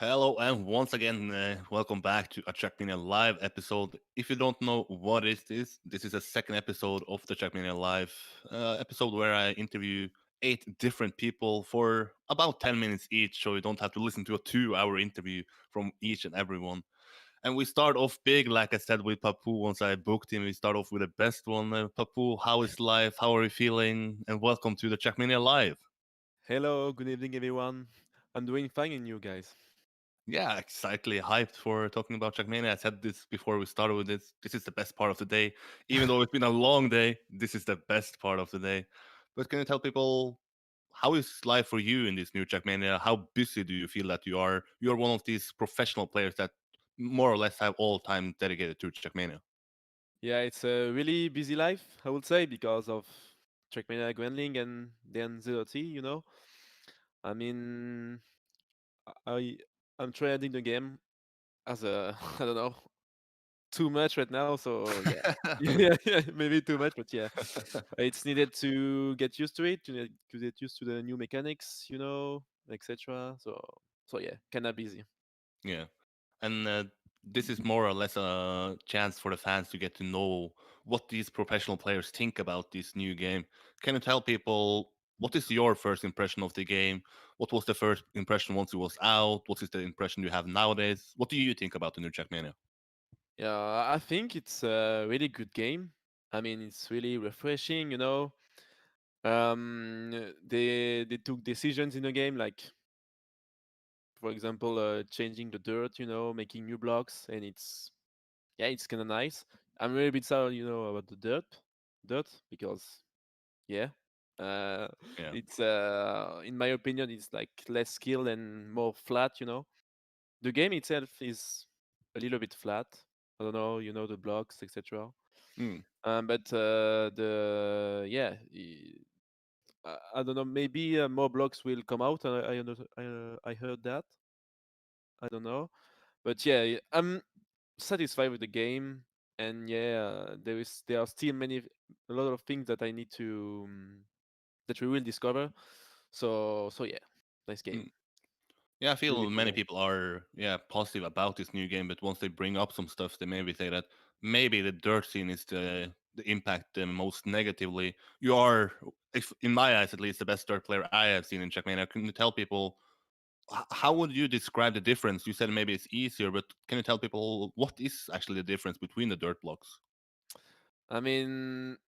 Hello, and once again, welcome back to a Trackmania live episode. If you don't know what is this is a second episode of the Trackmania live episode where I interview 8 different people for about 10 minutes each, so you don't have to listen to a 2 hour interview from each and every one. And we start off big, like I said, with Papou. Once I booked him, we start off with the best one. Papou, how is life? How are you feeling? And welcome to the Trackmania live. Hello, good evening, everyone. I'm doing fine, and you guys? Yeah, exactly. Hyped for talking about Trackmania. I said this before we started with this. This is the best part of the day. Even though it's been a long day, this is the best part of the day. But can you tell people how is life for you in this new Trackmania? How busy do you feel that you are? You're one of these professional players that more or less have all time dedicated to Trackmania. Yeah, it's a really busy life, I would say, because of Trackmania Grandling and then Zero T. I mean, I I'm trying the game as a I don't know too much right now, so yeah, yeah, maybe too much, but yeah, it's needed to get used to it, to get used to the new mechanics, etc. So yeah, kinda busy. Yeah. And this is more or less a chance for the fans to get to know what these professional players think about this new game. Can you tell people what is your first impression of the game? What was the first impression once it was out? What is the impression you have nowadays? What do you think about the new Trackmania? Yeah, I think it's a really good game. I mean, it's really refreshing, they took decisions in the game, like for example, changing the dirt, making new blocks, and it's kind of nice. I'm really a bit sad, about the dirt because yeah, uh, Yeah. it's in my opinion, it's like less skill and more flat. The game itself is a little bit flat. I don't know, the blocks, etc. Mm. But the yeah, I don't know. Maybe more blocks will come out. I heard that. I don't know, but yeah, I'm satisfied with the game. And yeah, there are still a lot of things that I need to that we will discover. So yeah, nice game. Mm. Yeah, I Really, feel really many nice. people are positive about this new game, but once they bring up some stuff, they maybe say that maybe the dirt scene is the impact the most negatively. You are, if in my eyes at least, the best dirt player I have seen in Trackmania. Can you tell people how would you describe the difference? You said maybe it's easier, but can you tell people what is actually the difference between the dirt blocks? I mean,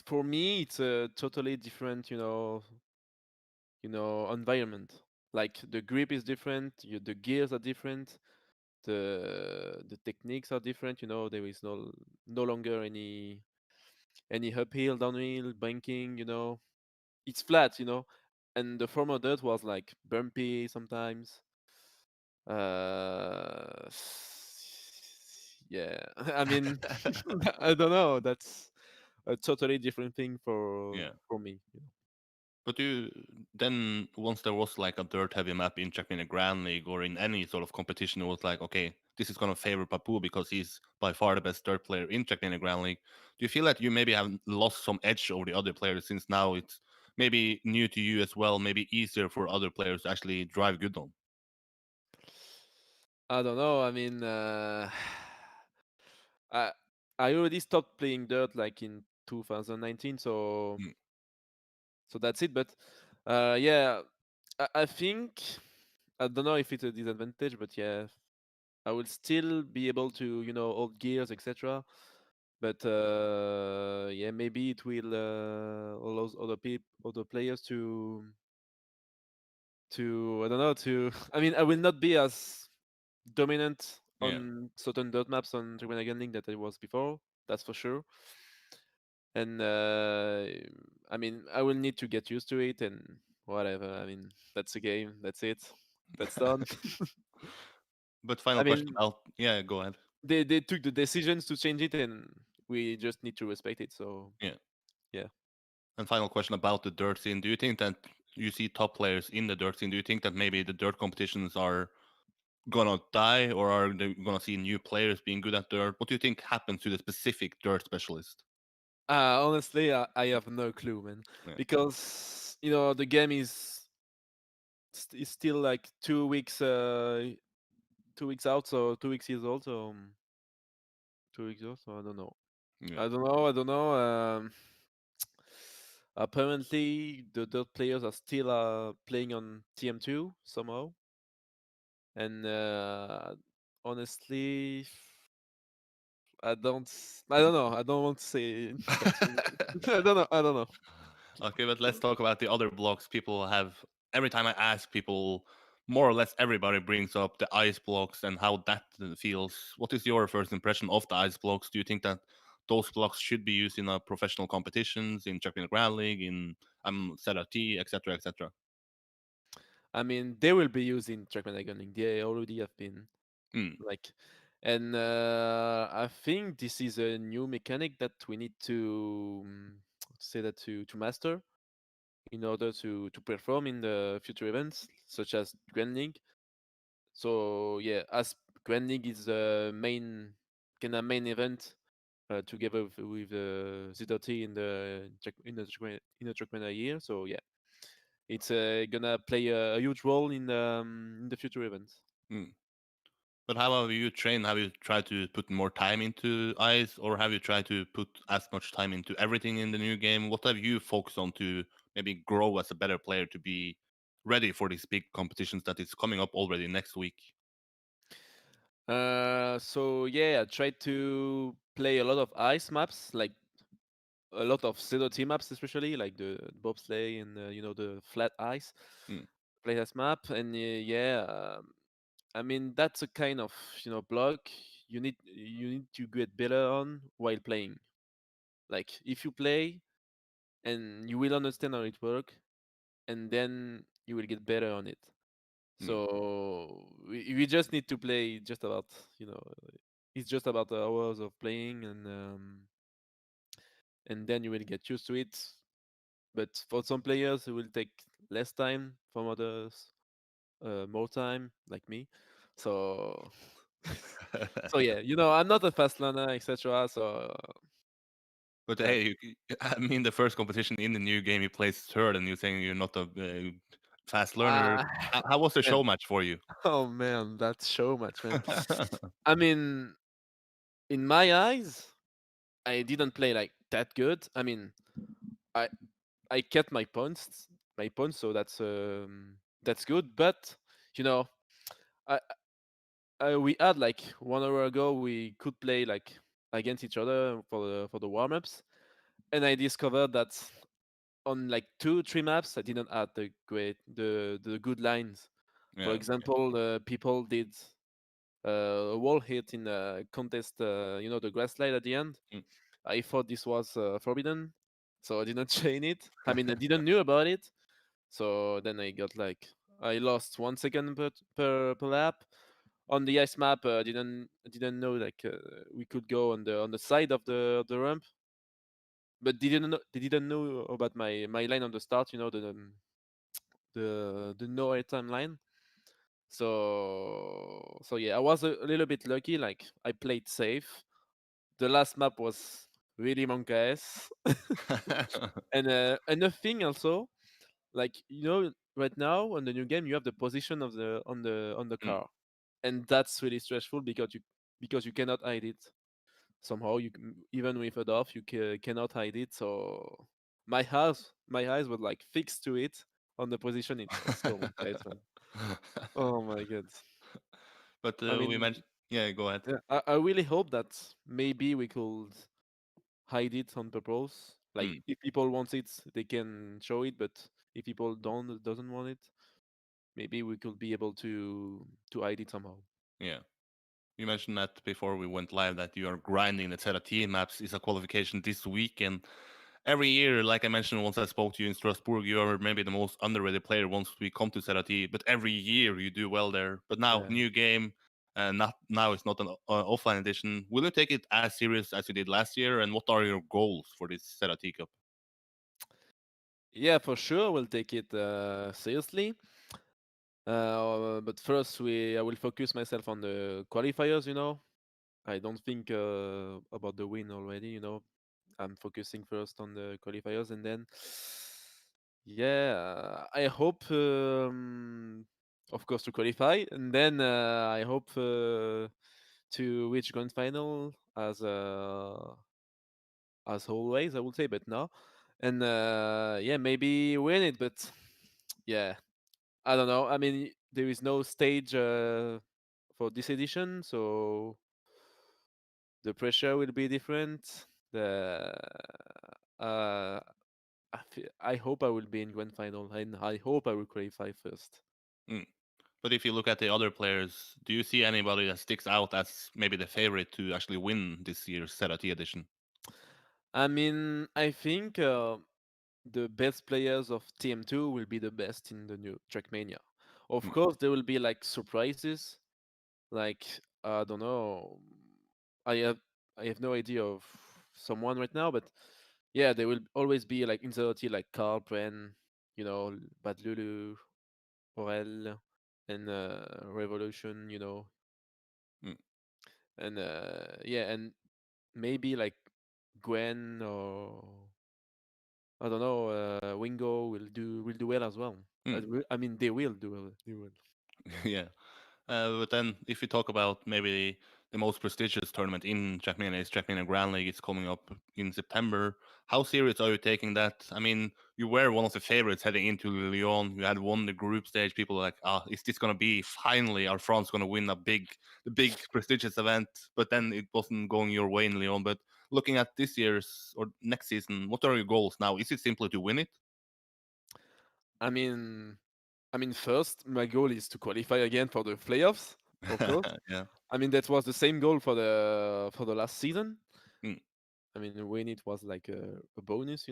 for me, it's a totally different, environment. Like the grip is different, the gears are different, the techniques are different. There is no longer any uphill, downhill, banking. It's flat. And the former dirt was like bumpy sometimes. Uh, yeah, I mean, I don't know. That's a totally different thing Yeah. for me. But you then once there was like a dirt heavy map in Czech in a Grand League or in any sort of competition, it was like, okay, this is gonna favor Papou because he's by far the best dirt player in Czech in a Grand League. Do you feel that you maybe have lost some edge over the other players since now it's maybe new to you as well, maybe easier for other players to actually drive good on? I don't know. I mean, I I already stopped playing dirt like in 2019, Mm, so that's it. But yeah, I think I don't know if it's a disadvantage, but yeah, I will still be able to hold gears, etc. But yeah, maybe it will allow other players to I don't know to I mean I will not be as dominant yeah. on certain dirt maps on Trackmania Link that I was before. That's for sure. And I mean, I will need to get used to it and whatever. I mean, that's a game. That's it. That's done. But I final question mean, about yeah, go ahead. they took the decisions to change it, and we just need to respect it. So Yeah. yeah. And final question about the dirt scene. Do you think that you see top players in the dirt scene? Do you think that maybe the dirt competitions are gonna die, or are they gonna see new players being good at dirt? What do you think happens to the specific dirt specialist? Honestly, I have no clue, man, Yeah. because the game is it's still like 2 weeks, 2 weeks out, so 2 weeks years old, so 2 weeks old. So I don't know. Yeah. I don't know. I don't know. Apparently, the third players are still playing on TM2 somehow, and honestly, I don't know. I don't want to say that. I don't know. I don't know. Okay, but let's talk about the other blocks. People have every time I ask people, more or less everybody brings up the ice blocks and how that feels. What is your first impression of the ice blocks? Do you think that those blocks should be used in professional competitions, in Champion Grand League, in ZRT, etc., etc.? I mean, they will be using Trackmania gunning. They already have been Mm, like, and I think this is a new mechanic that we need to say that to master in order to perform in the future events such as Grand League. So yeah, as Grand League is the main kind of main event together with ZRT in the in the Trackmania year. So yeah, it's gonna play a huge role in the future events. mm. But how have you trained? Have you tried to put more time into ice, or have you tried to put as much time into everything in the new game? What have you focused on to maybe grow as a better player to be ready for these big competitions that is coming up already next week? So yeah, I tried to play a lot of ice maps, like a lot of Zero T maps, especially like the bobsleigh and the flat ice, Mm, play ice map, and yeah, I mean that's a kind of block you need to get better on while playing. Like if you play and you will understand how it works, and then you will get better on it. mm, So we just need to play just about you know it's just about the hours of playing, and then you will get used to it. But for some players, it will take less time. From others, more time, like me. So, so yeah, I'm not a fast learner, etc. So, but uh, hey, I mean, the first competition in the new game, you placed third, and you're saying you're not a fast learner. ah, How was the man, show match for you? oh man, that's so much, man. I mean, in my eyes, I didn't play like that good. I mean, I I kept my points, so that's good. But you know, I we had like 1 hour ago we could play like against each other for the warm ups, and I discovered that on like 2 3 maps I didn't add the good lines. For Yeah. example, people did a wall hit in a contest, the grass slide at the end. Mm. I thought this was forbidden, so I didn't chain it. I mean, I didn't knew about it. So then I lost 1 second per lap. On the ice map, I didn't know like we could go on the side of the ramp, but they didn't know about my line on the start. The no airtime line. So yeah, I was a little bit lucky. Like I played safe. The last map was really monk ass. And another thing also, like right now on the new game you have the position of the on the Mm, car, and that's really stressful because you cannot hide it. Somehow even with a DOF you cannot hide it. So my eyes were like fixed to it on the position. It was so unfair, man. Oh my god. but I we mean, mentioned, yeah, go ahead. yeah, I really hope that maybe we could hide it on purpose. Like Mm, if people want it they can show it, but if people doesn't want it, maybe we could be able to hide it somehow. yeah. You mentioned that before we went live that you are grinding the Terra T maps is a qualification this week, and every year, like I mentioned once I spoke to you in Strasbourg, you are maybe the most underrated player once we come to Terra T. But every year you do well there. But now Yeah. new game, and not now it's not an offline edition. Will you take it as serious as you did last year? And what are your goals for this Terra T Cup? Yeah, for sure we'll take it seriously. But first I will focus myself on the qualifiers. I don't think about the win already. I'm focusing first on the qualifiers, and then Yeah, I hope, of course, to qualify, and then I hope to reach grand final as always, I would say, but no, and yeah, maybe win it, but yeah, I don't know. I mean, there is no stage for this edition, so the pressure will be different. The uh, I hope I will be in grand final, and I hope I will qualify first. Mm. But if you look at the other players, do you see anybody that sticks out as maybe the favorite to actually win this year's Serati edition? I mean, I think the best players of TM2 will be the best in the new Trackmania. Of Mm. course, there will be like surprises. Like I don't know. I have I have no idea of someone right now, but yeah, there will always be like in the team like Carl Pren, Bad Lulu, Aurel, and Revolution, Mm. and yeah, and maybe like Gwen or I don't know, Wingo will do well as well. Mm. I mean, they will do well. They will. Yeah. But then, if we talk about maybe the most prestigious tournament in Trackmania is Trackmania Grand League. It's coming up in September. How serious are you taking that? I mean, you were one of the favorites heading into Lyon. You had won the group stage. People were like, "Ah, is this gonna be finally? Are France gonna win the big prestigious event?" But then it wasn't going your way in Lyon. But looking at this year's or next season, what are your goals now? Is it simply to win it? I mean, first my goal is to qualify again for the playoffs. Of course. Yeah. I mean, that was the same goal for the last season. Mm. I mean, win it was like a bonus.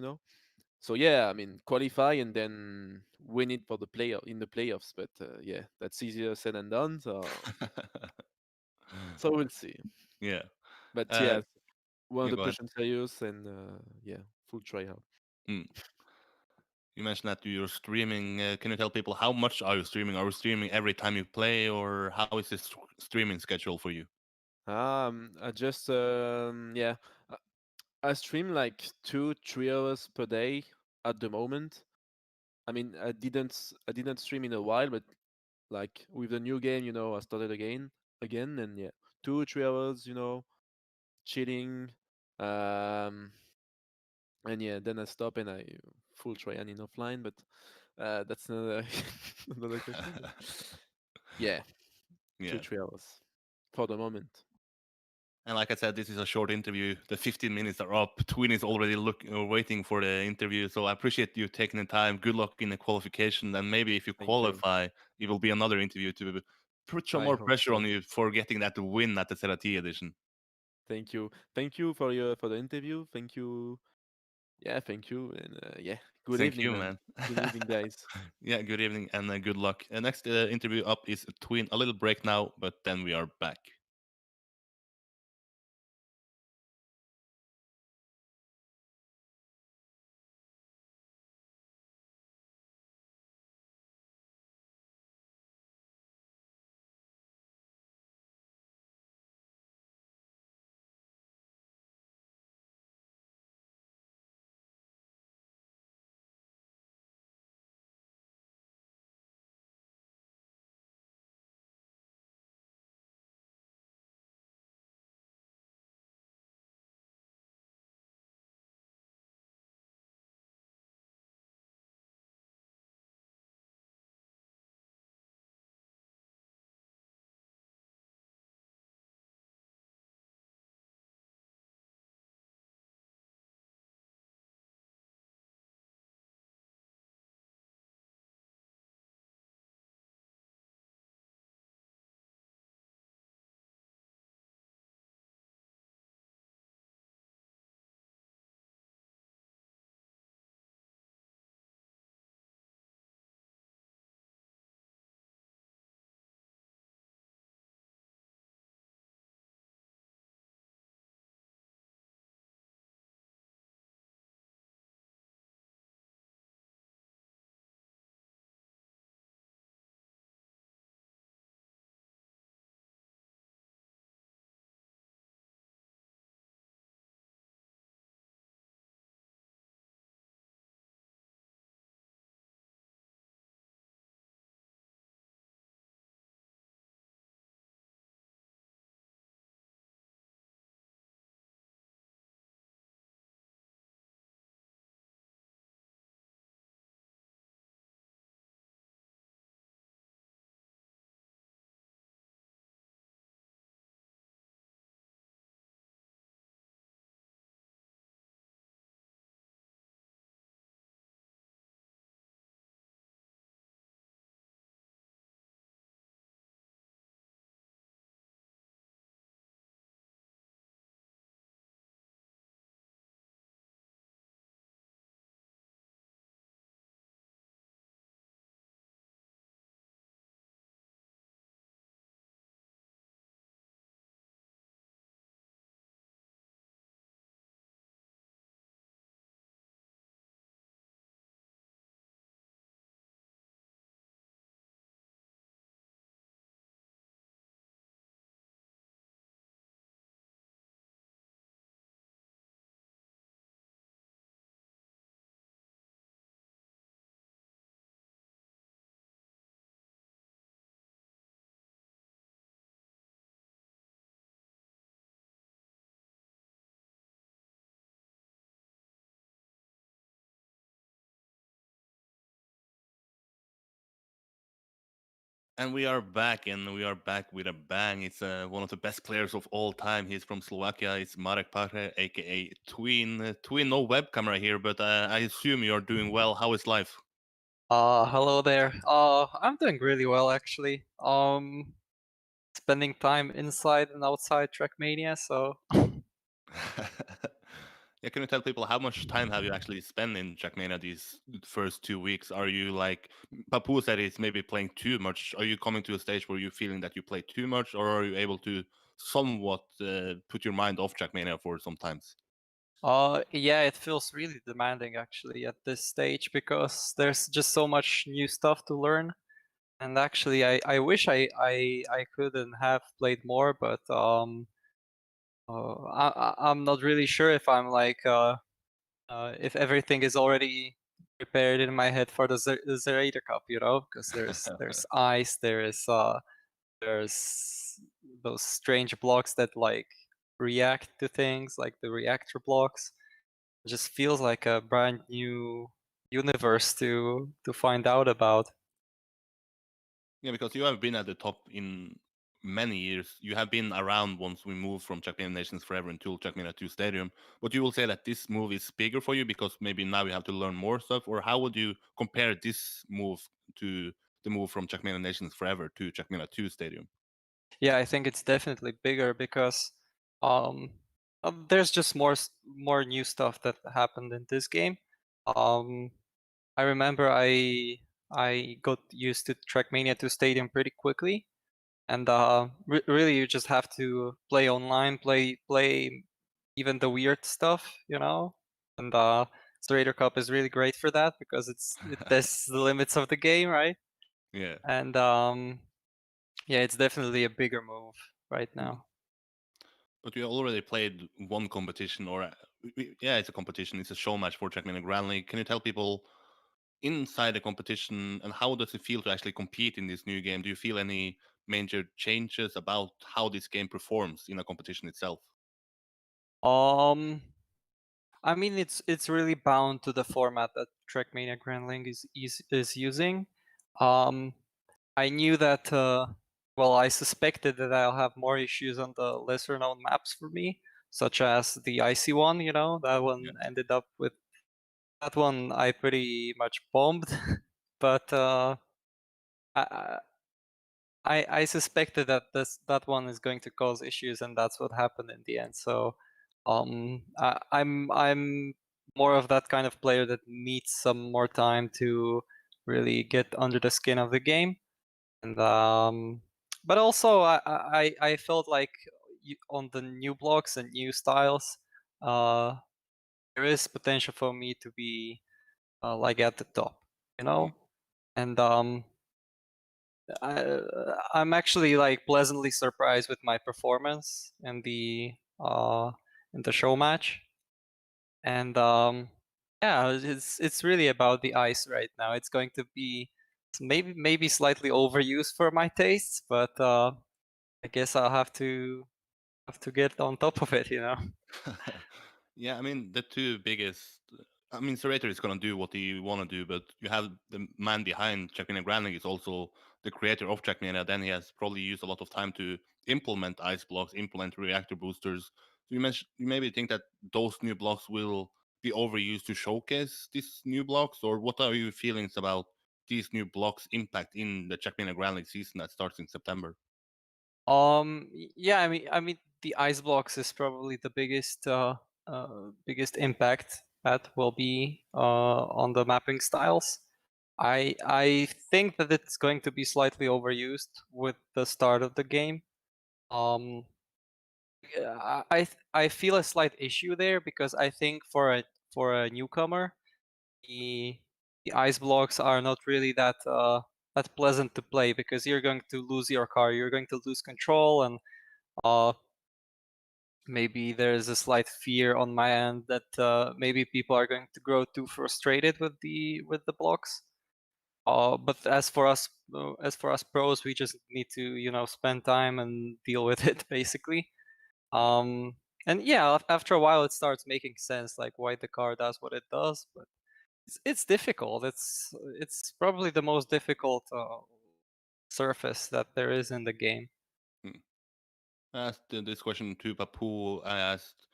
So yeah, I mean, qualify and then win it for the playoffs. But yeah, that's easier said than done. So we'll see. Yeah. But Uh, yeah, yeah. Go ahead. 100% serious and yeah, full try hard. Mm. You mentioned that you're streaming. Can you tell people how much are you streaming? Are you streaming every time you play, or how is this streaming schedule for you? I just yeah, I I stream like 2-3 hours per day at the moment. I mean, I didn't stream in a while, but like with the new game, I started again, and yeah, 2-3 hours, chilling, um, and yeah, then I stop and I full try and in offline, but that's another another question. But yeah, two Yeah. 3 hours for the moment. And like I said, this is a short interview. The 15 minutes are up. Tween is already waiting for the interview. So I appreciate you taking the time. Good luck in the qualification. And maybe if you Thank you. qualify, it will be another interview to put some I more hope pressure on so. you for getting that win at the Serati edition. Thank you. Thank you for the interview. Thank you. Yeah, thank you. And yeah, good Thank evening, you, man. man. Good evening, guys. Yeah, good evening and good luck. Next interview up is Tween. A little break now, but then we are back. And we are back, and we are back with a bang. It's one of the best players of all time. He's from Slovakia. It's Marek Pare, aka TWEEN. TWEEN, no web camera here, but I assume you're doing well. How is life? Hello there. I'm doing really well actually. Spending time inside and outside Trackmania, so Yeah, can you tell people how much time have you actually spent in Trackmania these first 2 weeks? Are you like Papou said, he's maybe playing too much? Are you coming to a stage where you're feeling that you play too much, or are you able to somewhat put your mind off Trackmania for sometimes? yeah, it feels really demanding actually at this stage because there's just so much new stuff to learn. And actually, I wish I could and have played more, but I'm not really sure if I'm like if everything is already prepared in my head for the Zerator Cup, you know, because there's ice, there's those strange blocks that like react to things, like the reactor blocks. It just feels like a brand new universe to find out about. Yeah, because you have been at the top in many years. You have been around once we moved from Trackmania Nations Forever into Trackmania 2 Stadium. But you will say that this move is bigger for you because maybe now you have to learn more stuff? Or how would you compare this move to the move from Trackmania Nations Forever to Trackmania 2 Stadium? Yeah, I think it's definitely bigger because um, there's just more new stuff that happened in this game. Um, I remember I got used to Trackmania 2 Stadium pretty quickly, and really you just have to play online, play even the weird stuff, you know. And Strader Cup is really great for that because it tests the limits of the game, right? Yeah. And yeah, it's definitely a bigger move right now. But you already played one competition, or yeah, it's a competition. It's a show match for Trackmania Grand League. Can you tell people inside the competition and how does it feel to actually compete in this new game? Do you feel any major changes about how this game performs in a competition itself? Um, I mean, it's really bound to the format that Trackmania Grand League is using. Um, I knew that. Well, I suspected that I'll have more issues on the lesser known maps for me, such as the icy one. You know, that one Yeah. ended up with that one. I pretty much bombed, but I, I suspected that that one is going to cause issues, and that's what happened in the end. So, I'm more of that kind of player that needs some more time to really get under the skin of the game, and but also I felt like on the new blocks and new styles, uh, there is potential for me to be like at the top, you Mm. know, and I'm actually like pleasantly surprised with my performance in the show match, and yeah, it's really about the ice right now. It's going to be maybe slightly overused for my tastes, but I guess I'll have to get on top of it, you know. Yeah, I mean the two biggest. I mean, Serrator is gonna do what he wanna do, but you have the man behind Trackmania Grand League is also the creator of Trackmania. Then he has probably used a lot of time to implement ice blocks, implement reactor boosters. So you maybe think that those new blocks will be overused to showcase these new blocks, or what are your feelings about these new blocks' impact in the Trackmania Grand League season that starts in September? Yeah, I mean, the ice blocks is probably the biggest impact that will be on the mapping styles. I think that it's going to be slightly overused with the start of the game. Um, yeah, I feel a slight issue there because I think for a newcomer, the the ice blocks are not really that pleasant to play because you're going to lose your car, you're going to lose control, and uh, maybe there's a slight fear on my end that maybe people are going to grow too frustrated with the blocks. But as for us pros, we just need to spend time and deal with it basically. Um, and yeah, after a while, it starts making sense, like why the car does what it does. But it's difficult. It's probably the most difficult surface that there is in the game. I asked this question to Papou. I asked,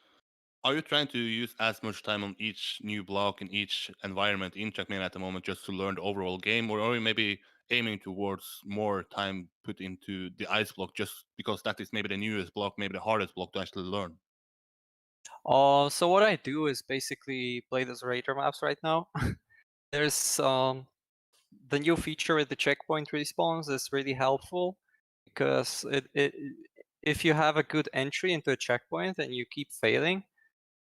are you trying to use as much time on each new block in each environment in Trackmania at the moment just to learn the overall game, or are you maybe aiming towards more time put into the ice block just because that is maybe the newest block, maybe the hardest block to actually learn? So what I do is basically play those Raider maps right now. There's the new feature with the checkpoint respawns is really helpful because if you have a good entry into a checkpoint and you keep failing,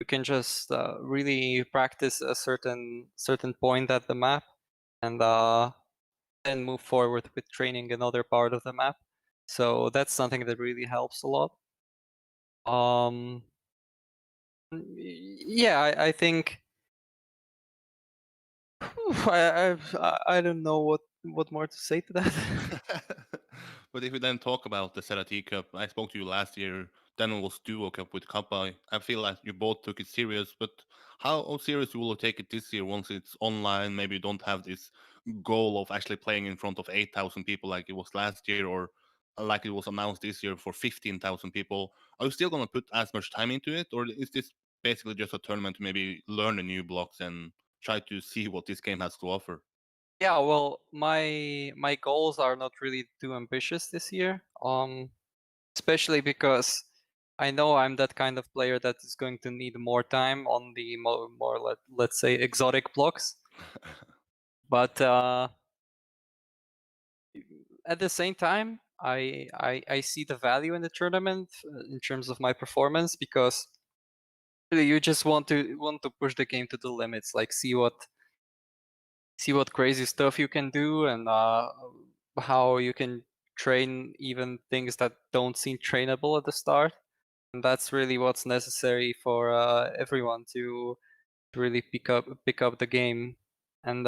you can just really practice a certain point at the map and then move forward with training another part of the map. So that's something that really helps a lot. Yeah, I think I don't know what more to say to that. But if we then talk about the Serati Cup, I spoke to you last year. Then it was Duo Cup with Kappa. I feel like you both took it serious, but how serious will you take it this year once it's online? Maybe you don't have this goal of actually playing in front of 8,000 people like it was last year, or like it was announced this year for 15,000 people. Are you still going to put as much time into it, or is this basically just a tournament to maybe learn the new blocks and try to see what this game has to offer? Yeah, well, my goals are not really too ambitious this year. Especially because I know I'm that kind of player that is going to need more time on the more let's say exotic blocks. But at the same time, I see the value in the tournament in terms of my performance because really you just want to push the game to the limits, like see what crazy stuff you can do and how you can train even things that don't seem trainable at the start. And that's really what's necessary for everyone to really pick up the game. And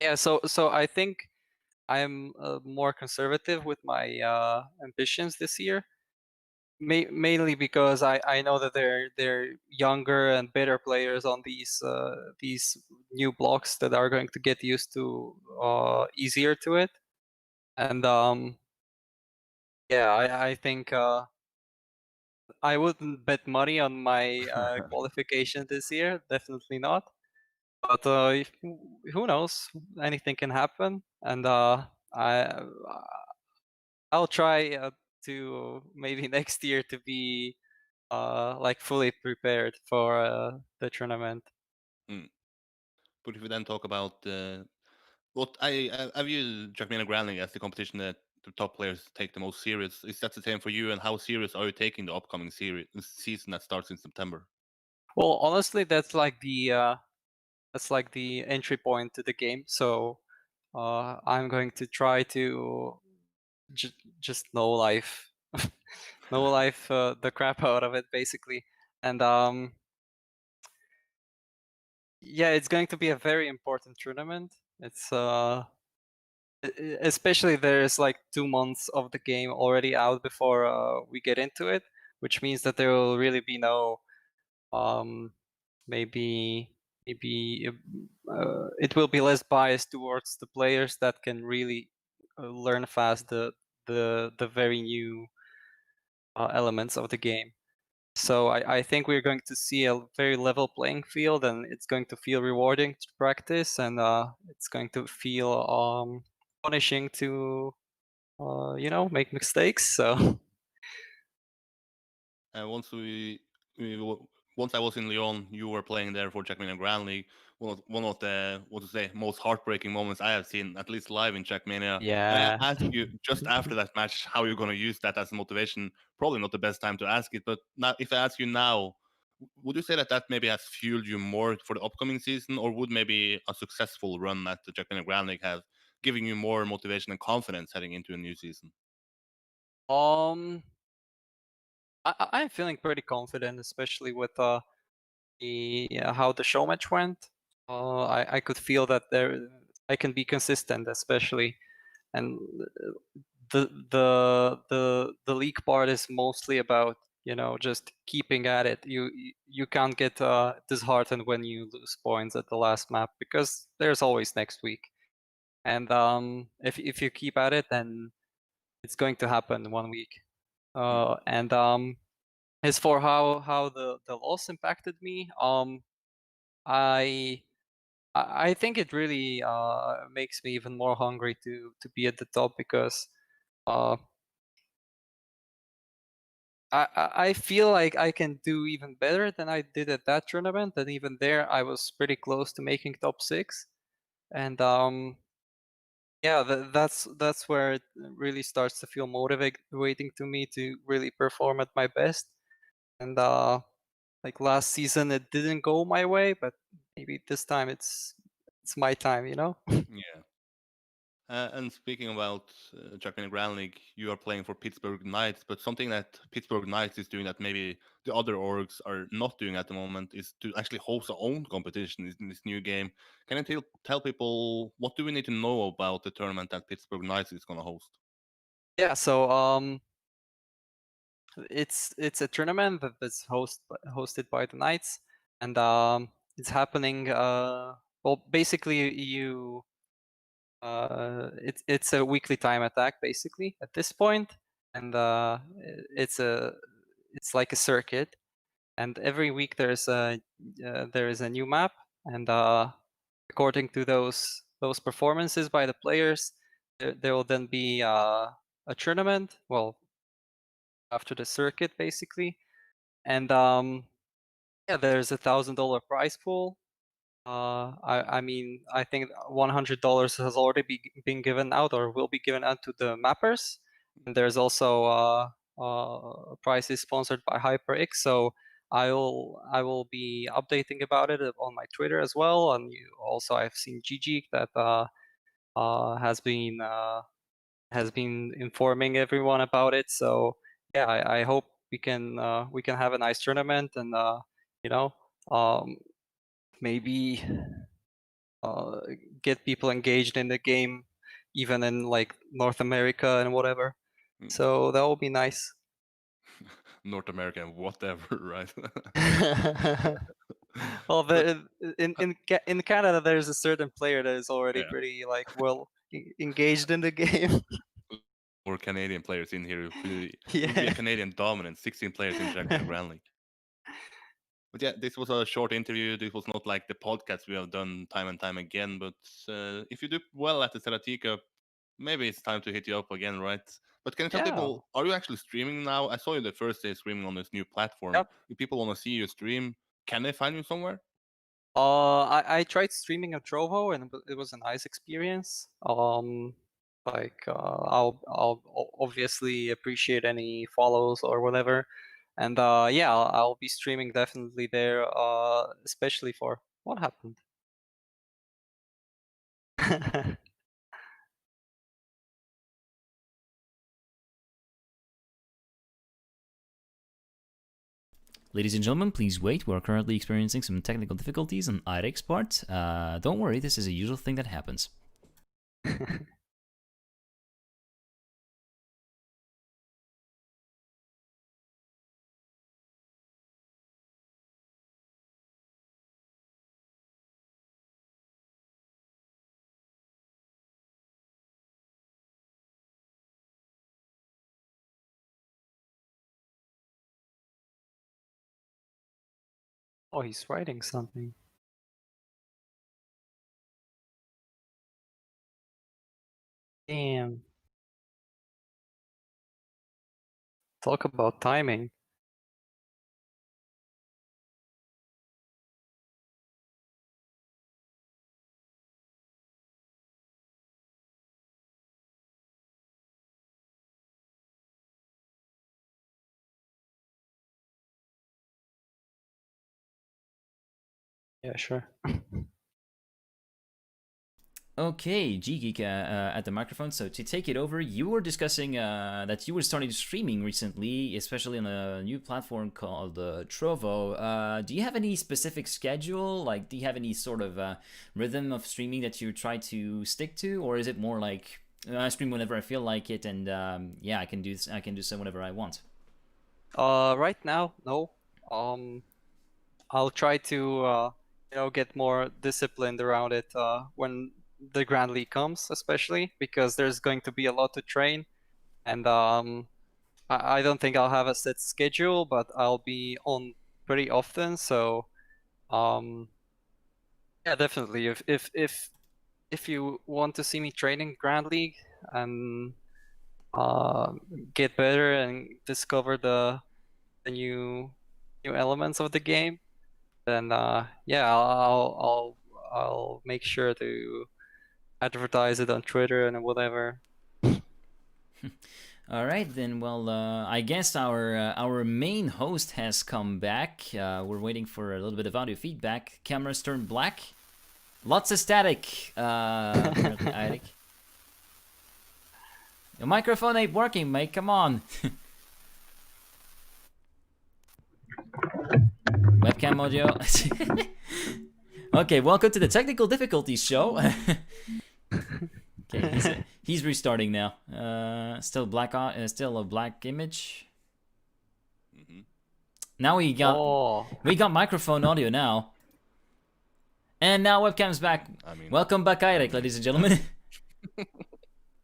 yeah, so I think I'm more conservative with my ambitions this year. Mainly because I know that they're younger and better players on these new blocks that are going to get used to easier to it. And yeah, I think I wouldn't bet money on my qualification this year. Definitely not. But who knows? Anything can happen, and I I'll try to maybe next year to be like fully prepared for the tournament. Mm. But if we then talk about what I view Trackmania Grandling as the competition that the top players take the most serious. Is that the same for you? And how serious are you taking the upcoming season that starts in September? Well, honestly, that's like the entry point to the game. So I'm going to try to just know life, know life the crap out of it basically, and yeah, it's going to be a very important tournament. It's especially there's like 2 months of the game already out before we get into it, which means that there will really be no maybe it will be less biased towards the players that can really learn fast the very new elements of the game. So I think we're going to see a very level playing field, and it's going to feel rewarding to practice, and it's going to feel punishing to make mistakes. So And once I was in Lyon, you were playing there for Trackmania Grand League. One of the most heartbreaking moments I have seen, at least live in Trackmania. And yeah. I asked you just after that match how you're going to use that as motivation. Probably not the best time to ask it, but now if I ask you now, would you say that that maybe has fueled you more for the upcoming season, or would maybe a successful run at the Trackmania Grand League have given you more motivation and confidence heading into a new season? um I'm feeling pretty confident, especially with how the show match went. I could feel that I can be consistent, especially, and the league part is mostly about just keeping at it. You can't get disheartened when you lose points at the last map because there's always next week. and if you keep at it, then it's going to happen 1 week. And as for how the loss impacted me, I think it really makes me even more hungry to be at the top, because I feel like I can do even better than I did at that tournament, and even there I was pretty close to making top 6. And yeah, that's where it really starts to feel motivating to me to really perform at my best. And like last season it didn't go my way, but maybe this time it's my time, you know? Yeah. And speaking about Trackmania Grand League, you are playing for Pittsburgh Knights, but something that Pittsburgh Knights is doing that maybe the other orgs are not doing at the moment is to actually host their own competition in this new game. Can you tell people what do we need to know about the tournament that Pittsburgh Knights is going to host? Yeah, so it's a tournament that's hosted by the Knights, and it's happening. Well, basically, it's a weekly time attack basically at this point, and it's like a circuit, and every week there is a new map, and according to those performances by the players, there will then be a tournament. Well, after the circuit basically, and yeah, there's $1,000 prize pool. I mean, I think $100 has already been given out or will be given out to the mappers. And there's also prizes sponsored by HyperX. So I will be updating about it on my Twitter as well. And I've seen Gigi that has been informing everyone about it. So yeah, I hope we can have a nice tournament, and you know, maybe get people engaged in the game, even in like North America and whatever. So that will be nice. North America and whatever, right? Well, in Canada, there's a certain player that is already Yeah. pretty like well engaged in the game. More Canadian players in here. It would be a Yeah. Canadian dominant, 16 players in Trackmania Grand League. But yeah, this was a short interview. This was not like the podcast we have done time and time again. But if you do well at the Serati Cup, maybe it's time to hit you up again, right? But can you tell Yeah. people, are you actually streaming now? I saw you the first day streaming on this new platform. Yep. If people want to see you stream, can they find you somewhere? I tried streaming at Trovo, and it was a nice experience. Like I'll obviously appreciate any follows or whatever, and yeah, I'll be streaming definitely there. Especially for what happened. Ladies and gentlemen, please wait. We are currently experiencing some technical difficulties on Eirik's part. Don't worry, this is a usual thing that happens. Oh, he's writing something. Damn. Talk about timing. Yeah, sure. Okay, G-Geek at the microphone. So to take it over, you were discussing that you were starting streaming recently, especially on a new platform called Trovo. Do you have any specific schedule? Like, do you have any sort of rhythm of streaming that you try to stick to, or is it more like I stream whenever I feel like it, and yeah, I can do so whenever I want? Right now, no. I'll try to get more disciplined around it when the Grand League comes, especially because there's going to be a lot to train, and I don't think I'll have a set schedule, but I'll be on pretty often. So yeah, definitely. If you want to see me training Grand League and get better and discover the new elements of the game, then yeah, I'll make sure to advertise it on Twitter and whatever. All right, then. Well, I guess our main host has come back. We're waiting for a little bit of audio feedback. Cameras turned black. Lots of static. Apparently, Eirik. Your microphone ain't working, mate. Come on. Webcam audio. Okay, welcome to the technical difficulties show. Okay, he's restarting now. Still black on, still a black image. Mm-hmm. Now we got microphone audio now, and now webcam's back. I mean, welcome back, Eirik, ladies and gentlemen.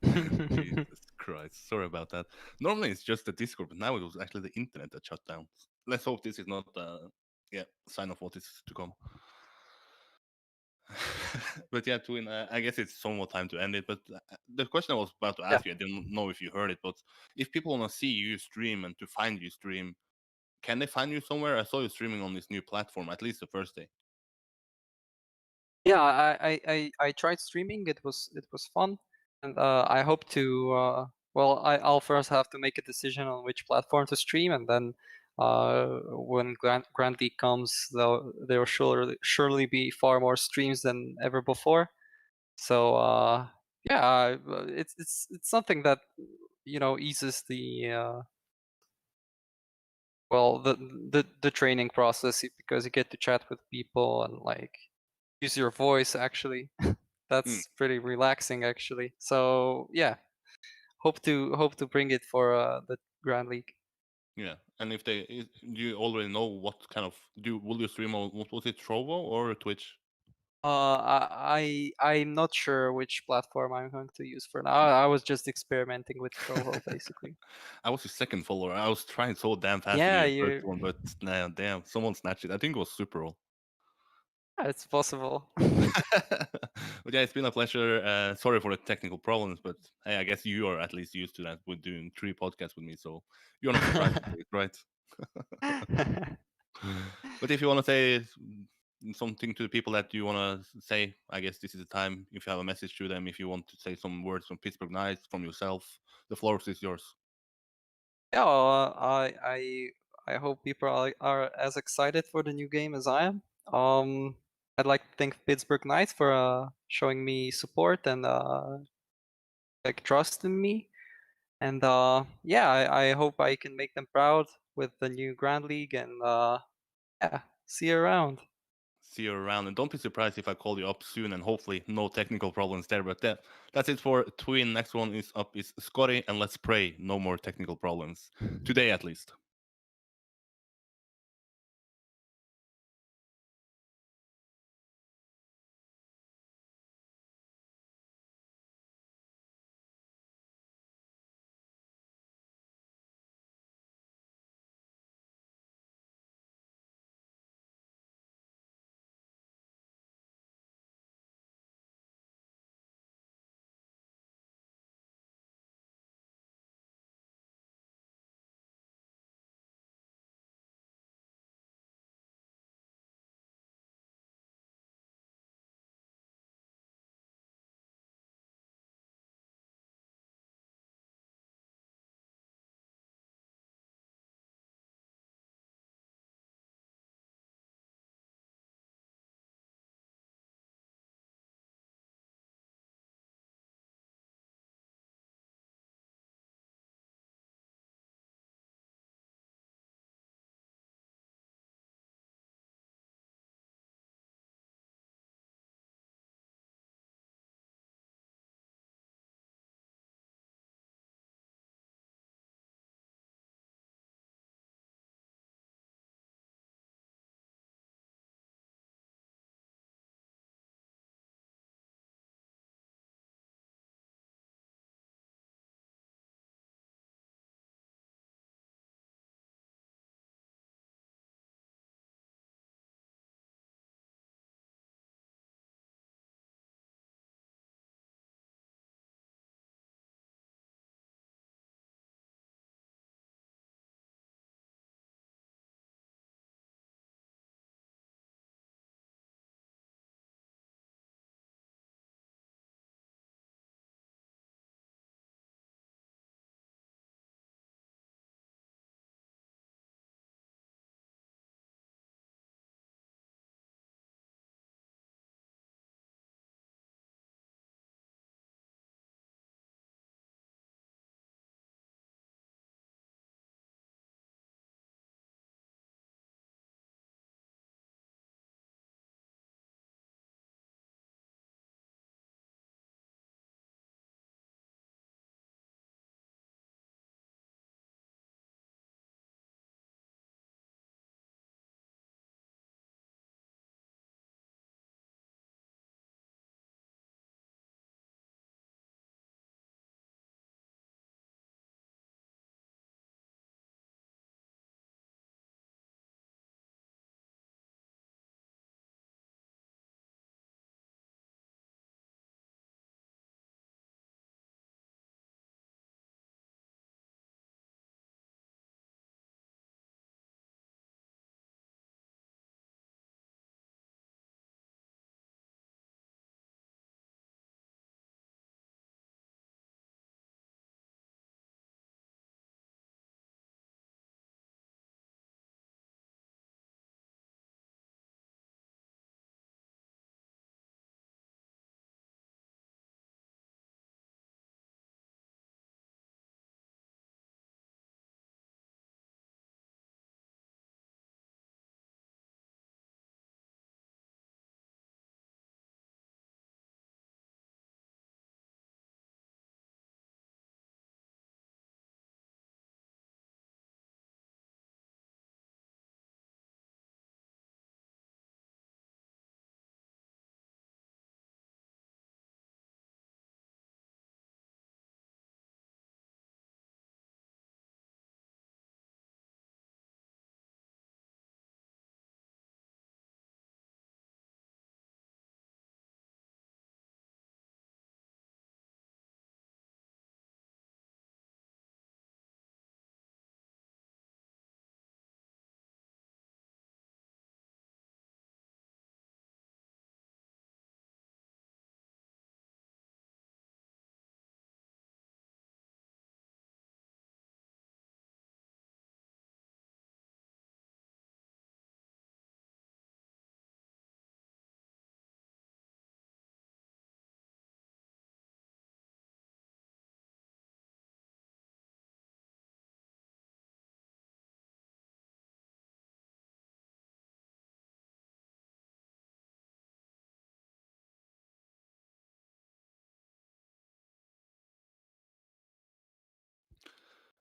Jesus Christ, sorry about that. Normally it's just the Discord, but now it was actually the internet that shut down. Let's hope this is not sign of what is to come. But yeah, Twin, I guess it's somewhat time to end it. But the question I was about to ask you, I didn't know if you heard it, but if people want to see you stream and to find you stream, can they find you somewhere? I saw you streaming on this new platform, at least the first day. Yeah, I tried streaming. It was fun, and I hope to. Well, I'll first have to make a decision on which platform to stream, and then when Grand League comes, there will surely be far more streams than ever before. So yeah, it's something that eases the well the training process because you get to chat with people and like use your voice actually. That's pretty relaxing actually. So yeah, hope to bring it for the Grand League. Yeah, and if do you already know what kind of will you stream on? What was it, Trovo or Twitch? I'm not sure which platform I'm going to use for now. I was just experimenting with Trovo basically. I was your second follower. I was trying so damn fast Yeah, to be the first one, but nah, damn, someone snatched it. I think it was Superal. It's possible. But yeah, it's been a pleasure. Sorry for the technical problems, but hey, I guess you are at least used to that with doing 3 podcasts with me, so you're not surprised, right? But if you want to say something to the people that you want to say, I guess this is the time. If you have a message to them, if you want to say some words from Pittsburgh Knights, from yourself, the floor is yours. Yeah, well, I hope people are as excited for the new game as I am. I'd like to thank Pittsburgh Knights for showing me support and like trust in me. And yeah, I hope I can make them proud with the new Grand League. And yeah, see you around. See you around, and don't be surprised if I call you up soon, and hopefully no technical problems there. But that's it for TWEEN. Next one is up is Scottie, and let's pray no more technical problems today at least.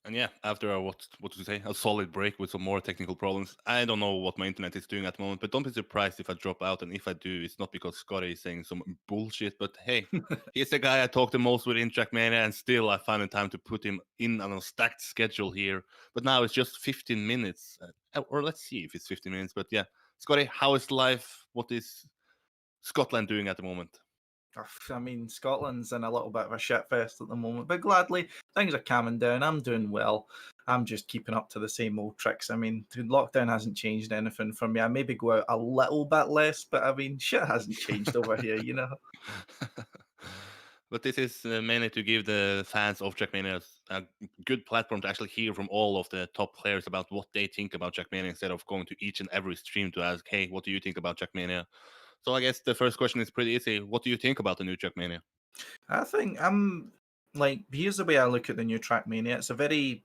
And yeah, after what to say, a solid break with some more technical problems. I don't know what my internet is doing at the moment, but don't be surprised if I drop out. And if I do, it's not because Scottie is saying some bullshit, but hey, he's the guy I talk the most with in Trackmania, and still I find the time to put him in on a stacked schedule here. But now it's just 15 minutes, or let's see if it's 15 minutes. But yeah, Scottie, how is life? What is Scotland doing at the moment? I mean, Scotland's in a little bit of a shitfest at the moment, but gladly things are calming down. I'm doing well. I'm just keeping up to the same old tricks. I mean, the lockdown hasn't changed anything for me. I maybe go out a little bit less, but I mean, shit hasn't changed over here, you know. But this is mainly to give the fans of Trackmania a good platform to actually hear from all of the top players about what they think about Trackmania instead of going to each and every stream to ask, hey, what do you think about Trackmania? So I guess the first question is pretty easy. What do you think about the new Trackmania? I think I'm like, here's the way I look at the new Trackmania.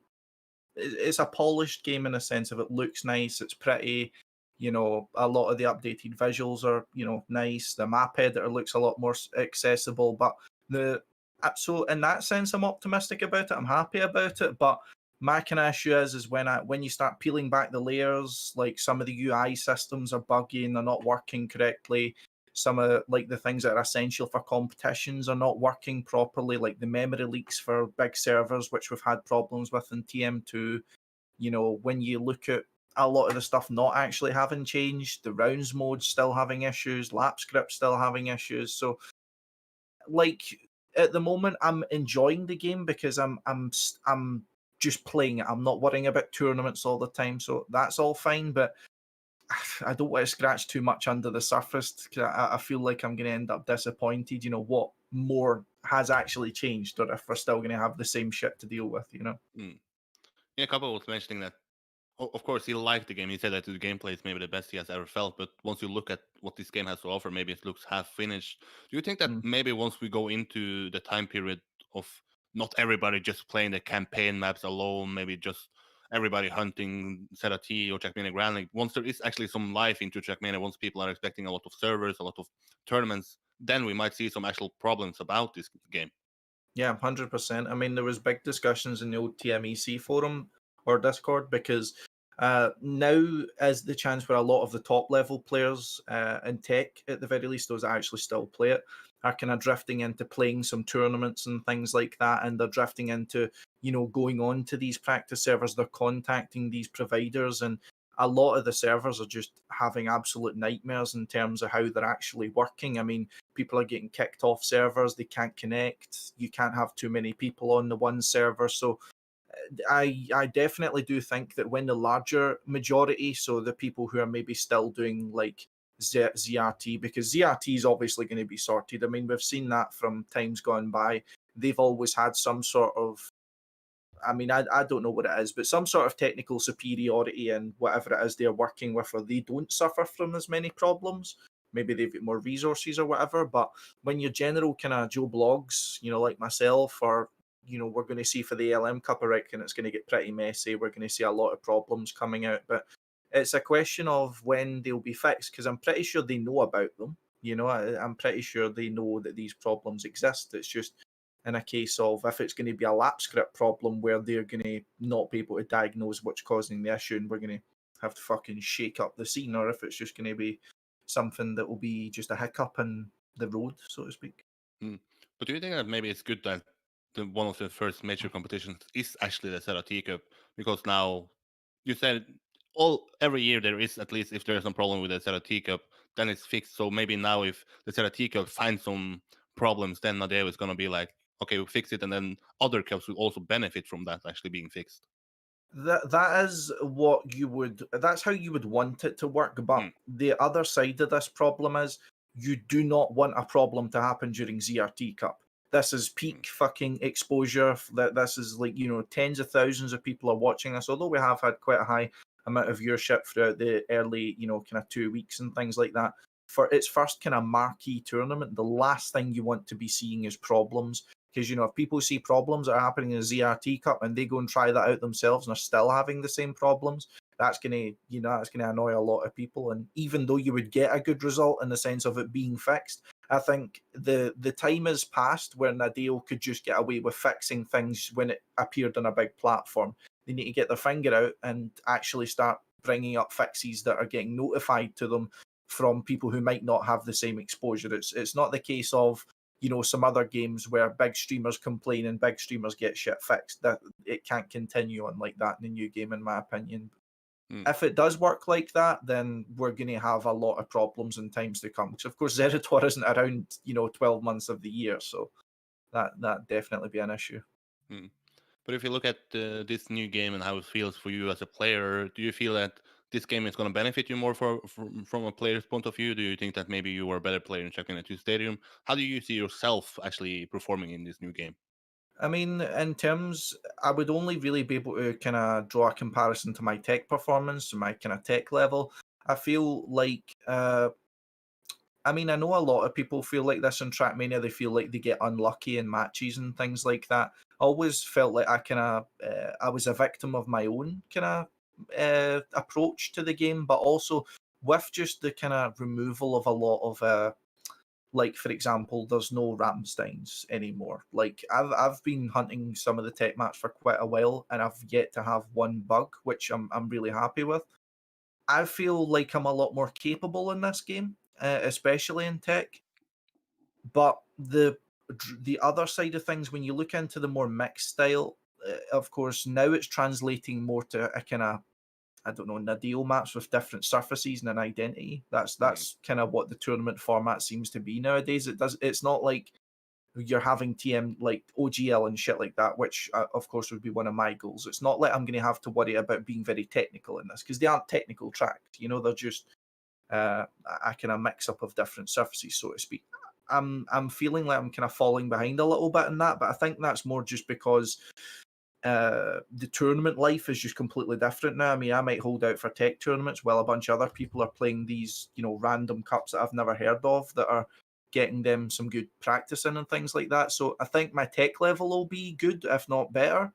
It's a polished game in a sense of it looks nice, it's pretty. You know, a lot of the updated visuals are, you know, nice. The map editor looks a lot more accessible, but so in that sense, I'm optimistic about it. I'm happy about it, but my kind of issue is when you start peeling back the layers, like some of the UI systems are buggy and they're not working correctly. Some of like the things that are essential for competitions are not working properly, like the memory leaks for big servers, which we've had problems with in TM2. You know, when you look at a lot of the stuff not actually having changed, the rounds mode still having issues, lap script still having issues. So, like at the moment, I'm enjoying the game because I'm just playing it. I'm not worrying about tournaments all the time, so that's all fine. But I don't want to scratch too much under the surface because I feel like I'm going to end up disappointed. You know, what more has actually changed, or if we're still going to have the same shit to deal with. You know. Yeah, Cocow was mentioning that. Of course, he liked the game. He said that the gameplay is maybe the best he has ever felt. But once you look at what this game has to offer, maybe it looks half finished. Do you think that maybe once we go into the time period of not everybody just playing the campaign maps alone, maybe just everybody hunting Serati or Trackmania Grand League, once there is actually some life into Trackmania, once people are expecting a lot of servers, a lot of tournaments, then we might see some actual problems about this game. Yeah, 100%. I mean, there was big discussions in the old TMEC forum or Discord because now is the chance where a lot of the top level players in tech, at the very least, those that actually still play it, are kind of drifting into playing some tournaments and things like that, and they're drifting into, you know, going on to these practice servers. They're contacting these providers, and a lot of the servers are just having absolute nightmares in terms of how they're actually working. I mean, people are getting kicked off servers, they can't connect, you can't have too many people on the one server. So I definitely do think that when the larger majority, so the people who are maybe still doing like ZRT, because ZRT is obviously going to be sorted. I mean, we've seen that from times gone by. They've always had some sort of, I mean, I don't know what it is, but some sort of technical superiority in whatever it is they're working with, or they don't suffer from as many problems. Maybe they've got more resources or whatever. But when your general kind of Joe Blogs, you know, like myself, or, you know, we're going to see for the LM Cup, I reckon it's going to get pretty messy. We're going to see a lot of problems coming out. But it's a question of when they'll be fixed, because I'm pretty sure they know about them. You know, I'm pretty sure they know that these problems exist. It's just in a case of if it's going to be a lap script problem where they're going to not be able to diagnose what's causing the issue and we're going to have to fucking shake up the scene, or if it's just going to be something that will be just a hiccup in the road, so to speak. But do you think that maybe it's good that one of the first major competitions is actually the Serati Cup? Because now you said every year there is, at least if there's some problem with the Serati Cup, then it's fixed. So maybe now if the Serati Cup finds some problems, then Nadeo is going to be like, okay, we'll fix it, and then other cups will also benefit from that actually being fixed. That is what you would, that's how you would want it to work. But the other side of this problem is you do not want a problem to happen during ZRT Cup. This is peak fucking exposure. That this is like, you know, tens of thousands of people are watching this, although we have had quite a high amount of viewership throughout the early, you know, kind of 2 weeks and things like that. For its first kind of marquee tournament, the last thing you want to be seeing is problems. Because, you know, if people see problems that are happening in the ZRT Cup and they go and try that out themselves and are still having the same problems, that's going to, you know, that's going to annoy a lot of people. And even though you would get a good result in the sense of it being fixed, I think the time has passed where Nadeo could just get away with fixing things when it appeared on a big platform. They need to get their finger out and actually start bringing up fixes that are getting notified to them from people who might not have the same exposure. It's not the case of, you know, some other games where big streamers complain and big streamers get shit fixed. That it can't continue on like that in the new game, in my opinion. If it does work like that, then we're going to have a lot of problems in times to come. Because of course, Zerator isn't around, you know, 12 months of the year, so that definitely be an issue. But if you look at this new game and how it feels for you as a player, do you feel that this game is going to benefit you more from a player's point of view? Do you think that maybe you were a better player in Trackmania 2 Stadium? How do you see yourself actually performing in this new game? I mean, in terms, I would only really be able to kind of draw a comparison to my tech performance, my kind of tech level. I feel like, I mean, I know a lot of people feel like this in Trackmania. They feel like they get unlucky in matches and things like that. I always felt like I was a victim of my own kind of approach to the game, but also with just the kind of removal of a lot of like, for example, there's no Ramsteins anymore. Like I've been hunting some of the tech maps for quite a while, and I've yet to have one bug, which I'm really happy with. I feel like I'm a lot more capable in this game, especially in tech. But the other side of things, when you look into the more mixed style, of course, now it's translating more to a kind of, I don't know, Nadeo maps with different surfaces and an identity. That's kind of what the tournament format seems to be nowadays. It's not like you're having TM like OGL and shit like that, which of course would be one of my goals. It's not like I'm going to have to worry about being very technical in this, because they aren't technical tracks. You know, they're just a kind of mix up of different surfaces, so to speak. I'm feeling like I'm kind of falling behind a little bit in that, but I think that's more just because the tournament life is just completely different now. I mean, I might hold out for tech tournaments while a bunch of other people are playing these, you know, random cups that I've never heard of that are getting them some good practice in and things like that. So I think my tech level will be good, if not better.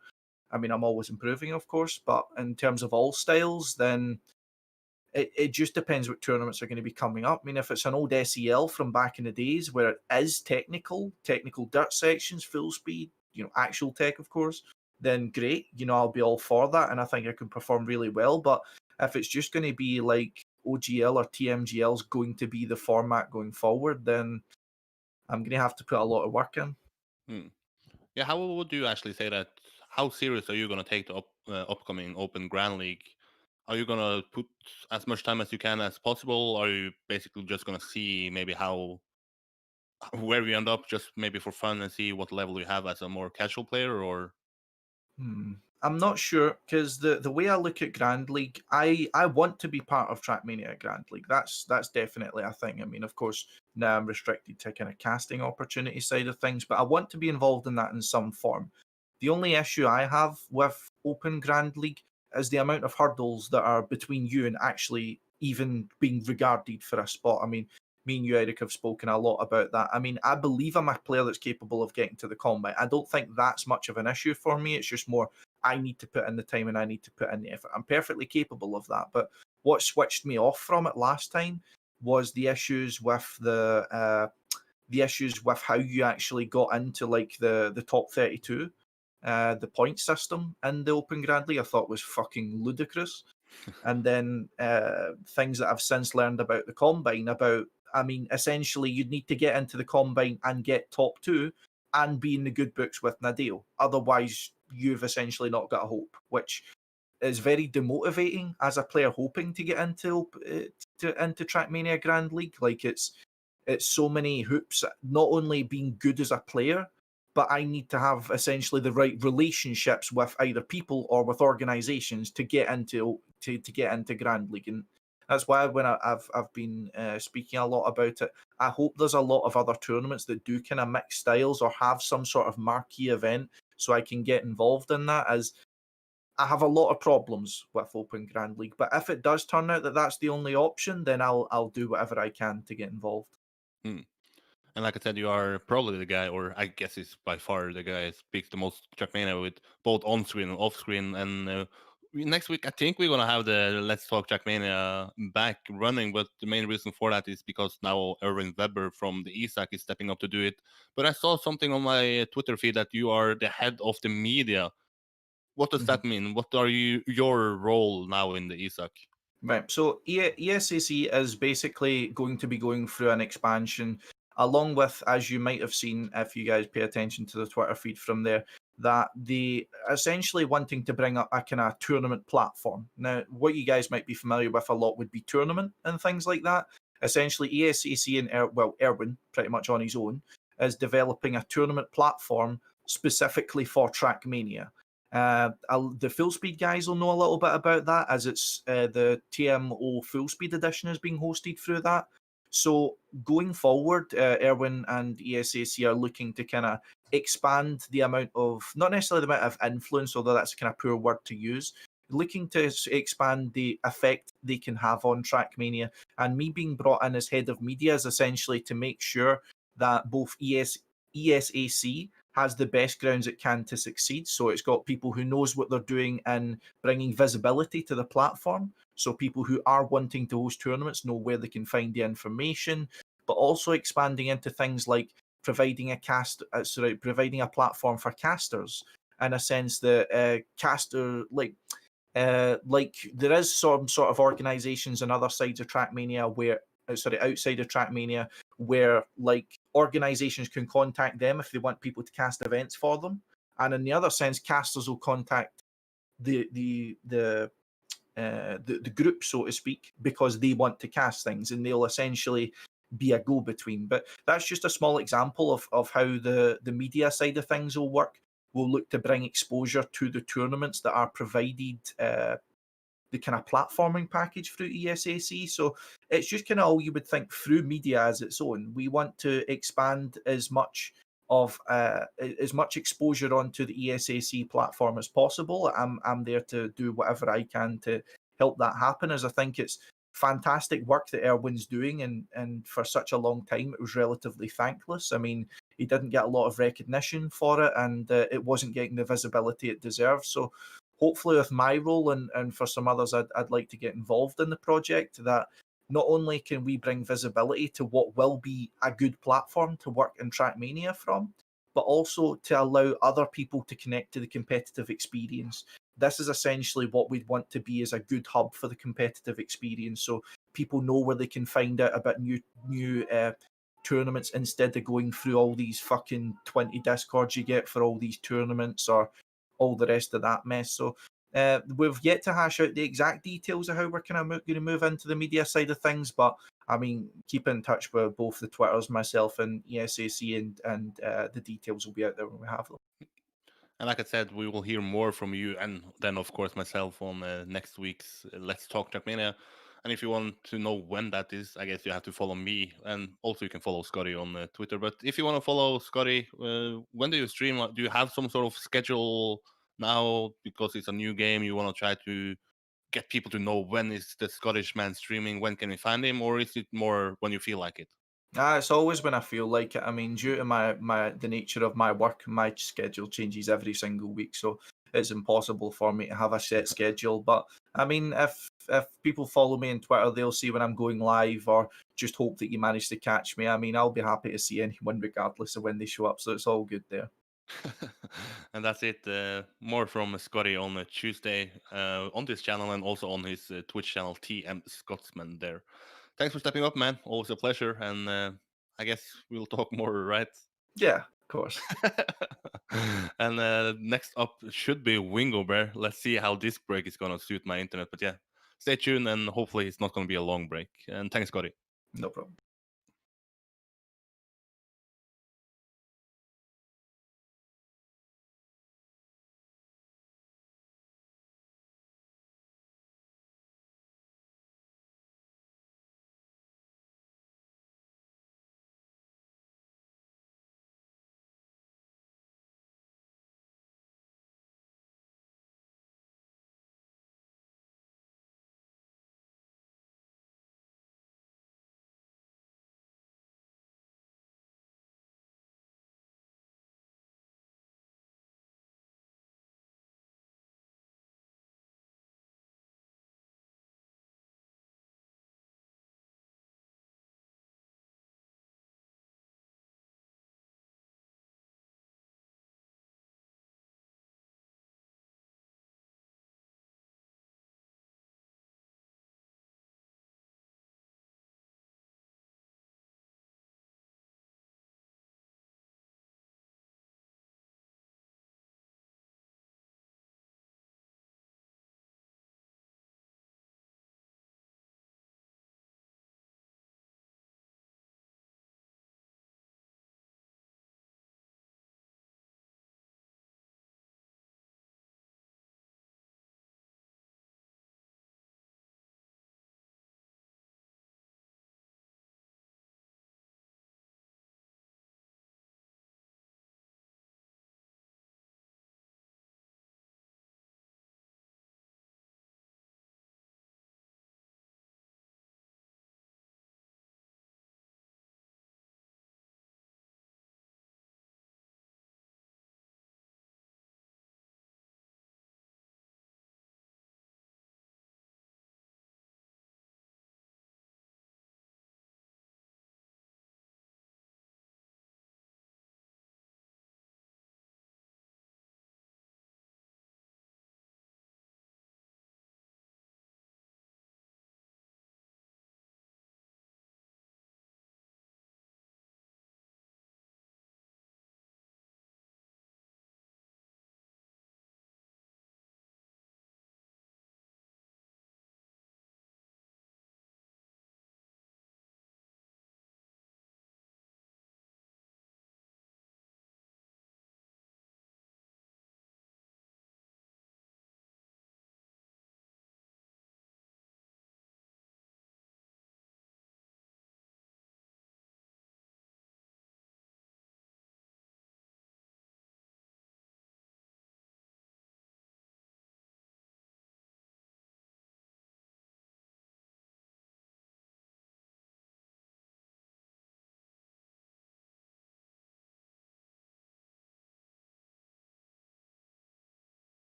I mean, I'm always improving, of course, but in terms of all styles, then it just depends what tournaments are going to be coming up. I mean, if it's an old SEL from back in the days where it is technical dirt sections, full speed, you know, actual tech, of course, then great. You know, I'll be all for that, and I think I can perform really well. But if it's just going to be like OGL or TMGL is going to be the format going forward, then I'm going to have to put a lot of work in. Yeah, how would you actually say that? How serious are you going to take the upcoming Open Grand League? Are you going to put as much time as you can as possible? Or are you basically just going to see maybe where we end up, just maybe for fun, and see what level you have as a more casual player? Or I'm not sure, because the way I look at Grand League, I want to be part of Trackmania Grand League. That's definitely a thing. I mean, of course, now I'm restricted to kind of casting opportunity side of things, but I want to be involved in that in some form. The only issue I have with Open Grand League is the amount of hurdles that are between you and actually even being regarded for a spot. I mean, me and you, Eirik, have spoken a lot about that. I mean, I believe I'm a player that's capable of getting to the combine. I don't think that's much of an issue for me. It's just more I need to put in the time and I need to put in the effort. I'm perfectly capable of that. But what switched me off from it last time was the issues with the issues with how you actually got into like the top 32. The point system in the Open Grand League I thought was fucking ludicrous. And then things that I've since learned about the combine, I mean, essentially you'd need to get into the combine and get top 2 and be in the good books with Nadeo. Otherwise, you've essentially not got a hope, which is very demotivating as a player hoping to get into Trackmania Grand League. Like it's so many hoops, not only being good as a player, but I need to have essentially the right relationships with either people or with organizations to get into Grand League. And that's why when I've been speaking a lot about it, I hope there's a lot of other tournaments that do kind of mix styles or have some sort of marquee event so I can get involved in that, as I have a lot of problems with Open Grand League. But if it does turn out that that's the only option, then I'll do whatever I can to get involved. And like I said, you are probably the guy, or I guess it's by far the guy who speaks the most Trackmania with both on screen and off screen. And next week, I think we're gonna have the Let's Talk Trackmania back running, but the main reason for that is because now Erwin Weber from the ESAC is stepping up to do it. But I saw something on my Twitter feed that you are the head of the media. What does that mean? What are your role now in the ESAC? Right. So ESAC is basically going to be going through an expansion, along with, as you might have seen if you guys pay attention to the Twitter feed from there, that they essentially wanting to bring up a kind of tournament platform. Now, what you guys might be familiar with a lot would be tournament and things like that. Essentially, ESAC and Erwin, pretty much on his own, is developing a tournament platform specifically for Trackmania. The full speed guys will know a little bit about that, as it's the TMO full speed edition is being hosted through that. So going forward, Erwin and ESAC are looking to kind of expand the amount of, not necessarily the amount of influence, although that's a kind of poor word to use, looking to expand the effect they can have on Trackmania. And me being brought in as head of media is essentially to make sure that both ESAC has the best grounds it can to succeed. So it's got people who knows what they're doing and bringing visibility to the platform. So people who are wanting to host tournaments know where they can find the information, but also expanding into things like providing providing a platform for casters, in a sense that caster like there is some sort of organizations on other sides of Trackmania where outside of Trackmania, where like organizations can contact them if they want people to cast events for them, and in the other sense, casters will contact the group, so to speak, because they want to cast things, and they'll essentially be a go-between. But that's just a small example of how the media side of things will work. We'll look to bring exposure to the tournaments that are provided the kind of platforming package through ESAC. So it's just kind of all you would think through media as its own. We want to expand as much exposure onto the ESAC platform as possible. I'm there to do whatever I can to help that happen, as I think it's fantastic work that Erwin's doing, and for such a long time it was relatively thankless. I mean, he didn't get a lot of recognition for it, and it wasn't getting the visibility it deserves. So hopefully with my role and for some others, I'd like to get involved in the project, that not only can we bring visibility to what will be a good platform to work in Trackmania from, but also to allow other people to connect to the competitive experience. This is essentially what we'd want to be, as a good hub for the competitive experience, so people know where they can find out about new tournaments, instead of going through all these fucking 20 discords you get for all these tournaments or all the rest of that mess. So we've yet to hash out the exact details of how we're kind of going to move into the media side of things, but I mean, keep in touch with both the Twitters, myself and ESAC, and the details will be out there when we have them. And like I said, we will hear more from you, and then of course myself on next week's Let's Talk Trackmania. And if you want to know when that is, I guess you have to follow me, and also you can follow Scottie on Twitter. But if you want to follow Scottie, when do you stream? Do you have some sort of schedule now, because it's a new game? You want to try to get people to know when is the Scottish man streaming? When can we find him, or is it more when you feel like it? It's always when I feel like it. I mean, due to the nature of my work, my schedule changes every single week, so it's impossible for me to have a set schedule. But I mean, if people follow me on Twitter, they'll see when I'm going live, or just hope that you manage to catch me. I mean, I'll be happy to see anyone regardless of when they show up, so it's all good there. And that's it. More from Scottie on Tuesday on this channel, and also on his Twitch channel, TM Scotsman there. Thanks for stepping up, man. Always a pleasure. And I guess we'll talk more, right? Yeah, of course. And next up should be Wingobear. Let's see how this break is going to suit my internet. But yeah, stay tuned, and hopefully it's not going to be a long break. And thanks, Scottie. No problem.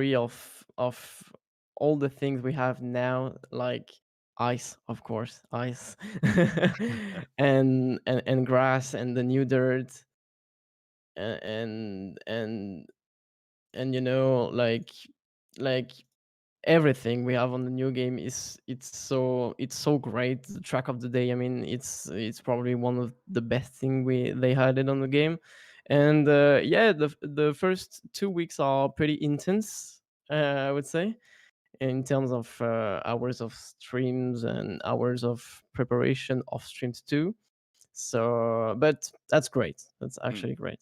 discovery of all the things we have now, like ice, of course, ice, and grass and the new dirt, and and and like everything we have on the new game is it's so great. The track of the day, I mean, it's probably one of the best thing they had it on the game. And yeah, the first 2 weeks are pretty intense, I would say, in terms of hours of streams and hours of preparation of streams too. So but that's great, that's Mm. actually great.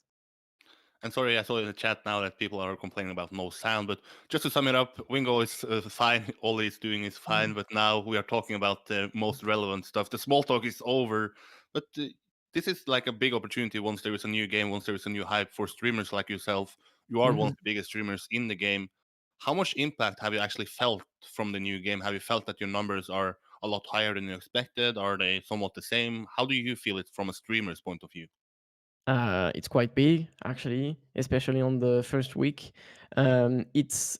And sorry, I saw in the chat now that people are complaining about no sound. But just to sum it up, Wingo is fine. All he's doing is fine. But now we are talking about the most relevant stuff. The small talk is over. But this is like a big opportunity once there is a new game, once there is a new hype for streamers like yourself. You are one of Mhm. the biggest streamers in the game. How much impact have you actually felt from the new game? Have you felt that your numbers are a lot higher than you expected? Are they somewhat the same? How do you feel it from a streamer's point of view? It's quite big, actually, especially on the first week. It's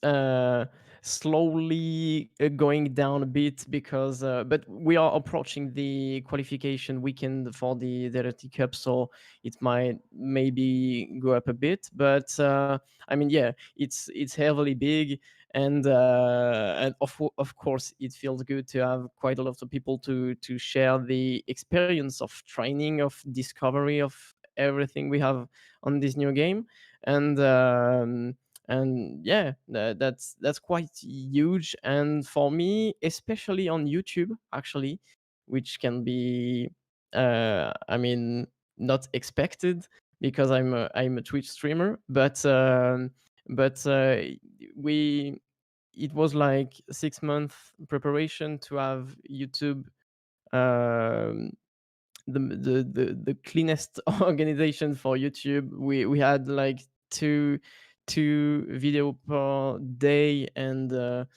slowly going down a bit because, but we are approaching the qualification weekend for the Dirty Cup, so it might maybe go up a bit. But I mean, yeah, it's heavily big, and of course, it feels good to have quite a lot of people to share the experience of training, of discovery, of everything we have on this new game. And yeah, that's quite huge. And for me, especially on YouTube, actually, which can be I mean, not expected, because I'm a Twitch streamer. But we it was like 6 month preparation to have YouTube, um the cleanest organization for YouTube. We had like two video per day, and the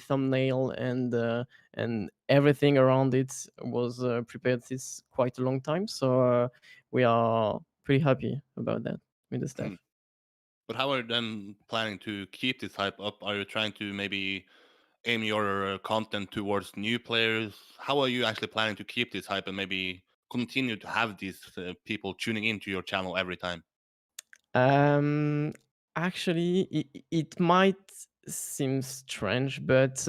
thumbnail and everything around it was prepared this quite a long time. So we are pretty happy about that with the staff. Hmm. But how are you then planning to keep this hype up? Are you trying to maybe aim your content towards new players? How are you actually planning to keep this hype and maybe continue to have these people tuning into your channel every time? Um, Actually, it might seem strange, but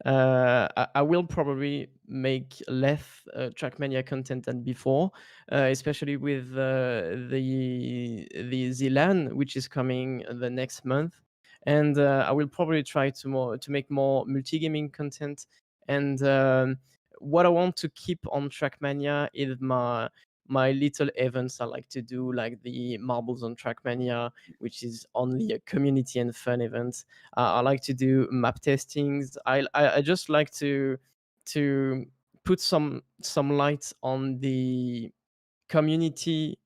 I will probably make less Trackmania content than before, especially with the Zilan, which is coming the next month. And I will probably try to make more multigaming content. And what I want to keep on Trackmania is my little events I like to do, like the Marbles on Trackmania, which is only a community and fun event. I like to do map testings. I just like to put some light on the community,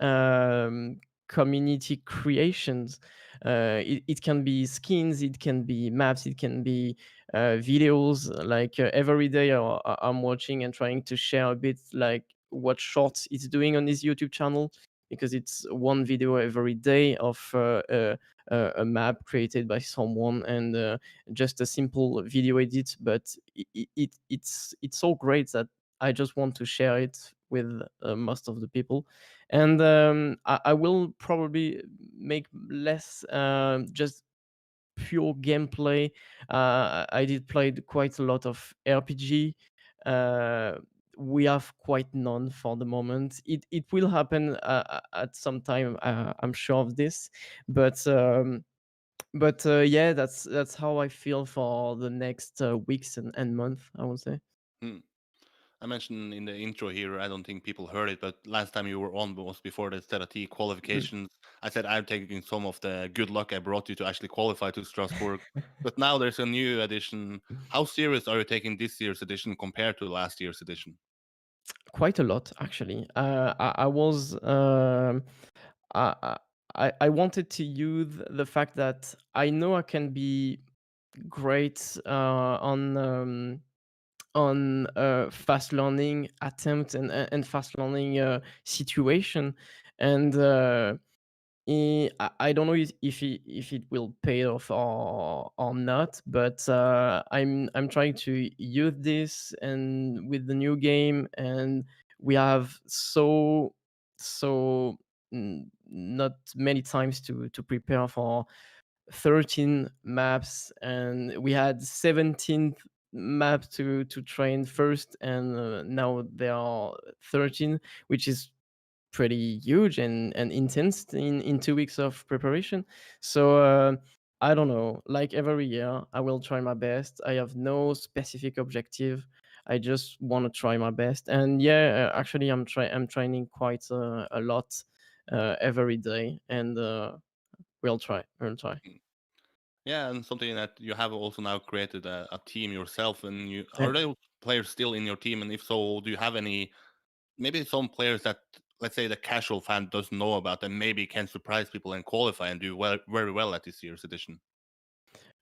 um, community creations. It can be skins, it can be maps, it can be videos. Like every day I'm watching and trying to share a bit, like what shorts it's doing on his YouTube channel, because it's one video every day of a map created by someone, and just a simple video edit. But it's so great that I just want to share it with most of the people. And I will probably make less just pure gameplay. I did play quite a lot of RPG. Uh, we have quite none for the moment. It will happen at some time. I'm sure of this, but. Yeah, that's how I feel for the next weeks and month, I would say. Hmm. I mentioned in the intro here, I don't think people heard it, but last time you were on was before the T qualifications. I said I'm taking some of the good luck I brought you to actually qualify to Strasbourg. But now there's a new edition. How serious are you taking this year's edition compared to last year's edition? Quite a lot, actually. I was I, I wanted to use the fact that I know I can be great on fast learning attempt and fast learning situation. And I don't know if it will pay off or not, but I'm trying to use this and with the new game, and we have so not many times to prepare for 13 maps, and we had 17 maps to train first, and now there are 13, which is pretty huge and intense in 2 weeks of preparation. So I don't know, like every year I will try my best. I have no specific objective. I just want to try my best. And yeah, actually I'm training quite a lot every day, and we'll try. Yeah, and something that you have also now created a team yourself, and Yeah. are those players still in your team? And if so, do you have any maybe some players that, let's say, the casual fan doesn't know about and maybe can surprise people and qualify and do well, very well at this year's edition?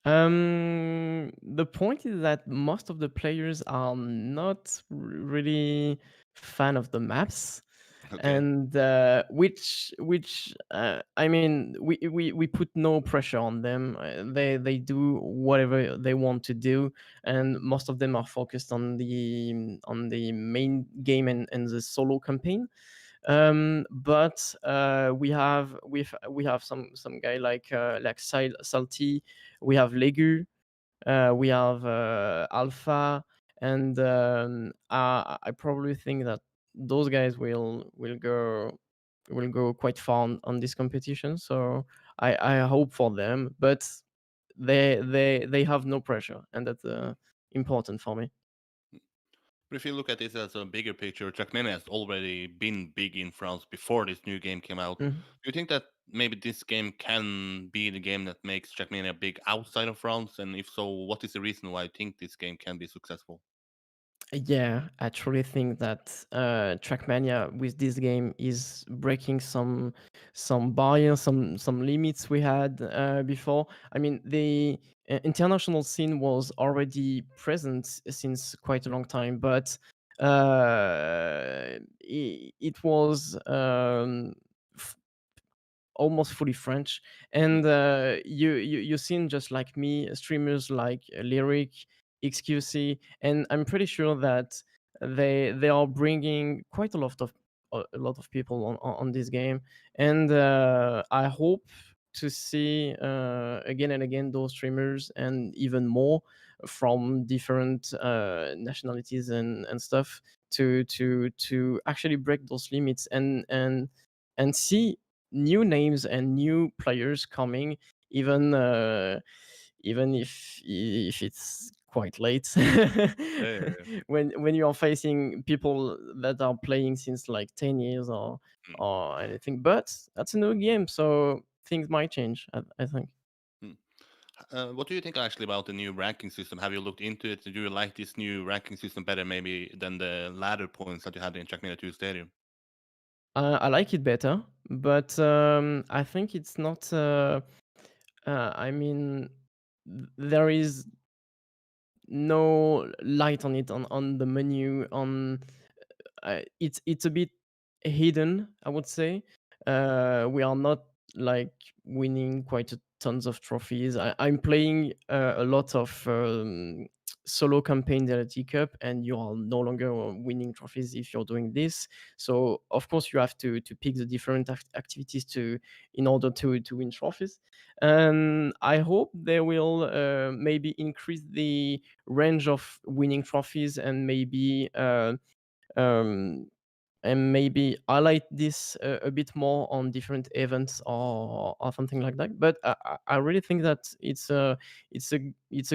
The point is that most of the players are not really fan of the maps, Okay. and which I mean, we put no pressure on them. They do whatever they want to do, and most of them are focused on the main game and the solo campaign. But we have some guy like Salty, we have Legu, we have Alpha, and I probably think that those guys will go quite far on this competition. So I hope for them, but they have no pressure, and that's important for me. But if you look at this as a bigger picture, Trackmania has already been big in France before this new game came out. Mhm. Do you think that maybe this game can be the game that makes Trackmania big outside of France? And if so, what is the reason why you think this game can be successful? Yeah, I truly think that Trackmania with this game is breaking some barriers, some limits we had before. I mean, the international scene was already present since quite a long time, but it was almost fully French. And you seen, just like me, streamers like Lyric, XQC, and I'm pretty sure that they are bringing quite a lot of people on this game. And I hope to see again and again those streamers, and even more from different nationalities and stuff, to actually break those limits and see new names and new players coming, even even if it's quite late. Yeah. When you are facing people that are playing since like 10 years Mm, or anything. But that's a new game, so things might change, I think. mm. What do you think actually about the new ranking system? Have you looked into it? Do you like this new ranking system better maybe than the ladder points that you had in Trackmania 2 Stadium? I like it better, but I think it's not I mean, there is no light on it on the menu. It's a bit hidden, I would say. We are not like winning quite tons of trophies. I'm playing a lot of solo campaign Delta Cup, and you are no longer winning trophies if you're doing this. So of course you have to pick the different activities to in order to win trophies. And I hope they will maybe increase the range of winning trophies, um, and maybe highlight this a bit more on different events or something like that. But I really think that it's a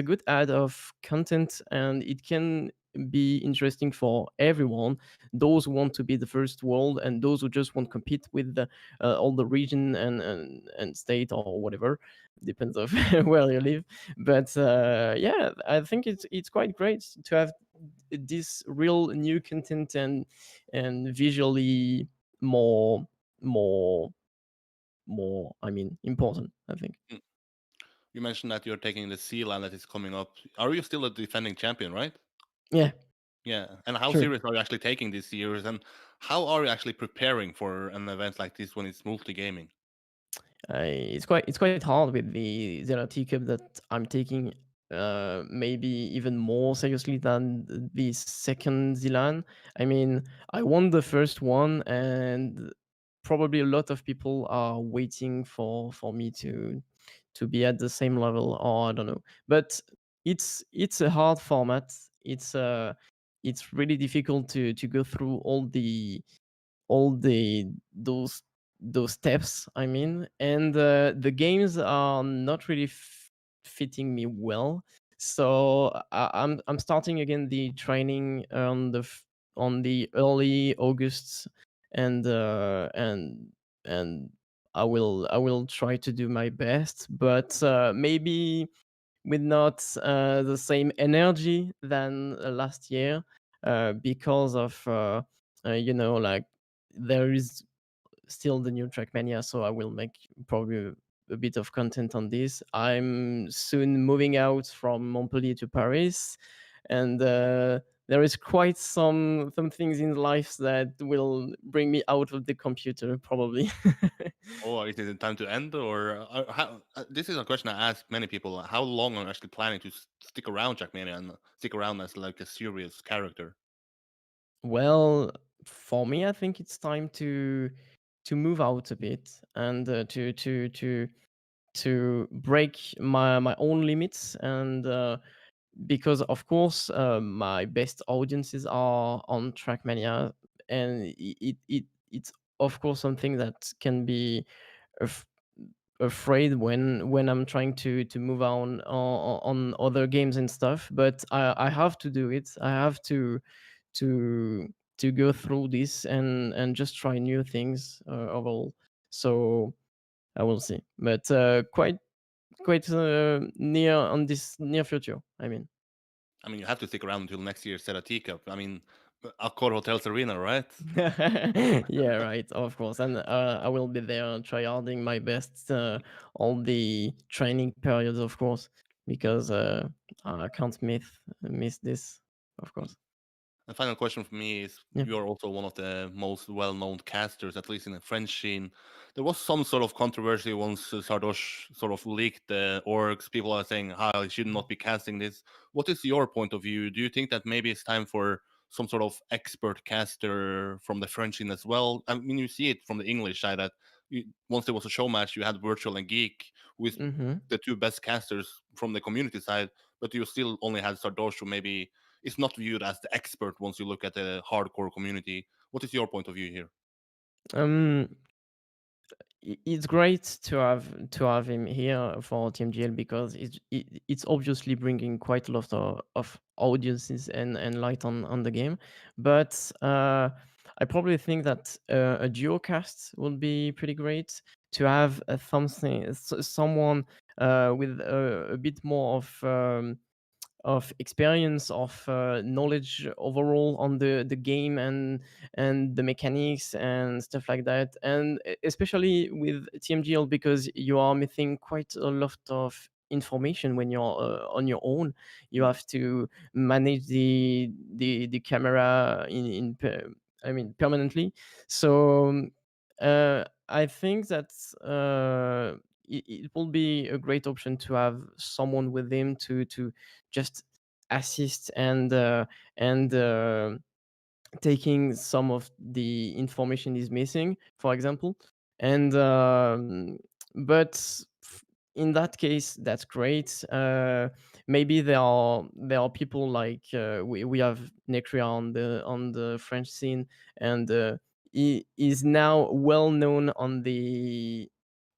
good add of content, and it can be interesting for everyone, those who want to be the first world and those who just want to compete with all the region and state or whatever, depends of where you live. But yeah, I think it's quite great to have this real new content and visually more more more, I mean, important, I think. Mm. You mentioned that you're taking the Sea Land that is coming up. Are you still a defending champion, right? Yeah, Yeah. And how sure. serious are you actually taking this years? And how are you actually preparing for an event like this when it's multi gaming? it's quite hard with the Zelati Cup that I'm taking maybe even more seriously than the second Zilan. I mean, I won the first one, and probably a lot of people are waiting for me to be at the same level, or I don't know. But it's a hard format. It's really difficult to go through all those steps, I mean, and the games are not really fitting me well. So I'm starting again the training on the early August, and and I will try to do my best, but maybe with not the same energy than last year, because of like there is still the new Trackmania, so I will make probably a bit of content on this. I'm soon moving out from Montpellier to Paris, and there is quite some things in life that will bring me out of the computer probably. Oh, is it time to end, or how? This is a question I ask many people. How long are you actually planning to stick around Trackmania and stick around as like a serious character? Well, for me, I think it's time to move out a bit, and to break my own limits, and because of course my best audiences are on Trackmania, and it's of course something that can be af- afraid when I'm trying to move on other games and stuff. But I have to do it. I have to to go through this and just try new things overall. So I will see, but quite near on this near future, I mean. I mean, you have to stick around until next year's Serati Cup. I mean, Accor Hotels Arena, right? Yeah, right, of course. And I will be there tryharding my best all the training periods, of course, because I can't miss this, of course. The final question for me is: Yeah. you're also one of the most well-known casters, at least in the French scene. There was some sort of controversy once Sardoche sort of leaked the orgs. People are saying, "How he should not be casting this." What is your point of view? Do you think that maybe it's time for some sort of expert caster from the French scene as well? I mean, you see it from the English side that once there was a show match, you had Virtual and Geek with Mm-hmm. the two best casters from the community side, but you still only had Sardoche, who maybe is not viewed as the expert once you look at the hardcore community. What is your point of view here? Um, it's great to have him here for TMGL, because it's obviously bringing quite a lot of audiences and light on the game. But I probably think that a duo cast would be pretty great, to have someone with a bit more of experience, of knowledge overall on the game and the mechanics and stuff like that, and especially with TMGL, because you are missing quite a lot of information when you're on your own. You have to manage the camera I mean, permanently. So I think that it will be a great option to have someone with him to just assist and taking some of the information is missing, for example. And but in that case, that's great. Maybe there are people like we have Necria on the French scene, and he is now well known on the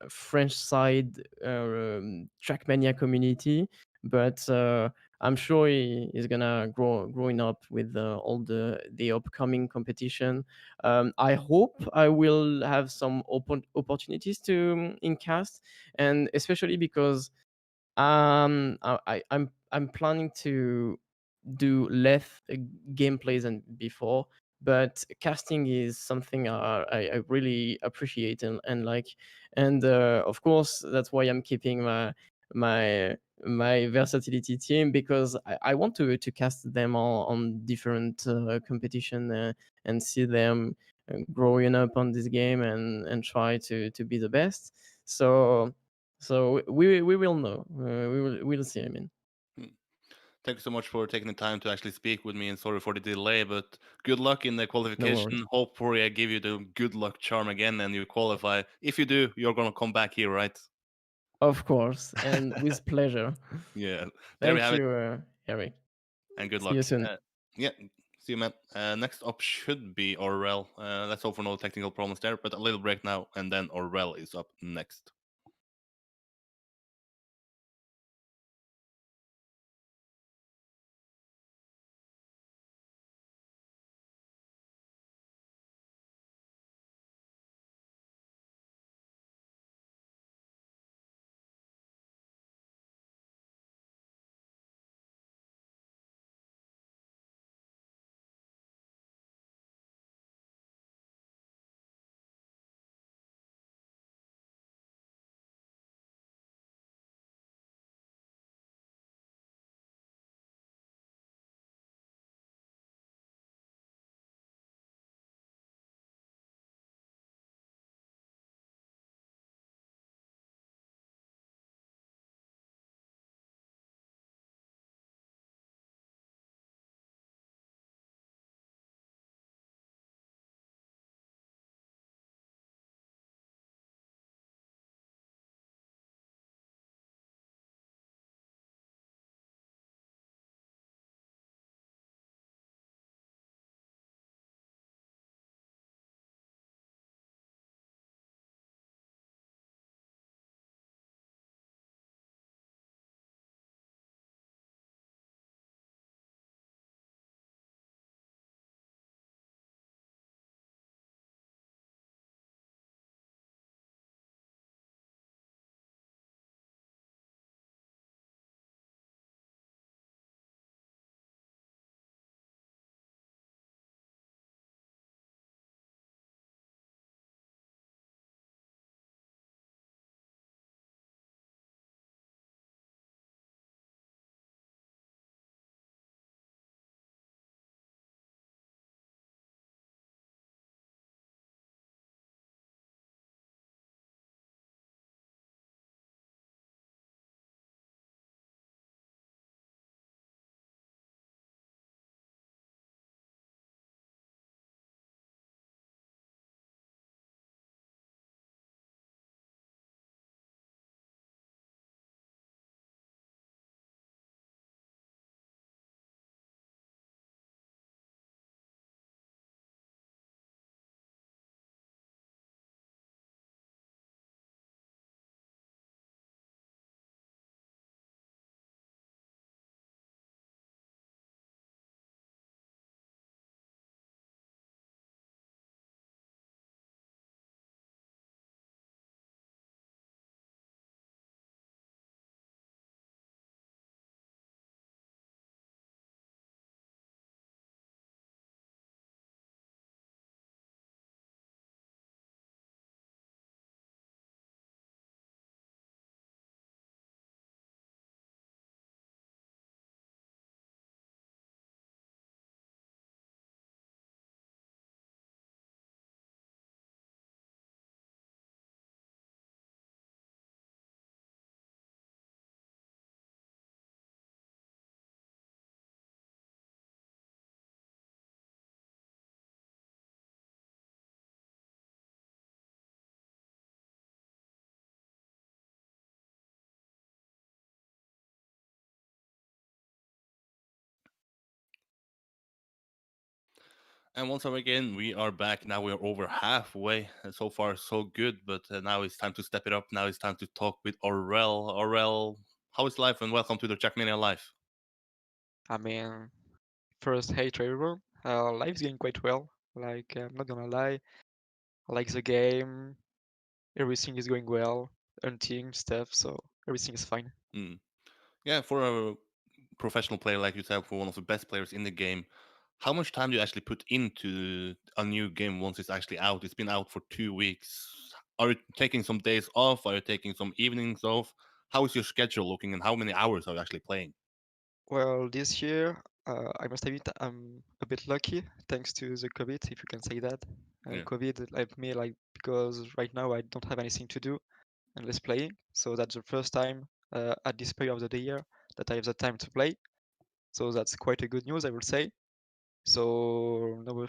French side Trackmania community, but I'm sure he is gonna growing up with all the upcoming competition. I hope I will have some opportunities to in cast, and especially because I'm planning to do less gameplays than before, but casting is something I really appreciate and like, and of course that's why I'm keeping my my versatility team, because I want to cast them on different competition, and see them growing up on this game and try to be the best. So we will know. We'll see. I mean, Thank you so much for taking the time to actually speak with me, and sorry for the delay, but good luck in the no worries. qualification. Hopefully I give you the good luck charm again and you qualify. If you do, you're gonna come back here, right? Of course, and with pleasure. Yeah, there we Thank have it, you, Eric. and good See you luck. soon. Yeah, see you, man. Next up should be Aurel. Let's hope for no technical problems there, but a little break now, and then Aurel is up next. And once again, we are back. Now we are over halfway. So far, so good. But now it's time to step it up. Now it's time to talk with Aurel. Aurel, how is life? And welcome to the Trackmania Life. I mean, first, hey to everyone. Life's going quite well. Like, I'm not gonna lie. I like the game. Everything is going well. Hunting stuff, so everything is fine. Mm. Yeah, for a professional player like yourself, for one of the best players in the game, how much time do you actually put into a new game once it's actually out? It's been out for 2 weeks. Are you taking some days off? Are you taking some evenings off? How is your schedule looking, and how many hours are you actually playing? Well, this year, I must admit, I'm a bit lucky thanks to the COVID, if you can say that. Yeah. COVID helped me, like, because right now I don't have anything to do, and less playing. So that's the first time at this period of the year that I have the time to play. So that's quite a good news, I would say. So no,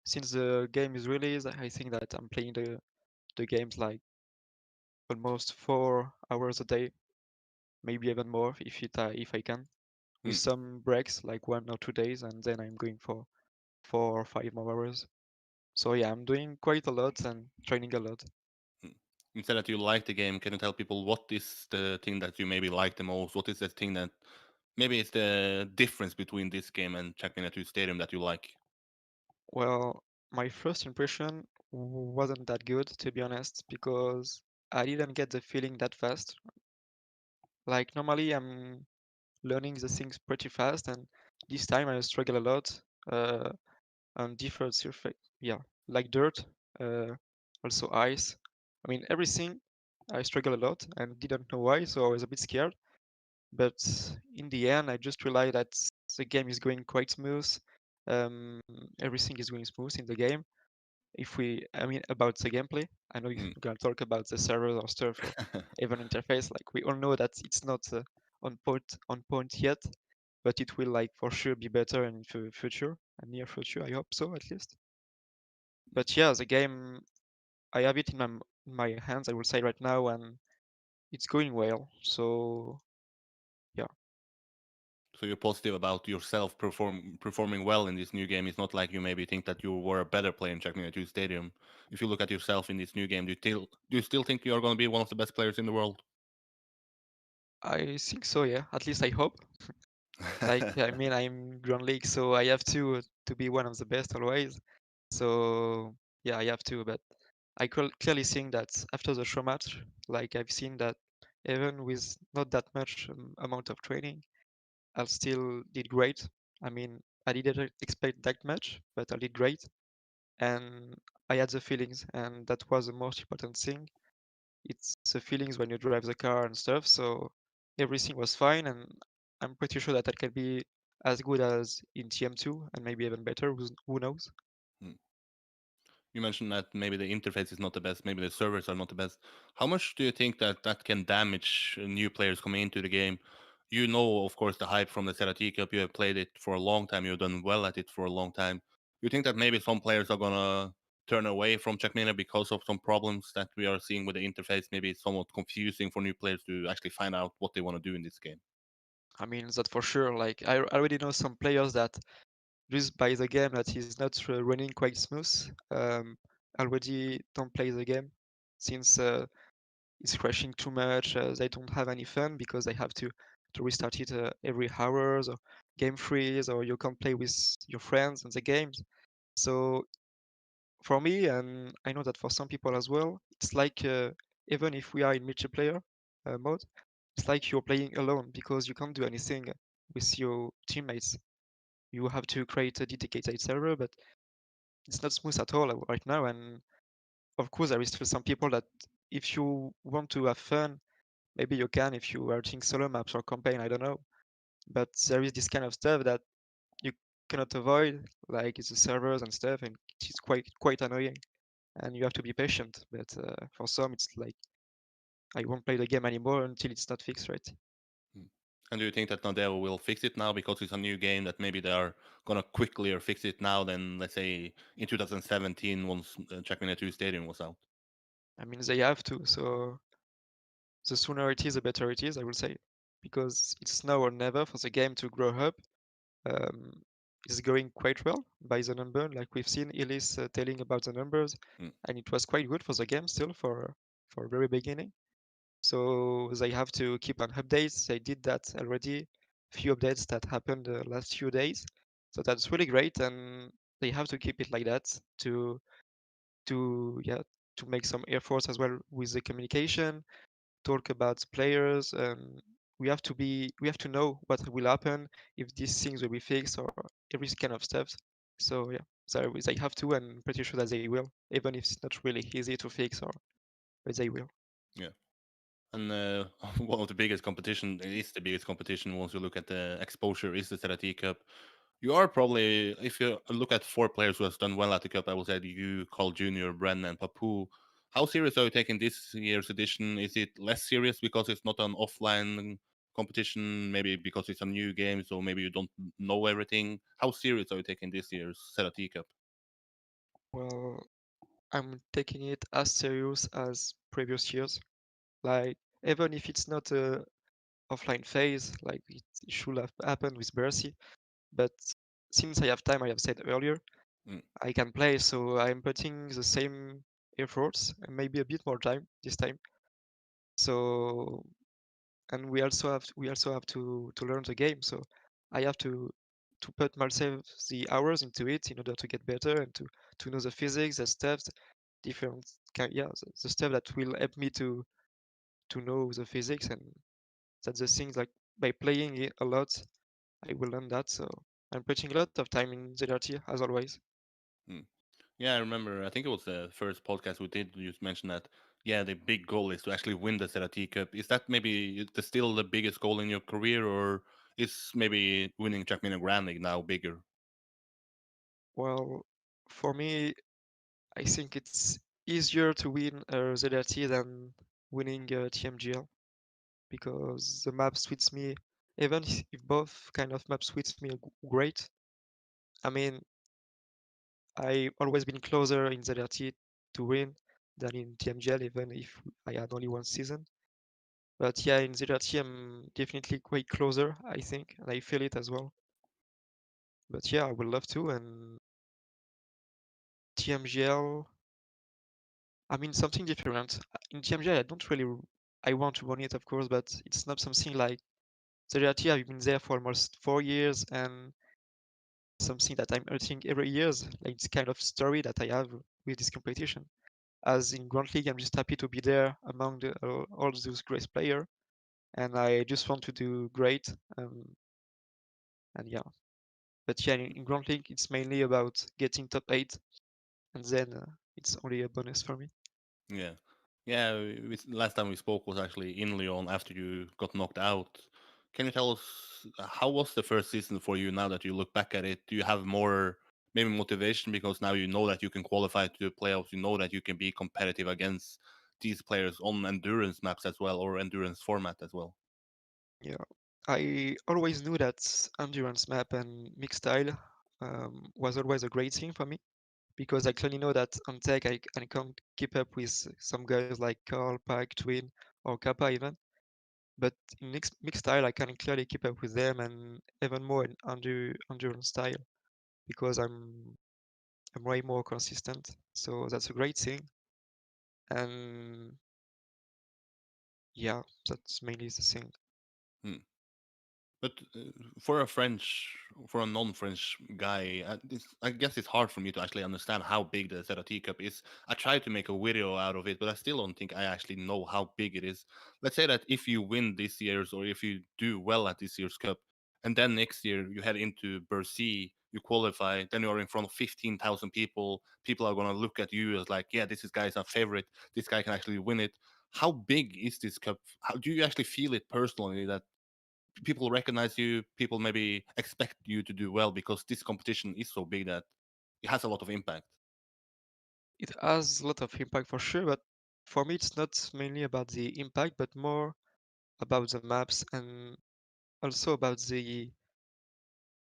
since the game is released, I think that I'm playing the games like almost 4 hours a day, maybe even more if I can, with Hmm. some breaks like 1 or 2 days, and then I'm going for 4 or 5 more hours. So yeah, I'm doing quite a lot and training a lot. Hmm. You said that you like the game. Can you tell people what is the thing that you maybe like the most? What is the thing that maybe it's the difference between this game and Trackmania 2 Stadium that you like? Well, my first impression wasn't that good, to be honest, because I didn't get the feeling that fast. Like normally I'm learning the things pretty fast, and this time I struggle a lot uh, on different surface. Yeah, like dirt, uh, also ice. I mean everything. I struggle a lot and didn't know why, so I was a bit scared. But in the end, I just realized that the game is going quite smooth. Um, Everything is going smooth in the game. I mean, about the gameplay, I know Hmm. you're gonna talk about the servers or stuff or even interface. Like we all know that it's not on point yet, but it will like for sure be better in future, and near future. I hope so at least. But yeah, the game I have it in my hands. I will say right now, and it's going well. So yeah. So you're positive about yourself performing well in this new game. It's not like you maybe think that you were a better player in Trackmania 2 Stadium. If you look at yourself in this new game, do you still think you are going to be one of the best players in the world? I think so, yeah. At least I hope. Like, I mean, I'm Grand League, so I have to be one of the best always. So yeah, I have to. But I clearly think that after the show match, like I've seen that even with not that much amount of training, I still did great. I mean, I didn't expect that much, but I did great, and I had the feelings, and that was the most important thing. It's the feelings when you drive the car and stuff. So everything was fine, and I'm pretty sure that I can be as good as in TM2 and maybe even better. Who knows? Hmm. You mentioned that maybe the interface is not the best, maybe the servers are not the best. How much do you think that that can damage new players coming into the game? You know, of course, the hype from the Serati Cup. You have played it for a long time. You've done well at it for a long time. You think that maybe some players are gonna turn away from Checkmania because of some problems that we are seeing with the interface? Maybe it's somewhat confusing for new players to actually find out what they want to do in this game. I mean, that for sure. Like I already know some players that just by the game that is not running quite smooth, already don't play the game since it's crashing too much. They don't have any fun because they have to restart it every hours or game freeze, or you can't play with your friends in the games. So for me, and I know that for some people as well, it's like even if we are in multiplayer mode, it's like you're playing alone because you can't do anything with your teammates. You have to create a dedicated server, but it's not smooth at all right now. And of course, there is still some people that if you want to have fun, maybe you can if you are doing solo maps or campaign, I don't know. But there is this kind of stuff that you cannot avoid, like it's the servers and stuff, and it's quite annoying. And you have to be patient. But for some, it's like I won't play the game anymore until it's not fixed, right? Mm. And do you think that Nadeo will fix it now because it's a new game that maybe they are gonna quickly fix it now than let's say in 2017 once Trackmania 2 Stadium was out? I mean, they have to. So the sooner it is, the better it is, I will say, because it's now or never for the game to grow up. Um, it's going quite well by the number, like we've seen Elise telling about the numbers, Mm. and it was quite good for the game still for very beginning. So they have to keep on updates. They did that already. Few updates that happened the last few days. So that's really great, and they have to keep it like that to yeah to make some efforts as well with the communication, talk about players. We have to know what will happen if these things will be fixed or every kind of stuff. So yeah, so they have to, and I'm pretty sure that they will, even if it's not really easy to fix, or but they will. Yeah. And one of the biggest competition, it is the biggest competition once you look at the exposure, is the Serati Cup. You are probably, if you look at four players who has done well at the cup, I would say you, Carl Jr., Bren, and Papou. How serious are you taking this year's edition? Is it less serious because it's not an offline competition? Maybe because it's a new game, so maybe you don't know everything. How serious are you taking this year's Serati Cup? Well, I'm taking it as serious as previous years. Like, even if it's not a offline phase, like it should have happened with Bercy, but since I have time, I have said earlier, Mm. I can play, so I'm putting the same efforts and maybe a bit more time this time. So, and we also have to learn the game. So I have to put myself the hours into it in order to get better and to know the physics, the steps, different kind, yeah, the stuff that will help me to know the physics, and that's the things like by playing it a lot, I will learn that. So I'm putting a lot of time in ZRT as always. Mm. Yeah, I remember. I think it was the first podcast we did. You mentioned that. Yeah, the big goal is to actually win the Serati Cup. Is that maybe still the biggest goal in your career, or is maybe winning Trackmania Grand League now bigger? Well, for me, I think it's easier to win ZRT than winning TMGL because the map suits me. Even if both kind of maps suits me great, I mean, I always been closer in ZRT to win than in TMGL, even if I had only one season. But yeah, in ZRT, I'm definitely quite closer, I think, and I feel it as well. But yeah, I would love to. And TMGL, I mean, something different. In TMGL, I don't really, I want to win it, of course, but it's not something like ZRT. I've been there for almost 4 years, and something that I'm hurting every years. Like it's kind of story that I have with this competition. As in Grand League, I'm just happy to be there among all those great players, and I just want to do great. And yeah, but yeah, in Grand League, it's mainly about getting top 8, and then it's only a bonus for me. Yeah, yeah. Last time we spoke was actually in Lyon after you got knocked out. Can you tell us how was the first season for you? Now that you look back at it, do you have more maybe motivation because now you know that you can qualify to the playoffs? You know that you can be competitive against these players on endurance maps as well or endurance format as well. Yeah, I always knew that endurance map and mixed style was always a great thing for me because I clearly know that on tech I can't keep up with some guys like Carl, Pack, TWEEN, or Kappa even. But in mixed style, I can clearly keep up with them and even more in endurance style because I'm way more consistent. So that's a great thing. And yeah, that's mainly the thing. Hmm. But for a for a non-French guy, I guess it's hard for me to actually understand how big the Zeta Cup is. I tried to make a video out of it, but I still don't think I actually know how big it is. Let's say that if you win this year's, or if you do well at this year's cup, and then next year you head into Bercy, you qualify, then you're in front of 15,000 people. People are gonna look at you as like, yeah, this is guy's our favorite. This guy can actually win it. How big is this cup? How do you actually feel it personally that people recognize you, people maybe expect you to do well because this competition is so big that it has a lot of impact? It has a lot of impact for sure, but for me it's not mainly about the impact, but more about the maps and also about the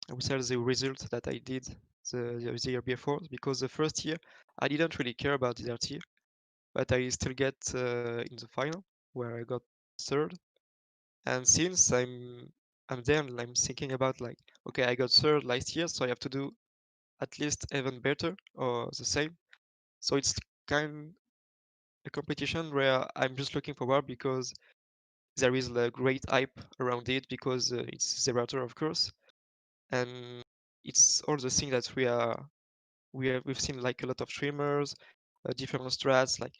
I would say the result that I did the year before. Because the first year I didn't really care about the RT, but I still get in the final where I got third. And since I'm there, and I'm thinking about like, okay, I got third last year, so I have to do at least even better or the same. So it's kind a competition where I'm just looking forward because there is a great hype around it because it's Zerator, of course, and it's all the thing that we've seen like a lot of streamers, different strats, like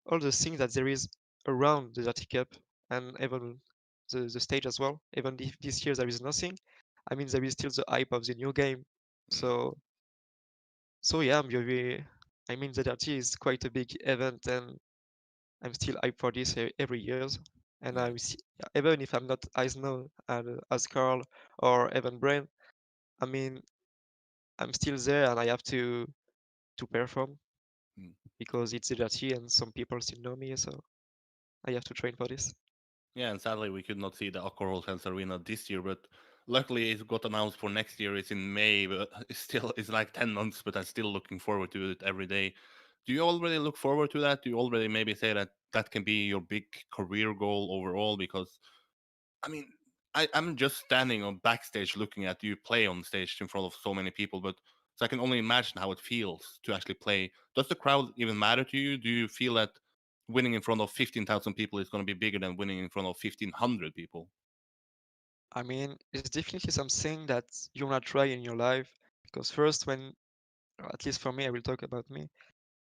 all the things that there is around the Zati Cup and even the stage as well. Even if this year there is nothing, I mean there is still the hype of the new game. Mm. So yeah, I mean the Zati is quite a big event and I'm still hyped for this every years. And Yeah. even if I'm not as known as Carl or Evan Brain, I mean I'm still there and I have to perform. Mm. because it's dirty and some people still know me, so I have to train for this. Yeah, and sadly we could not see the Aurel Health Arena this year, but luckily it got announced for next year. It's in May, but it's like 10 months. But I'm still looking forward to it every day. Do you already look forward to that? Do you already maybe say that that can be your big career goal overall? Because I mean, I'm just standing on backstage looking at you play on stage in front of so many people, but so I can only imagine how it feels to actually play. Does the crowd even matter to you? Do you feel that winning in front of 15,000 people is going to be bigger than winning in front of 1,500 people? I mean, it's definitely something that you wanna try in your life because first, when at least for me, I will talk about me.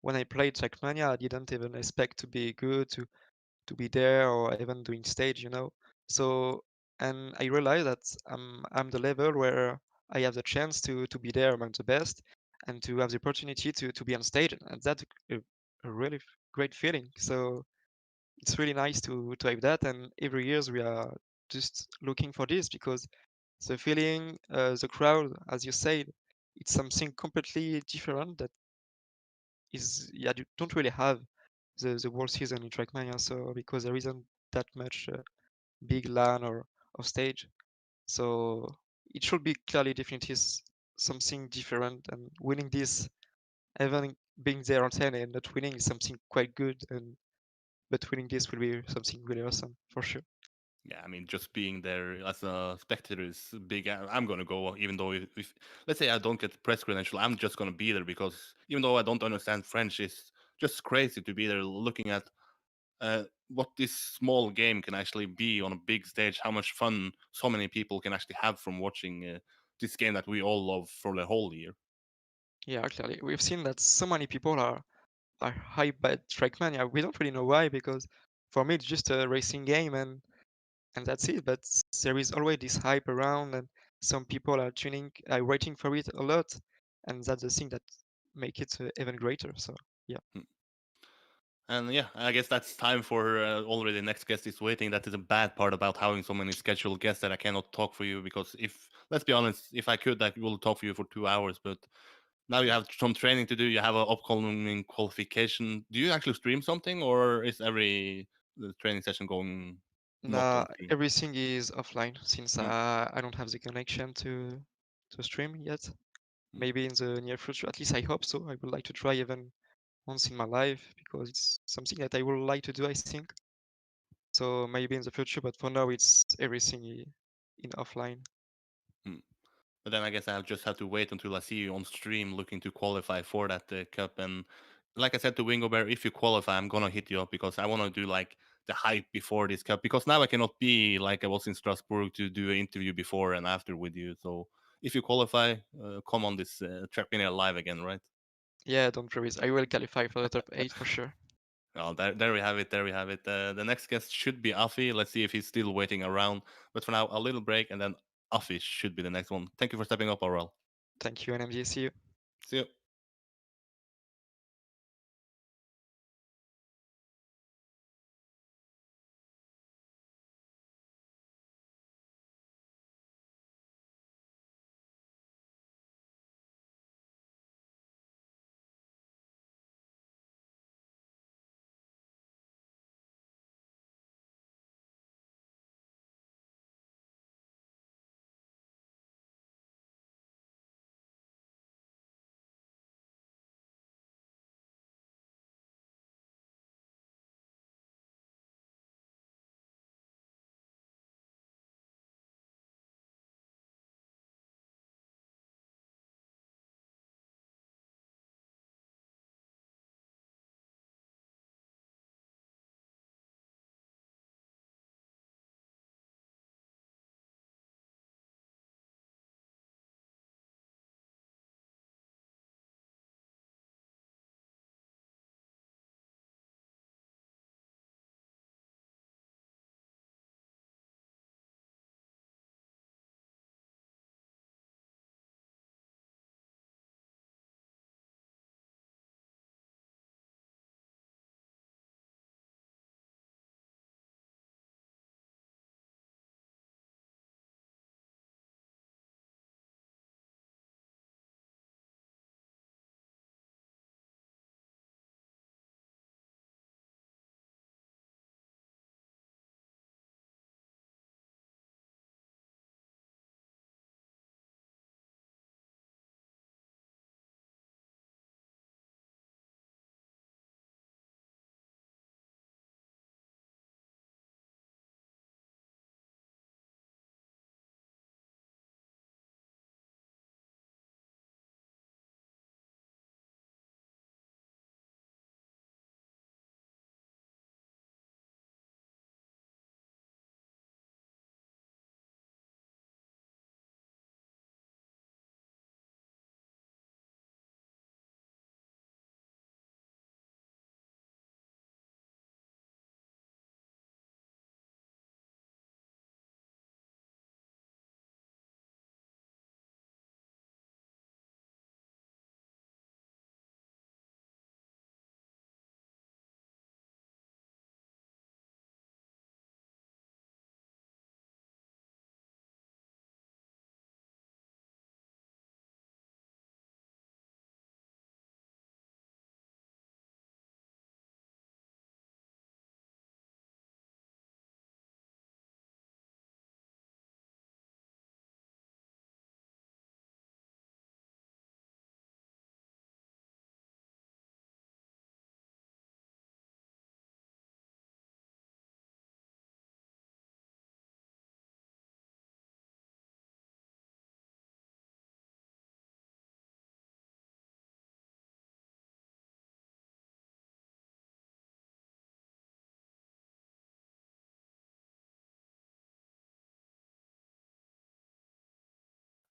When I played Trackmania, I didn't even expect to be good, to be there, or even doing stage, you know. So, and I realized that I'm the level where I have the chance to be there among the best and to have the opportunity to be on stage, and that's a really great feeling. So it's really nice to have that, and every years we are just looking for this because the feeling, the crowd, as you said, it's something completely different that is, yeah, you don't really have the whole season in Trackmania, so because there isn't that much big LAN or stage, so it should be clearly definitely something different, and winning this, even being there on 10 and not winning is something quite good, and but winning this will be something really awesome for sure. Yeah, I mean, just being there as a spectator is big. I'm gonna go, even though if let's say I don't get the press credential, I'm just gonna be there because even though I don't understand French, it's just crazy to be there looking at what this small game can actually be on a big stage. How much fun so many people can actually have from watching this game that we all love for the whole year. Yeah, clearly we've seen that so many people are hyped by Trackmania. We don't really know why, because for me it's just a racing game and that's it. But there is always this hype around, and some people are tuning, are waiting for it a lot, and that's the thing that make it even greater. So yeah, Hmm. And yeah, I guess that's time for already the next guest is waiting. That is a bad part about having so many scheduled guests that I cannot talk for you because if let's be honest, if I could, I will talk for you for 2 hours. But now you have some training to do. You have an upcoming qualification. Do you actually stream something, or is every training session going not on nah, stream? everything is offline since Mm, I don't have the connection to stream yet. mm, Maybe in the near future, at least I hope so. I would like to try even once in my life because it's something that I would like to do, I think. So maybe in the future, but for now it's everything in offline. mm. But then I guess I'll just have to wait until I see you on stream looking to qualify for that cup. And like I said to Wingobear, if you qualify, I'm gonna hit you up because I want to do like the hype before this cup. Because now I cannot be like I was in Strasbourg to do an interview before and after with you. So if you qualify, come on this Trackmania live again, right? Yeah, don't worry. I will qualify for the top 8 for sure. Oh, there we have it. There we have it. The next guest should be Affi. Let's see if he's still waiting around. But for now, a little break, and then Affi should be the next one. Thank you for stepping up, Aurel. Thank you, NMG. See you. See you.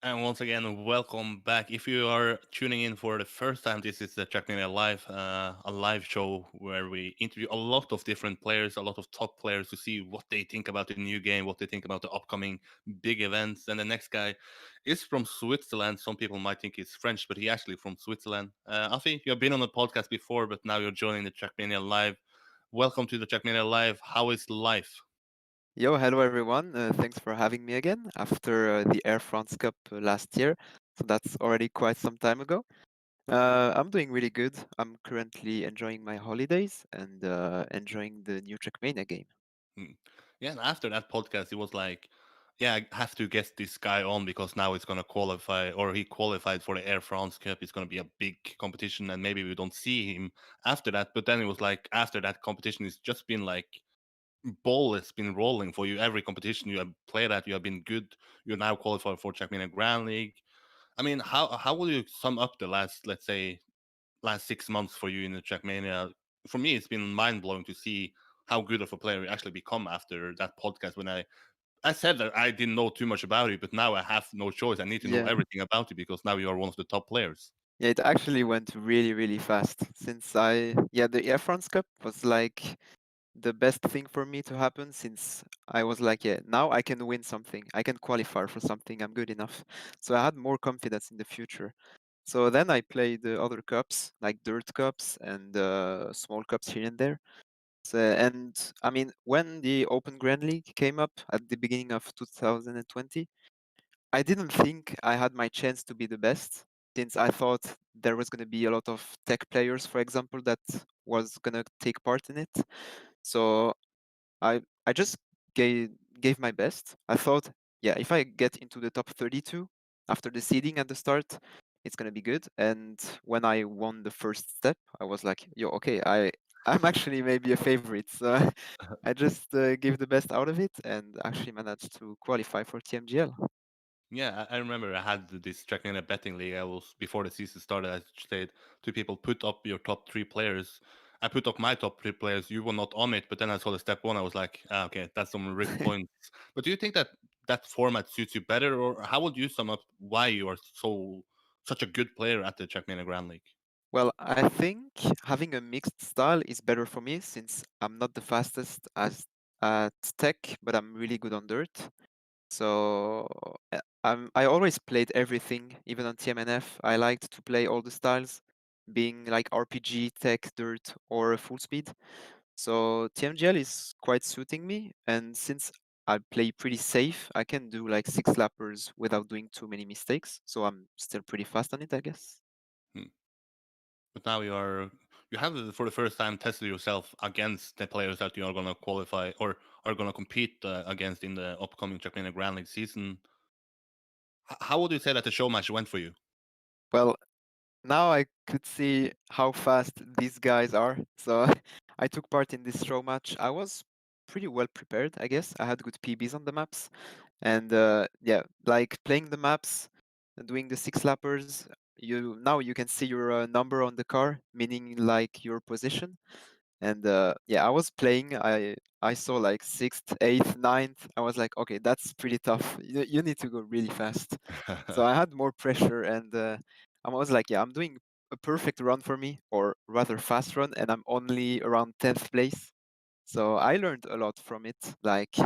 And once again, welcome back. If you are tuning in for the first time, this is the Trackmania Live, a live show where we interview a lot of different players, a lot of top players to see what they think about the new game, what they think about the upcoming big events. And the next guy is from Switzerland. Some people might think he's French, but he actually from Switzerland. Affi, you have been on the podcast before, but now you're joining the Trackmania Live. Welcome to the Trackmania Live. How is life? Yo, hello everyone. Thanks for having me again after the Air France Cup last year. So that's already quite some time ago. I'm doing really good. I'm currently enjoying my holidays and enjoying the new Trackmania game. Mm. Yeah, and after that podcast, it was like, yeah, I have to get this guy on because now it's gonna qualify, or he qualified for the Air France Cup. It's gonna be a big competition, and maybe we don't see him after that. But then it was like after that competition, it's just been like ball has been rolling for you. Every competition you have played at, you have been good. You're now qualified for Champion Grand League. I mean, how will you sum up the last, let's say, last 6 months for you in the Trackmania? For me, it's been mind blowing to see how good of a player you actually become after that podcast. When I said that I didn't know too much about it, but now I have no choice. I need to know Yeah. everything about it because now you are one of the top players. Yeah, it actually went really, really fast since the Air France Cup was like the best thing for me to happen since I was like, yeah, now I can win something. I can qualify for something. I'm good enough. So I had more confidence in the future. So then I played other cups, like dirt cups and small cups here and there. So, and I mean, when the Open Grand League came up at the beginning of 2020, I didn't think I had my chance to be the best, since I thought there was going to be a lot of tech players, for example, that was going to take part in it. So I just gave gave my best. I thought, yeah, if I get into the top 32 after the seeding at the start, it's gonna be good. And when I won the first step, I was like, yo, okay, I'm actually maybe a favorite. So I just gave the best out of it and actually managed to qualify for TMGL. Yeah, I remember I had this tracking in a betting league. I was before the season started. I said to people, put up your top three players. I put up my top three players. You were not on it, but then I saw the step one. I was like, okay, that's some rigged points. But do you think that that format suits you better, or how would you sum up why you are such a good player at the Trackmania Grand League? Well, I think having a mixed style is better for me since I'm not the fastest at tech, but I'm really good on dirt. So I always played everything, even on TMNF. I liked to play all the styles, being like RPG, tech, dirt, or full speed. So TMGL is quite suiting me, and since I play pretty safe, I can do like 6 lappers without doing too many mistakes. So I'm still pretty fast on it, I guess. Hmm. But now you have for the first time tested yourself against the players that you are going to qualify or are going to compete against in the upcoming Trackmania Grand League season. How would you say that the show match went for you? Well, now I could see how fast these guys are. So I took part in this show match. I was pretty well prepared, I guess. I had good PBs on the maps. And yeah, like playing the maps, doing the 6 lappers, you can see your number on the car, meaning like your position. And yeah, I was playing. I saw like sixth, eighth, ninth. I was like, okay, that's pretty tough. You need to go really fast. So I had more pressure, and I was like, yeah, I'm doing a perfect run for me, or rather fast run, and I'm only around 10th place. So I learned a lot from it. Like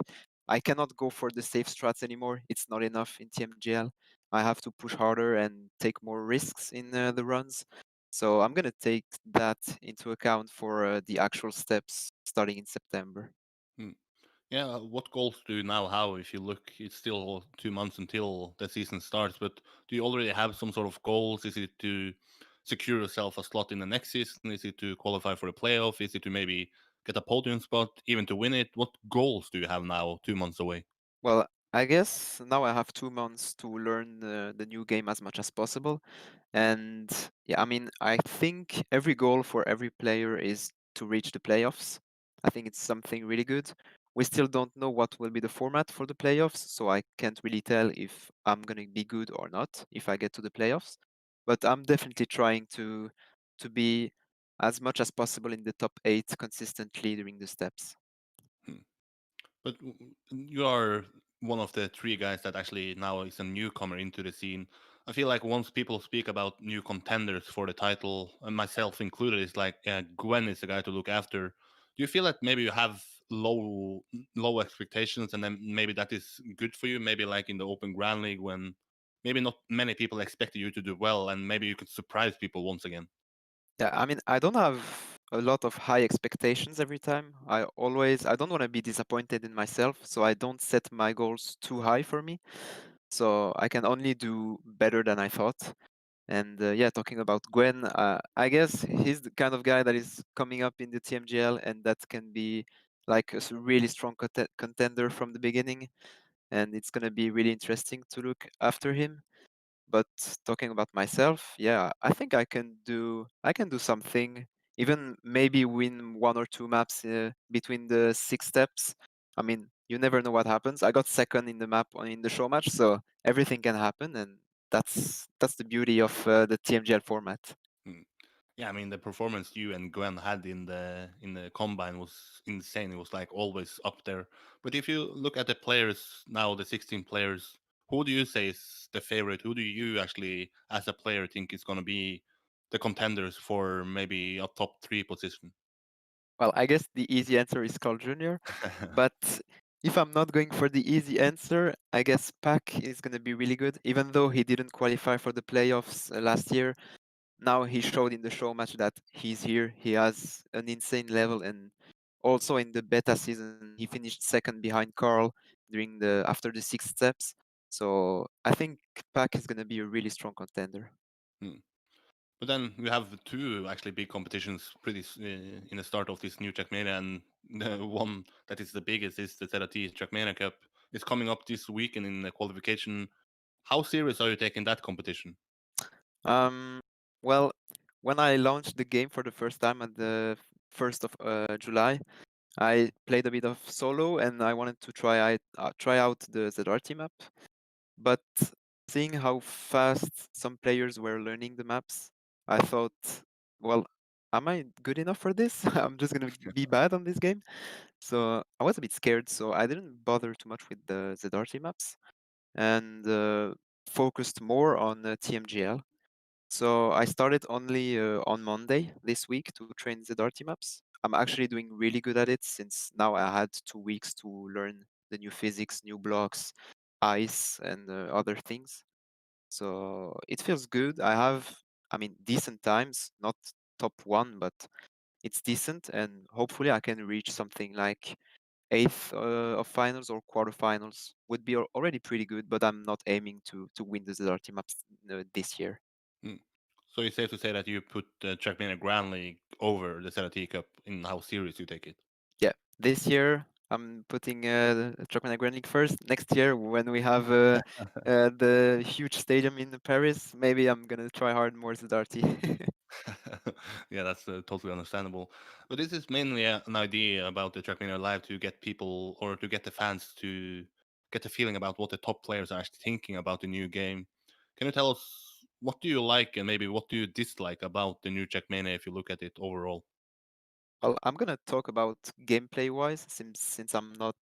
I cannot go for the safe strats anymore. It's not enough in TMGL. I have to push harder and take more risks in the runs. So I'm gonna take that into account for the actual steps starting in September. Hmm. Yeah, what goals do you now have? If you look, it's still 2 months until the season starts, but do you already have some sort of goals? Is it to secure yourself a slot in the next season? Is it to qualify for the playoff? Is it to maybe get a podium spot, even to win it? What goals do you have now, 2 months away? Well, I guess now I have 2 months to learn the new game as much as possible. And yeah, I mean, I think every goal for every player is to reach the playoffs. I think it's something really good. We still don't know what will be the format for the playoffs, so I can't really tell if I'm going to be good or not if I get to the playoffs. But I'm definitely trying to be as much as possible in the top 8 consistently during the steps. Hmm. But you are one of the three guys that actually now is a newcomer into the scene. I feel like once people speak about new contenders for the title, and myself included, it's like, yeah, Gwen is the guy to look after. Do you feel that maybe you have low expectations, and then maybe that is good for you? Maybe like in the Open Grand League, when maybe not many people expected you to do well, and maybe you could surprise people once again. Yeah, I mean, I don't have a lot of high expectations every time. I don't want to be disappointed in myself, so I don't set my goals too high for me. So I can only do better than I thought. And yeah, talking about Gwen, I guess he's the kind of guy that is coming up in the TMGL and that can be like a really strong contender from the beginning. And it's going to be really interesting to look after him. But talking about myself, yeah, I think I can do something, even maybe win one or two maps between the 6 steps. I mean, you never know what happens. I got second in the map in the show match, so everything can happen, and that's the beauty of the TMGL format. Mm. Yeah, I mean the performance you and Gwen had in the combine was insane. It was like always up there. But if you look at the players now, the 16 players, who do you say is the favorite? Who do you actually, as a player, think is going to be the contenders for maybe a top three position? Well, I guess the easy answer is Carl Jr., but if I'm not going for the easy answer, I guess Pac is going to be really good, even though he didn't qualify for the playoffs last year. Now he showed in the show match that he's here. He has an insane level, and also in the beta season, he finished second behind Carl during the after the 6 steps. So I think Pac is gonna be a really strong contender. Hmm. But then we have two actually big competitions in the start of this new Trackmania, and the one that is the biggest is the ZT Trackmania Cup. It's coming up this weekend in the qualification. How serious are you taking that competition? Um, well, when I launched the game for the first time at the 1st of July, I played a bit of solo, and I wanted to try out the ZRT map. But seeing how fast some players were learning the maps, I thought, well, am I good enough for this? I'm just gonna be bad on this game. So I was a bit scared, so I didn't bother too much with the ZRT maps and focused more on TMGL. So I started only on Monday this week to train ZRT maps. I'm actually doing really good at it since now I had 2 weeks to learn the new physics, new blocks, ice, and other things. So it feels good. I mean, decent times, not top one, but it's decent, and hopefully I can reach something like eighth of finals or quarterfinals. Would be already pretty good, but I'm not aiming to win the ZRT maps this year. Mm. So it's safe to say that you put the Trackmania Grand League over the ZT Cup in how serious you take it. Yeah, this year I'm putting Trackmania Grand League first. Next year, when we have the huge stadium in Paris, maybe I'm gonna try hard more ZRT. Yeah, that's totally understandable. But this is mainly an idea about the Trackmania Live to get people or to get the fans to get the feeling about what the top players are actually thinking about the new game. Can you tell us what do you like and maybe what do you dislike about the new Trackmania if you look at it overall? Well, I'm gonna talk about gameplay wise, since I'm not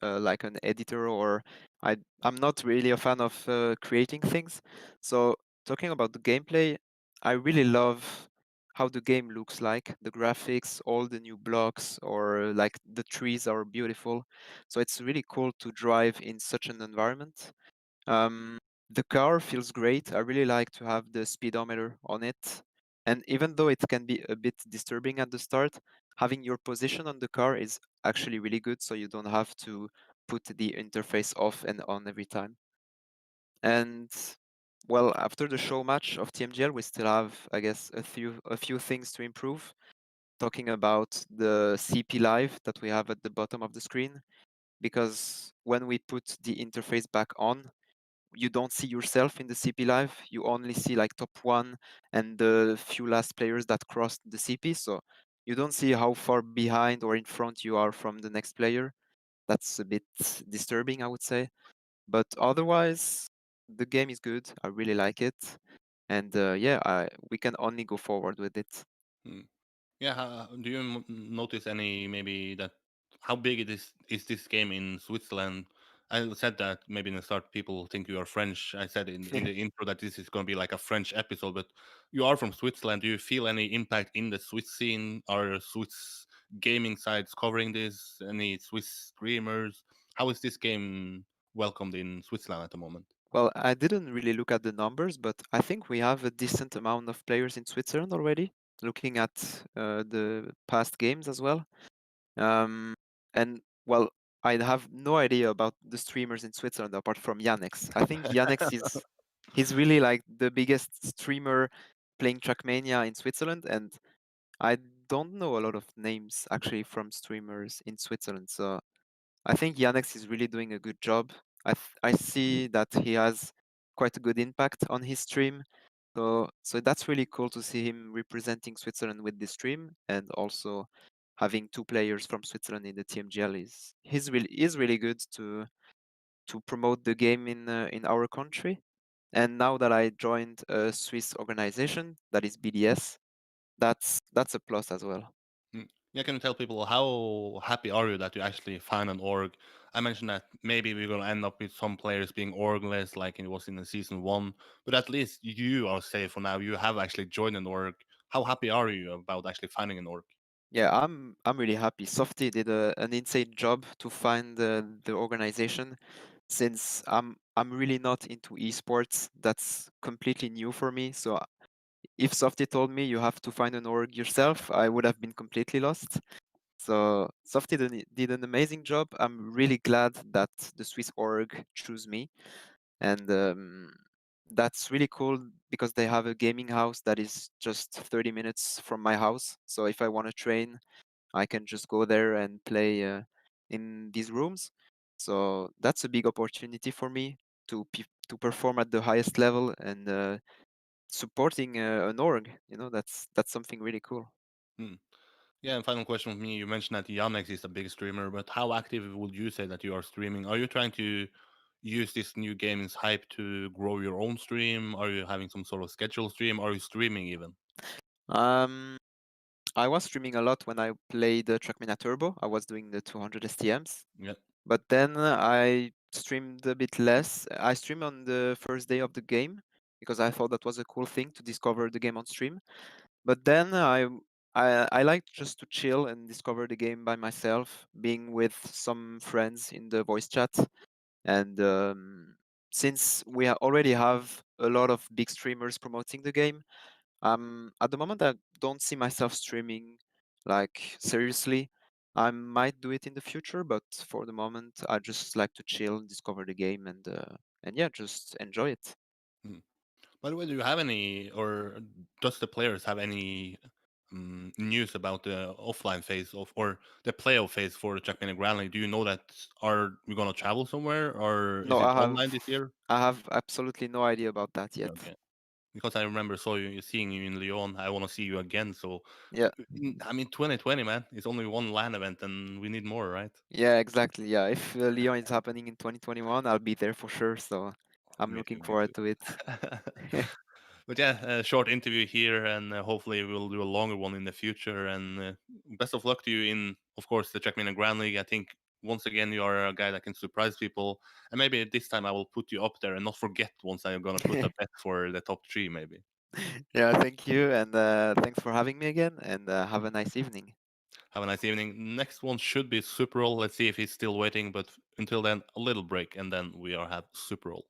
like an editor or I'm not really a fan of creating things. So talking about the gameplay, I really love how the game looks like, the graphics, all the new blocks, or like the trees are beautiful. So it's really cool to drive in such an environment. Um, the car feels great. I really like to have the speedometer on it. And even though it can be a bit disturbing at the start, having your position on the car is actually really good, so you don't have to put the interface off and on every time. And well, after the show match of TMGL, we still have, I guess, a few things to improve. Talking about the CP Live that we have at the bottom of the screen, because when we put the interface back on, you don't see yourself in the CP live. You only see like top one and the few last players that crossed the CP. So you don't see how far behind or in front you are from the next player. That's a bit disturbing, I would say. But otherwise, the game is good. I really like it, and yeah, we can only go forward with it. Hmm. Yeah, do you notice any maybe that how big it is this game in Switzerland? I said that maybe in the start people think you are French. I said in the intro that this is going to be like a French episode, but you are from Switzerland. Do you feel any impact in the Swiss scene? Are Swiss gaming sites covering this? Any Swiss streamers? How is this game welcomed in Switzerland at the moment? Well, I didn't really look at the numbers, but I think we have a decent amount of players in Switzerland already, looking at the past games as well. And well, I have no idea about the streamers in Switzerland apart from Yannex. I think Yannex is he's really like the biggest streamer playing Trackmania in Switzerland, and I don't know a lot of names actually from streamers in Switzerland. So I think Yannex is really doing a good job. I see that he has quite a good impact on his stream. So that's really cool to see him representing Switzerland with this stream, and also having two players from Switzerland in the TMGL is really good to promote the game in our country. And now that I joined a Swiss organization that is BDS, that's a plus as well. Yeah, can you tell people how happy are you that you actually find an org? I mentioned that maybe we're gonna end up with some players being orgless, like it was in the season one, but at least you are safe for now. You have actually joined an org. How happy are you about actually finding an org? Yeah, I'm really happy. Softy did an insane job to find the organization. Since I'm really not into esports, that's completely new for me. So if Softy told me you have to find an org yourself, I would have been completely lost. So Softy did an amazing job. I'm really glad that the Swiss org chose me, and that's really cool because they have a gaming house that is just 30 minutes from my house. So if I want to train, I can just go there and play in these rooms. So that's a big opportunity for me to perform at the highest level, and supporting an org. That's something really cool. Hmm. Yeah, and final question with me. You mentioned that Yannex is a big streamer, but how active would you say that you are streaming? Are you trying to use this new gaming's hype to grow your own stream? Are you having some sort of scheduled stream? Are you streaming even? Um, I was streaming a lot when I played Trackmania Turbo. I was doing the 200 STMs, Yeah. but then I streamed a bit less. I streamed on the first day of the game because I thought that was a cool thing to discover the game on stream. But then I like just to chill and discover the game by myself, being with some friends in the voice chat. And since we already have a lot of big streamers promoting the game, at the moment I don't see myself streaming like seriously. I might do it in the future, but for the moment I just like to chill, discover the game, and yeah, just enjoy it. Hmm. By the way, do you have any, or does the players have any news about the offline phase of, or the playoff phase for the Trackmania Grand League? Do you know that are we gonna travel somewhere, or No, is it online this year? I have absolutely no idea about that Yeah, yet. okay. Because I remember seeing you in Lyon. I want to see you again. So, Yeah. I mean, 2020, man, it's only one LAN event, and we need more, right? Yeah, exactly. Yeah, if Lyon is happening in 2021, I'll be there for sure. So I'm Me looking too, me forward too. to it. But yeah, a short interview here, and hopefully we'll do a longer one in the future. And best of luck to you in, of course, the Trackmania Grand League. I think once again you are a guy that can surprise people, and maybe this time I will put you up there and not forget once I'm gonna put a bet for the top three, maybe. Yeah, thank you, and thanks for having me again, and have a nice evening. Have a nice evening. Next one should be Superal. Let's see if he's still waiting. But until then, a little break, and then we are have Superal.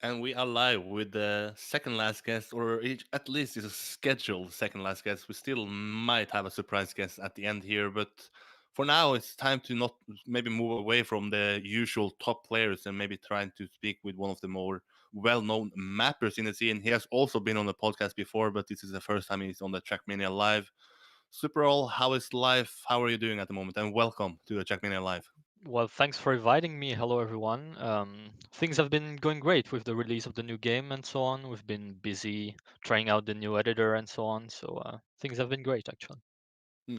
And we are live with the second last guest, or at least it's a scheduled second last guest. We still might have a surprise guest at the end here, but for now, it's time to not maybe move away from the usual top players and maybe trying to speak with one of the more well-known mappers in the scene. He has also been on the podcast before, but this is the first time he's on the Trackmania Live. Superal, how is life? How are you doing at the moment? And welcome to the Trackmania Live. Well, thanks for inviting me. Hello, everyone. Things have been going great with the release of the new game and so on. We've been busy trying out the new editor and so on. So things have been great, actually. Hmm.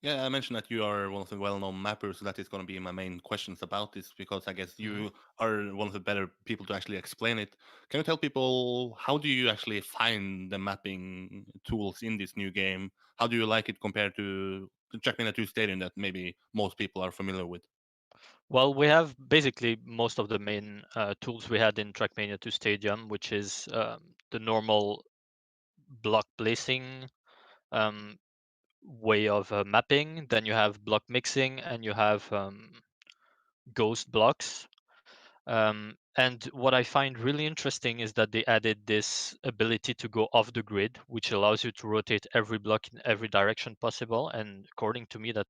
Yeah, I mentioned that you are one of the well-known mappers, so that is going to be my main questions about this because I guess you are one of the better people to actually explain it. Can you tell people how do you actually find the mapping tools in this new game? How do you like it compared to the Trackmania 2 Stadium that maybe most people are familiar with? Well, we have basically most of the main tools we had in Trackmania 2 Stadium, which is the normal block placing um, way of mapping. Then you have block mixing and you have ghost blocks. And what I find really interesting is that they added this ability to go off the grid, which allows you to rotate every block in every direction possible. And according to me, that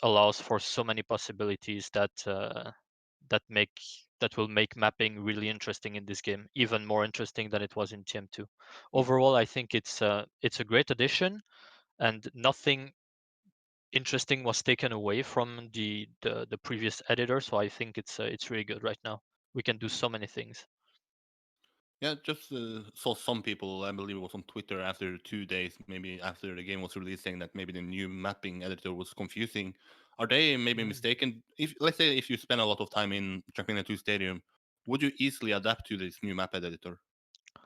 allows for so many possibilities that make that will make mapping really interesting in this game, even more interesting than it was in TM2. Overall, I think it's a great addition, and nothing interesting was taken away from the previous editor. So I think it's really good right now. We can do so many things. Yeah, just saw some people, I believe it was on Twitter after 2 days, maybe after the game was released, saying that maybe the new mapping editor was confusing. Are they maybe mistaken? If let's say if you spend a lot of time in Trackmania 2 Stadium, would you easily adapt to this new map editor?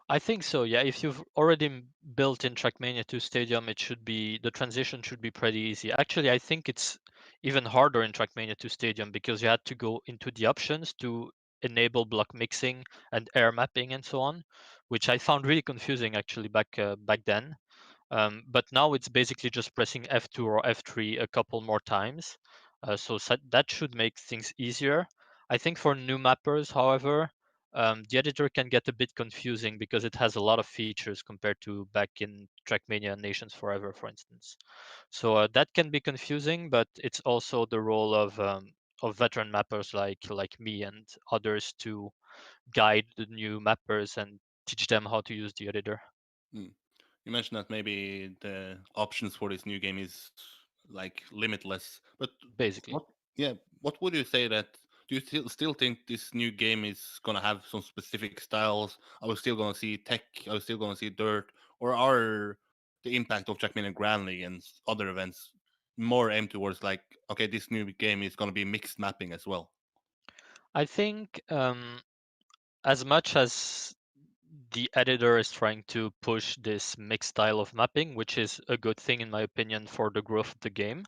I think so. Yeah, if you've already built in Trackmania 2 Stadium, the transition should be pretty easy. Actually, I think it's even harder in Trackmania 2 Stadium because you had to go into the options to enable block mixing and air mapping and so on, which I found really confusing actually back then. But now it's basically just pressing F2 or F3 a couple more times. That should make things easier. I think for new mappers, however, the editor can get a bit confusing because it has a lot of features compared to back in Trackmania and Nations Forever, for instance. So that can be confusing, but it's also the role of veteran mappers like me and others to guide the new mappers and teach them how to use the editor. Hmm. You mentioned that maybe the options for this new game is like limitless, but Basically. what? Yeah, what would you say that? Do you still think this new game is gonna have some specific styles? Are we still gonna see tech? Are we still gonna see dirt? Or are the impact of Trackmania Grand League and other events more aimed towards like, okay, this new game is gonna be mixed mapping as well? I think as much as the editor is trying to push this mixed style of mapping, which is a good thing in my opinion for the growth of the game,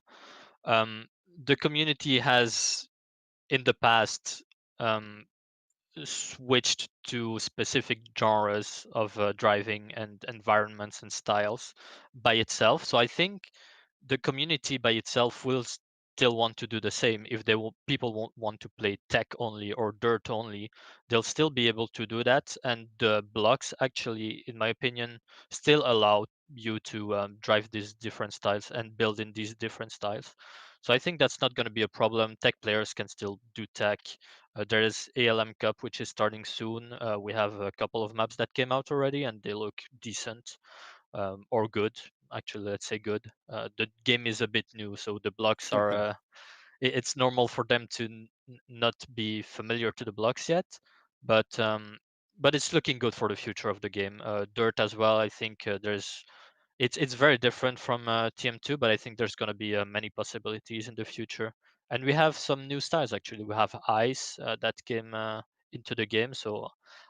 um, the community has in the past um, switched to specific genres of driving and environments and styles by itself. So I think the community by itself will still want to do the same. If people won't want to play tech only or dirt only, they'll still be able to do that. And the blocks actually, in my opinion, still allow you to drive these different styles and build in these different styles. So I think that's not going to be a problem. Tech players can still do tech. There is ALM Cup, which is starting soon. We have a couple of maps that came out already, and they look decent or good. Actually, let's say good. The game is a bit new, so the blocks are. It's normal for them to not be familiar to the blocks yet, but but it's looking good for the future of the game. Dirt as well. I think there's it's very different from TM2, but I think there's going to be many possibilities in the future. And we have some new styles actually. We have ice that came into the game, so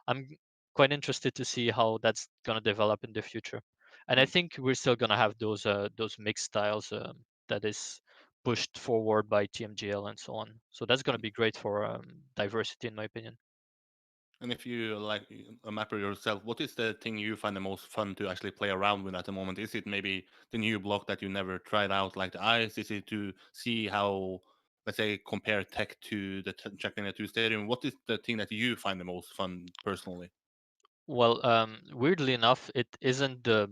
I'm quite interested to see how that's going to develop in the future. And I think we're still going to have those mixed styles that is pushed forward by TMGL and so on. So that's going to be great for diversity, in my opinion. And if you like a mapper yourself, what is the thing you find the most fun to actually play around with at the moment? Is it maybe the new block that you never tried out, like the ice? Is it to see how let's say, compare tech to the Trackmania 2 Stadium, what is the thing that you find the most fun personally? Well, weirdly enough, it isn't the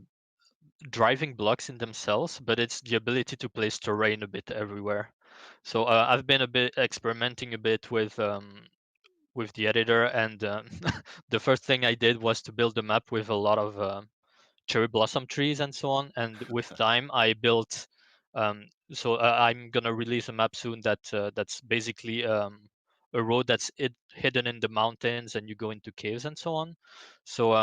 driving blocks in themselves, but it's the ability to place terrain a bit everywhere. So I've been a bit experimenting a bit with the editor, and the first thing I did was to build a map with a lot of cherry blossom trees and so on. And with time, I built. So I'm gonna release a map soon that's basically a road that's hidden in the mountains, and you go into caves and so on. So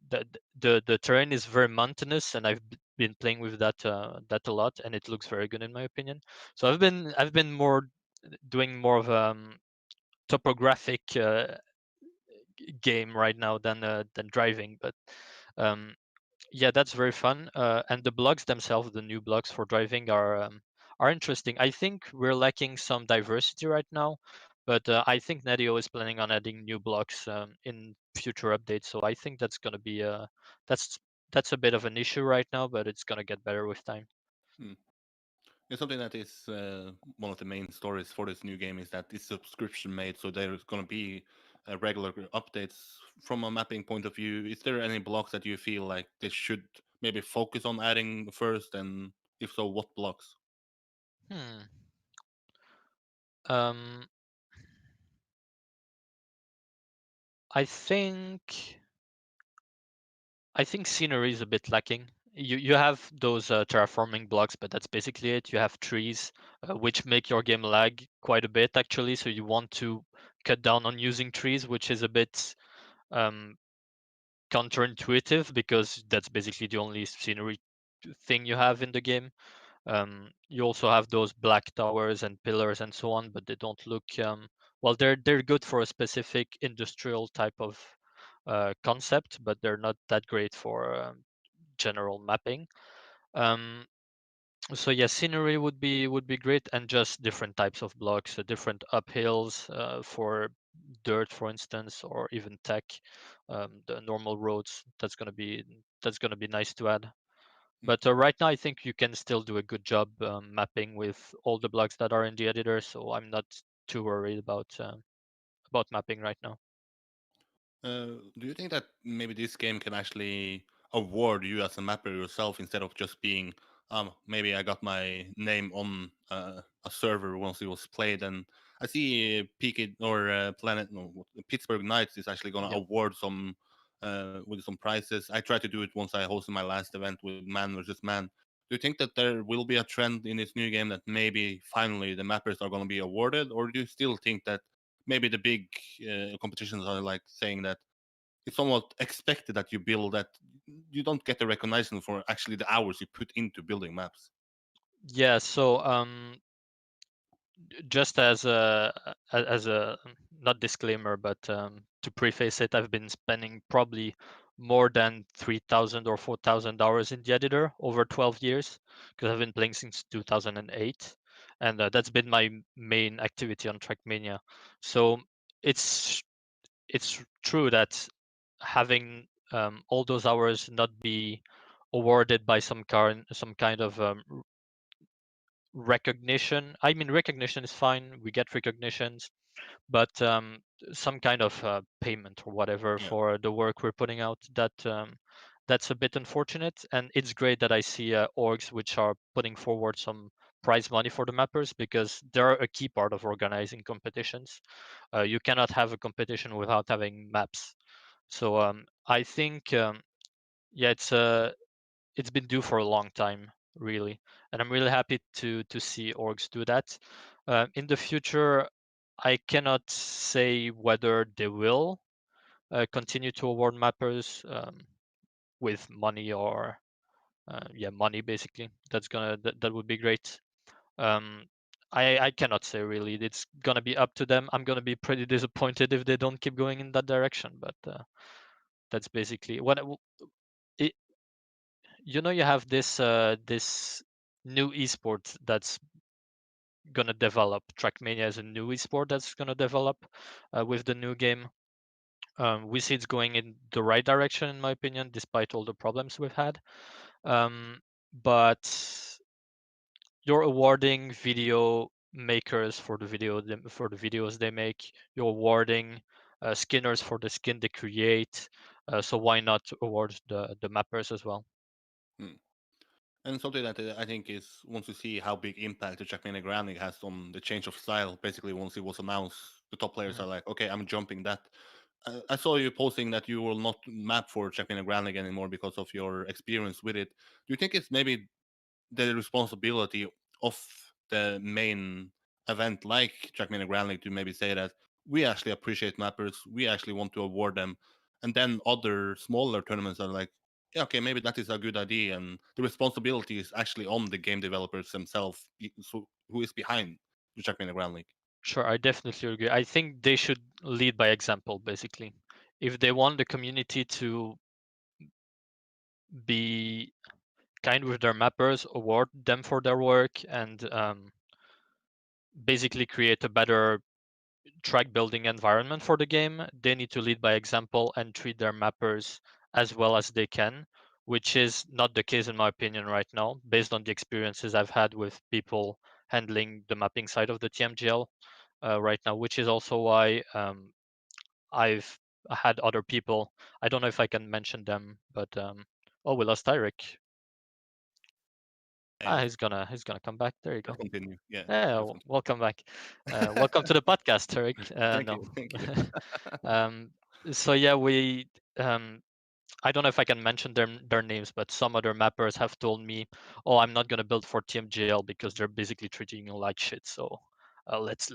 the terrain is very mountainous, and I've been playing with that a lot, and it looks very good in my opinion. So I've been more doing more of topographic game right now than driving, but um, yeah, that's very fun. And the blocks themselves, the new blocks for driving, are interesting. I think we're lacking some diversity right now, but I think Netio is planning on adding new blocks in future updates. So I think that's gonna be that's that's a bit of an issue right now, but it's gonna get better with time. It's something that is one of the main stories for this new game is that it's subscription made, so there's going to be regular updates. From a mapping point of view, is there any blocks that you feel like they should maybe focus on adding first, and if so, what blocks? Hmm. Um, I think scenery is a bit lacking. You have those terraforming blocks, but that's basically it. You have trees, which make your game lag quite a bit actually. So you want to cut down on using trees, which is a bit um, counterintuitive because that's basically the only scenery thing you have in the game. You also have those black towers and pillars and so on, but they don't look well. They're good for a specific industrial type of concept, but they're not that great for general mapping. Um, so yeah, scenery would be great, and just different types of blocks, so different uphills for dirt, for instance, or even tech, the normal roads. That's gonna be nice to add. But right now, I think you can still do a good job mapping with all the blocks that are in the editor. So I'm not too worried about mapping right now. Do you think that maybe this game can actually award you as a mapper yourself instead of just being, maybe I got my name on a server once it was played, and I see Peak or Planet, no, Pittsburgh Knights is actually going to Yep. award some with some prizes. I tried to do it once I hosted my last event with man versus man. Do you think that there will be a trend in this new game that maybe finally the mappers are going to be awarded, or do you still think that maybe the big competitions are like saying that it's somewhat expected that you build that you don't get the recognition for actually the hours you put into building maps? Yeah. So just as a not disclaimer, but to preface it, I've been spending probably more than 3,000 or 4,000 hours in the editor over 12 years because I've been playing since 2008, and that's been my main activity on Trackmania. So it's it's true that having all those hours not be awarded by some kind of recognition. I mean, recognition is fine. We get recognitions, but some kind of payment or whatever Yeah. for the work we're putting out. That's a bit unfortunate, and it's great that I see orgs which are putting forward some prize money for the mappers because they're a key part of organizing competitions. You cannot have a competition without having maps. So I think yeah, it's been due for a long time, really, and I'm really happy to see orgs do that. In the future, I cannot say whether they will continue to award mappers with money or yeah, money basically. That would be great. Um, I cannot say really. It's gonna be up to them. I'm gonna be pretty disappointed if they don't keep going in that direction. But that's basically what it, you have this new esport that's gonna develop. Trackmania is a new esport that's gonna develop with the new game. We see it's going in the right direction, in my opinion, despite all the problems we've had. But you're awarding video makers for the videos they make. You're awarding skinners for the skin they create. So why not award the mappers as well? Hmm. And something that I think is once you see how big impact the Trackmania Granding has on the change of style, basically once it was announced, the top players are like, okay, I'm jumping that. I saw you posting that you will not map for Trackmania Granding anymore because of your experience with it. Do you think it's maybe the responsibility of the main event like Trackmania Grand League to maybe say that we actually appreciate mappers, we actually want to award them, and then other smaller tournaments are like, yeah, okay, maybe that is a good idea, and the responsibility is actually on the game developers themselves, so who is behind the Trackmania Grand League. Sure, I definitely agree. I think they should lead by example, basically. If they want the community to be kind with their mappers, award them for their work, and basically create a better track building environment for the game, they need to lead by example and treat their mappers as well as they can, which is not the case in my opinion right now, based on the experiences I've had with people handling the mapping side of the TMGL right now, which is also why I've had other people. I don't know if I can mention them, but oh, we lost Eirik. Yeah, He's gonna come back. There you let's go. continue. Yeah, Yeah, let's continue. welcome back. Welcome to the podcast, Eric. Thank No. you, thank you. um, so yeah, we. I don't know if I can mention their names, but some other mappers have told me, "Oh, I'm not gonna build for TMGL because they're basically treating you like shit." So let's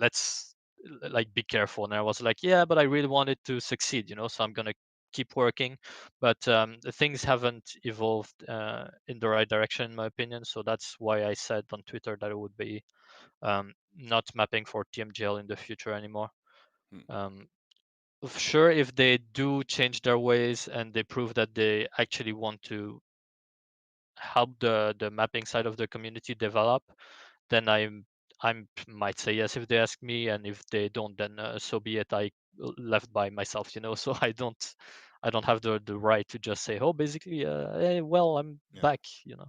like be careful. And I was like, "Yeah, but I really wanted to succeed, you know. So I'm gonna keep working." But things haven't evolved in the right direction, in my opinion. So that's why I said on Twitter that it would be not mapping for TMGL in the future anymore. Hmm. Sure, if they do change their ways and they prove that they actually want to help the mapping side of the community develop, then I might say yes if they ask me, and if they don't, then so be it. I left by myself, you know. So I don't have the right to just say, oh, basically, hey, well, I'm Yeah. back, you know.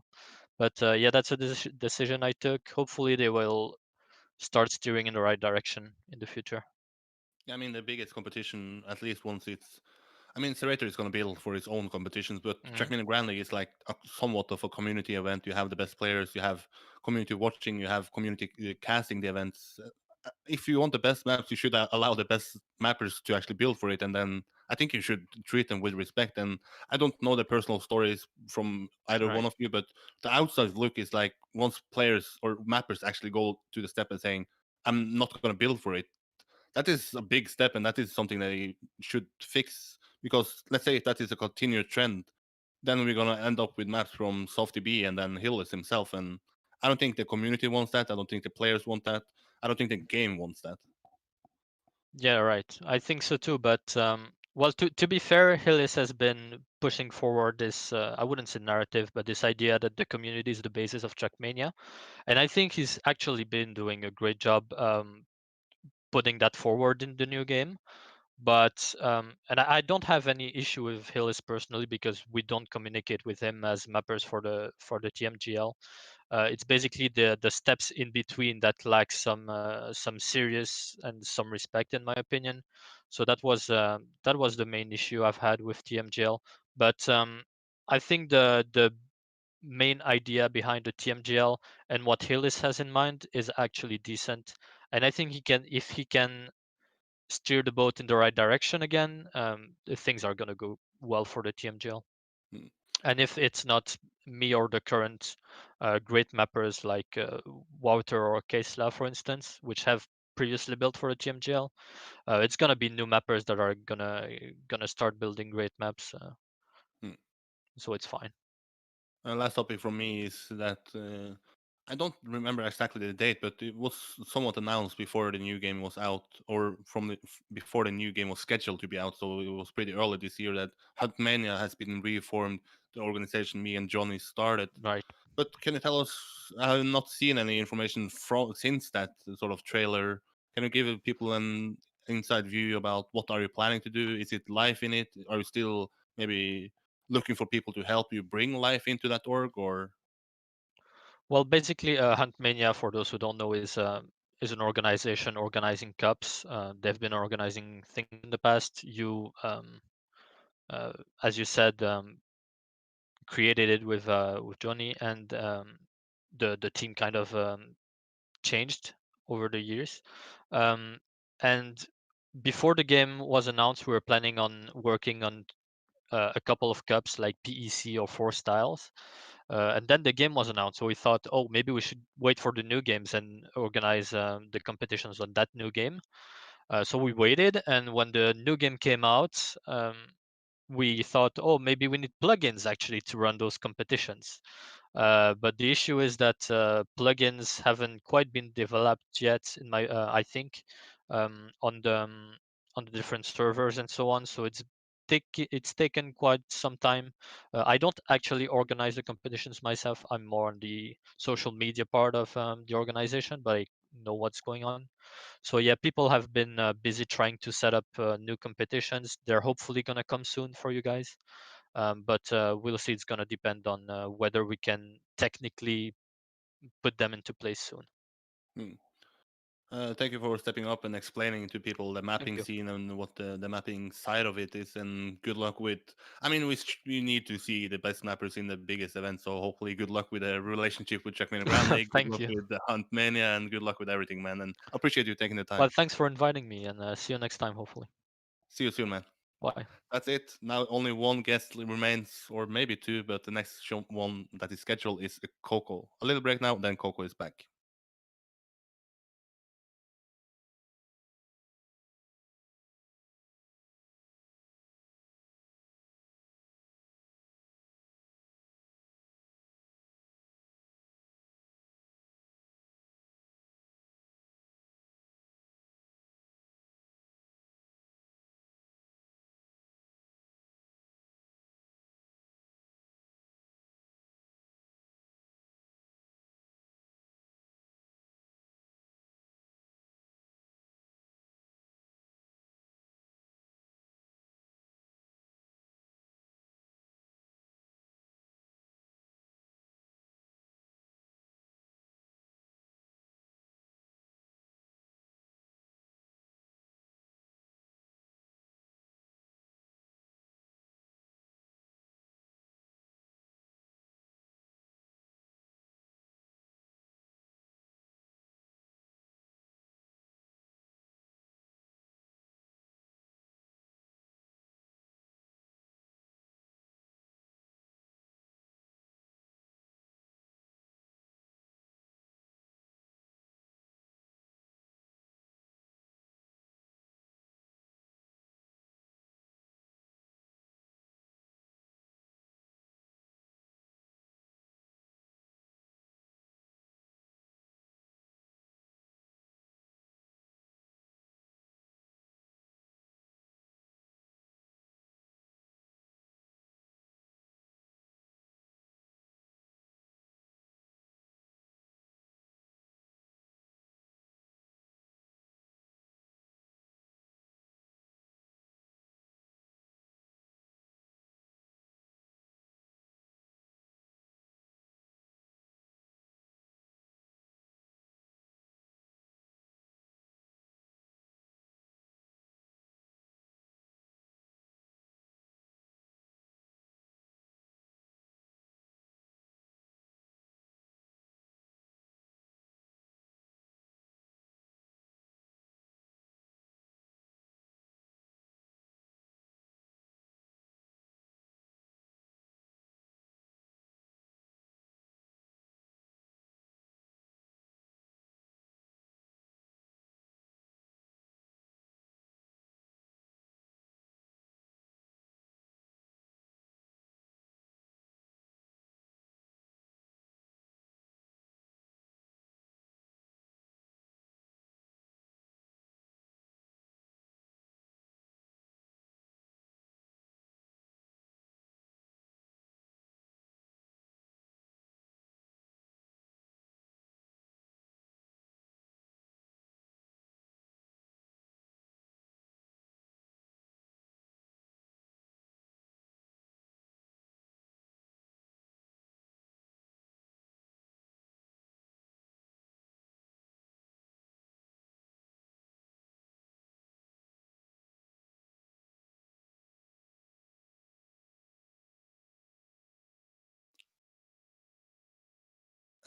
But yeah, that's a decision I took. Hopefully, they will start steering in the right direction in the future. Yeah, I mean, the biggest competition, at least once it's. I mean, Serrator is going to build for its own competitions, but Mhm. Trackmania Grand League is like somewhat of a community event. You have the best players, you have community watching, you have community casting the events. If you want the best maps, you should allow the best mappers to actually build for it, and then I think you should treat them with respect. And I don't know the personal stories from either one Right. of you, but the outside look is like once players or mappers actually go to the step and saying, "I'm not going to build for it." That is a big step, and that is something they should fix. Because let's say if that is a continued trend, then we're gonna end up with maps from Softy B and then Hillis himself. And I don't think the community wants that. I don't think the players want that. I don't think the game wants that. Yeah, right. I think so too. But well, to be fair, Hillis has been pushing forward this I wouldn't say narrative, but this idea that the community is the basis of Trackmania, and I think he's actually been doing a great job putting that forward in the new game. But and I don't have any issue with Hillis personally because we don't communicate with him as mappers for the TMGL. It's basically the steps in between that lack some serious and some respect, in my opinion. So that was the main issue I've had with TMGL. But I think the main idea behind the TMGL and what Hillis has in mind is actually decent. And I think he can, if he can steer the boat in the right direction again, things are going to go well for the TMGL. Hmm. And if it's not me or the current great mappers like Wouter or Kesla, for instance, which have previously built for the TMGL, it's gonna be new mappers that are gonna start building great maps. Hmm. So it's fine. Last topic from me is that I don't remember exactly the date, but it was somewhat announced before the new game was out, or before the new game was scheduled to be out. So it was pretty early this year that Huntmania has been reformed. The organization me and Johnny started. Right. But can you tell us? I have not seen any information from since that sort of trailer. Can you give people an inside view about what are you planning to do? Is it live in it? Are you still maybe looking for people to help you bring life into that org, or Well, basically, Huntmania, for those who don't know, is an organization organizing cups. They've been organizing things in the past. You, as you said, created it with Johnny, and the team kind of changed over the years. And before the game was announced, we were planning on working on a couple of cups like PEC or Four Styles. And then the game was announced, so we thought, oh, maybe we should wait for the new games and organize the competitions on that new game. So we waited, and when the new game came out, we thought, oh, maybe we need plugins actually to run those competitions. But the issue is that plugins haven't quite been developed yet. I think, on the different servers and so on. So it's taken quite some time. I don't actually organize the competitions myself. I'm more on the social media part of the organization, but I know what's going on. So yeah, people have been busy trying to set up new competitions. They're hopefully gonna come soon for you guys. But we'll see. It's gonna depend on whether we can technically put them into place soon. Hmm. Thank you for stepping up and explaining to people the mapping you. scene and what the mapping side of it is. And good luck with. I mean, we need to see the best mappers in the biggest event. So hopefully, good luck with the relationship with Trackmania Grand League. Good Thank luck you. with the Hunt Mania, and good luck with everything, man. And I appreciate you taking the time. Well, thanks for inviting me, and see you next time, hopefully. See you soon, man. Bye. That's it. Now only one guest remains, or maybe two, but the next one that is scheduled is Cocow. A little break now, then Cocow is back.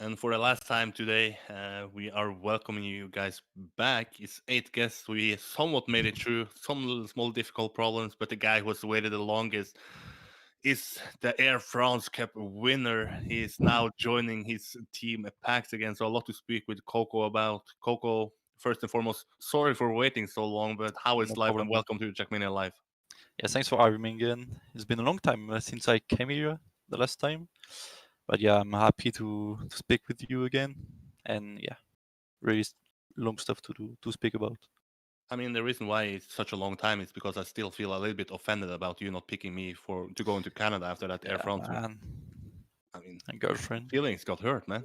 And for the last time today, we are welcoming you guys back. It's 8 guests. We somewhat made it through some little small difficult problems, but the guy who has waited the longest is the Air France Cup winner. He is now joining his team at PAX again. So a lot to speak with Cocow about. Cocow, first and foremost, sorry for waiting so long, but how is No life? problem, And man. welcome to Trackmania Live. Yeah, thanks for having me again. It's been a long time since I came here the last time, but yeah, I'm happy to speak with you again, and yeah, really long stuff to speak about. I mean, the reason why it's such a long time is because I still feel a little bit offended about you not picking me to go into Canada after that Air Yeah, France win. man, I mean, and girlfriend. feelings got hurt, man.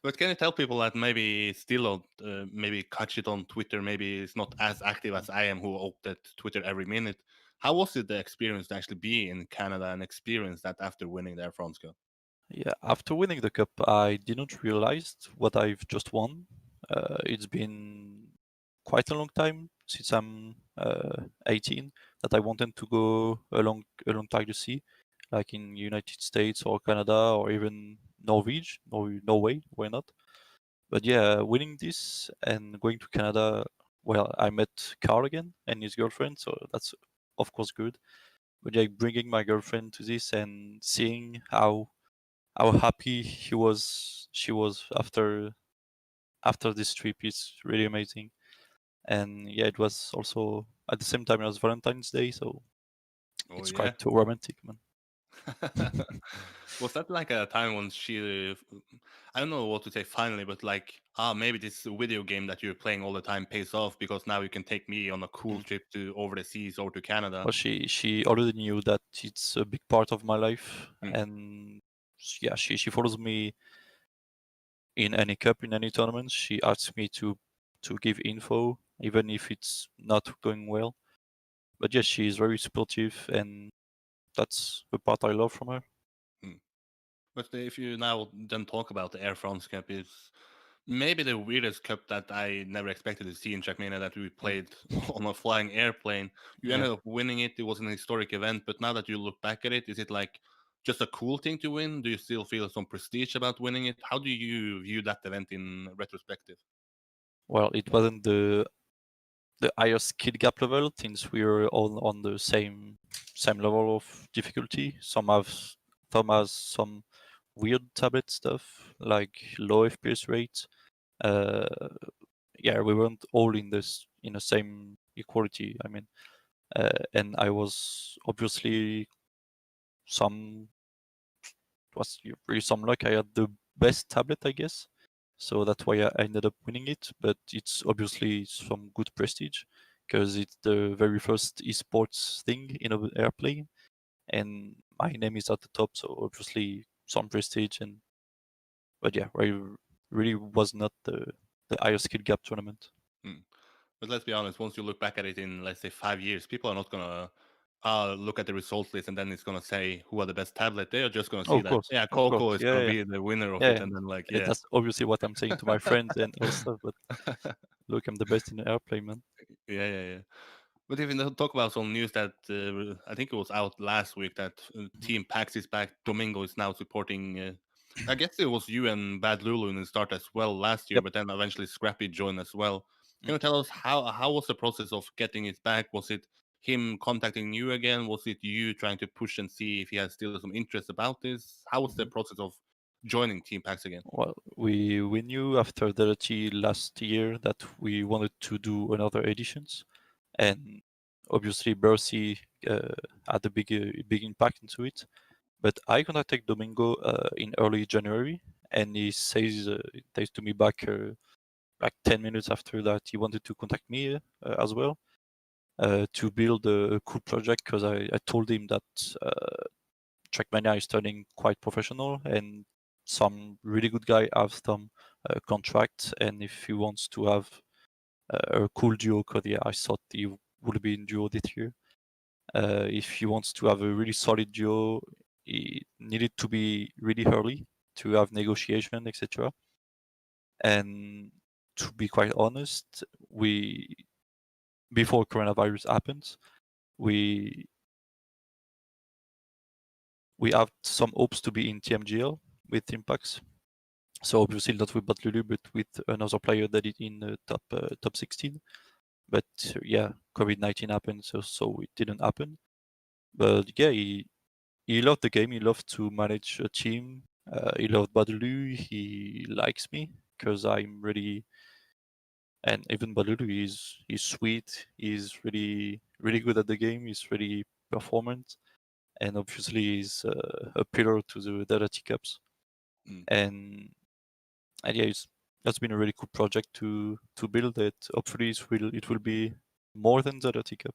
But can you tell people that maybe still don't maybe catch it on Twitter? Maybe it's not as active as I am, who update Twitter every minute. How was it the experience to actually be in Canada and experience that after winning the Air France Cup? Yeah, after winning the cup, I didn't realize what I've just won. It's been quite a long time since I'm 18 that I wanted to go along like the sea, like in United States or Canada or even Norway, why not? But yeah, winning this and going to Canada, well, I met Carl again and his girlfriend, so that's of course good. But yeah, bringing my girlfriend to this and seeing how happy she was after this trip is really amazing. And yeah, it was also at the same time it was Valentine's Day, so Oh it's yeah. quite romantic, man. Was that like a time when she, I don't know what to say finally, but like, maybe this video game that you're playing all the time pays off because now you can take me on a cool trip to over the seas or to Canada. Well, she already knew that it's a big part of my life, Mm. and yeah, she follows me in any cup, in any tournament. She asks me to give info, even if it's not going well. But yes, she is very supportive, and that's the part I love from her. But if you now then talk about the Air France Cup, is maybe the weirdest cup that I never expected to see in Trackmania that we played on a flying airplane. You Yeah. ended up winning it. It was an historic event, but now that you look back at it, is it like just a cool thing to win? Do you still feel some prestige about winning it? How do you view that event in retrospective? Well, it wasn't the highest skill gap level since we were all on the same level of difficulty. Some has some weird tablet stuff like low FPS rate. Yeah, we weren't all in the same equality. I mean, and I was obviously some was really some luck. I had the best tablet, I guess. So that's why I ended up winning it. But it's obviously some good prestige because it's the very first esports thing in an airplane, and my name is at the top. So obviously some prestige. And but yeah, I really was not the highest skill gap tournament. But let's be honest, once you look back at it in, let's say, 5 years, people are not going to look at the results list and then it's going to say who are the best tablet. They are just going to see Of that, course, yeah, of course, Coco is going to be the winner of it. yeah. And then, like, Yeah, yeah. that's obviously what I'm saying to my friends and all stuff. But look, I'm the best in the airplane, man. Yeah. But if you talk about some news that I think it was out last week that Team PAX is back, Domingo is now supporting. I guess it was you and Bad Lulu in the start as well last year, Yep. but then eventually Scrappy joined as well. Can you tell us how was the process of getting it back? Was it him contacting you again? Was it you trying to push and see if he has still some interest about this? How was the process of joining Team PAX again? Well, we knew after the T last year that we wanted to do another editions, and obviously Bercy had a big impact into it. But I contacted Domingo in early January, and he says to me back like 10 minutes after that he wanted to contact me as well to build a cool project because I told him that Trackmania is turning quite professional and some really good guy have some contracts, and if he wants to have a cool duo, because yeah, I thought he would be in duo this year. If he wants to have a really solid duo, he needed to be really early to have negotiation, etc. And to be quite honest, before coronavirus happens, we have some hopes to be in TMGL, with team packs. So obviously not with Batlulu, but with another player that is in the top 16. But yeah, COVID-19 happened, so it didn't happen. But yeah, he loved the game. He loved to manage a team. He loved Batlulu. He likes me because I'm really, and even Batlulu is sweet. He's really good at the game. He's really performant, and obviously he's a pillar to the Data Teacups. Mm. And yeah, that's been a really cool project to build it. Hopefully it will be more than the Data Cup.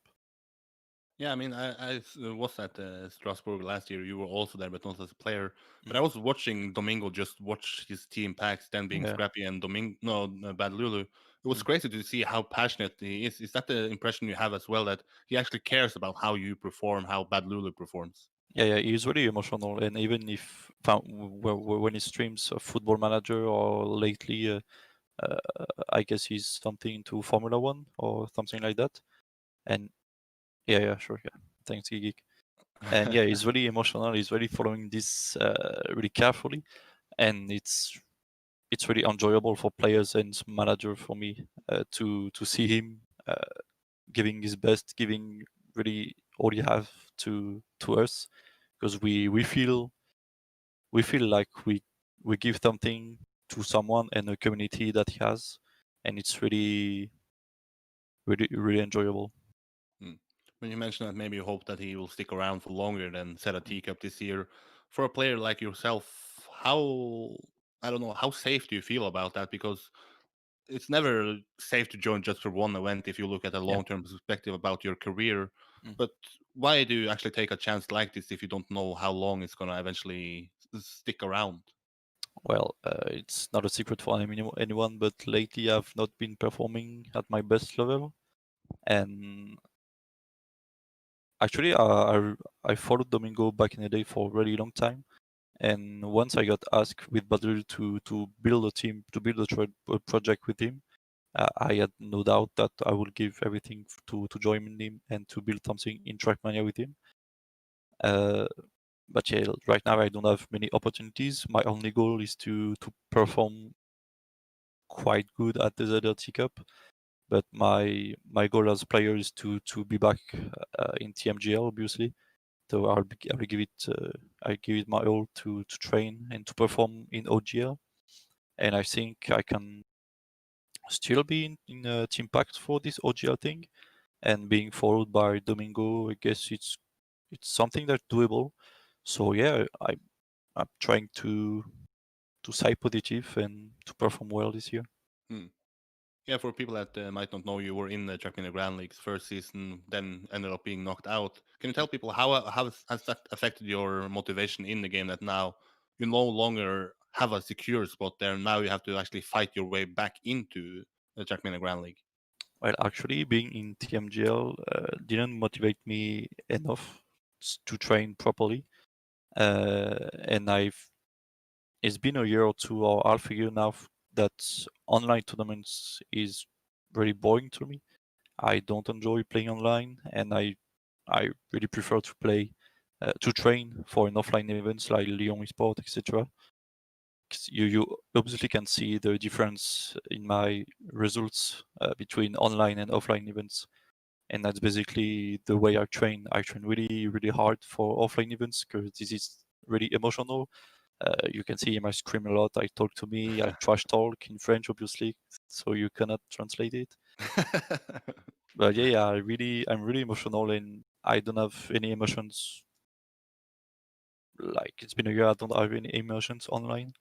Yeah, I mean, I was at Strasbourg last year. You were also there, but not as a player. But Mm. I was watching Domingo just watch his team packs, then being Yeah. Scrappy and Bad Lulu. It was Mm. crazy to see how passionate he is. Is that the impression you have as well, that he actually cares about how you perform, how Bad Lulu performs? Yeah, he's really emotional, and even if when he streams a Football Manager or lately, I guess he's something into Formula One or something like that. And yeah, sure, yeah. Thanks, Geek. And yeah, he's really emotional. He's really following this really carefully, and it's really enjoyable for players and manager for me to see him giving his best, giving really all he have to us, because we feel like we give something to someone and a community that he has, and it's really enjoyable. When you mentioned that maybe you hope that he will stick around for longer than set a teacup this year, for a player like yourself, how, I don't know, how safe do you feel about that? Because it's never safe to join just for one event if you look at a Yeah. long-term perspective about your career. Mm. But why do you actually take a chance like this if you don't know how long it's gonna eventually stick around? Well, it's not a secret for anyone, but lately I've not been performing at my best level, and actually I followed Domingo back in the day for a really long time. And once I got asked with Badr to build a team, to build a project with him, I had no doubt that I would give everything to join him and to build something in Trackmania with him. But yeah, right now I don't have many opportunities. My only goal is to perform quite good at the ZLT Cup. But my goal as a player is to be back in TMGL, obviously. So I'll give it my all to train and to perform in OGL, and I think I can still be in Team Pact for this OGL thing, and being followed by Domingo, I guess it's something that's doable. So yeah, I'm trying to stay positive and to perform well this year. Yeah, for people that might not know, you were in the Trackmania Grand League's first season, then ended up being knocked out. Can you tell people how has that affected your motivation in the game, that now you no longer have a secure spot there, now you have to actually fight your way back into the Trackmania Grand League? Well, actually, being in TMGL didn't motivate me enough to train properly, and it's been a year or two or half a year now that online tournaments is very boring to me. I don't enjoy playing online, and I really prefer to play to train for an offline events like Lyon Esport, etc. You obviously can see the difference in my results between online and offline events, and that's basically the way I train. I train really hard for offline events because this is really emotional. You can see him, I scream a lot, I talk to me, I trash talk in French, obviously, so you cannot translate it. But yeah, I'm really emotional, and I don't have any emotions. Like, it's been a year, I don't have any emotions online.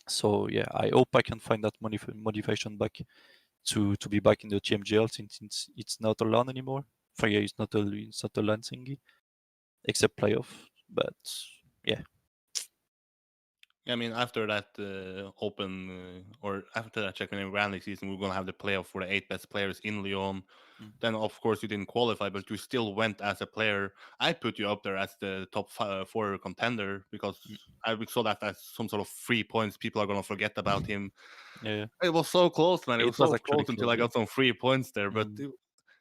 So yeah, I hope I can find that motivation back to be back in the TMGL, since it's not a LAN anymore. For yeah, it's not a LAN thingy, except playoff. But yeah. Yeah, I mean, after that or after that Czech Grand League season, we're gonna have the playoff for the 8 best players in Lyon. Then, of course, you didn't qualify, but you still went as a player. I put you up there as the top 4 contender because I saw that as some sort of 3 points. People are gonna forget about him. Yeah. It was so close, man. It was so actually close until I got some 3 points there. But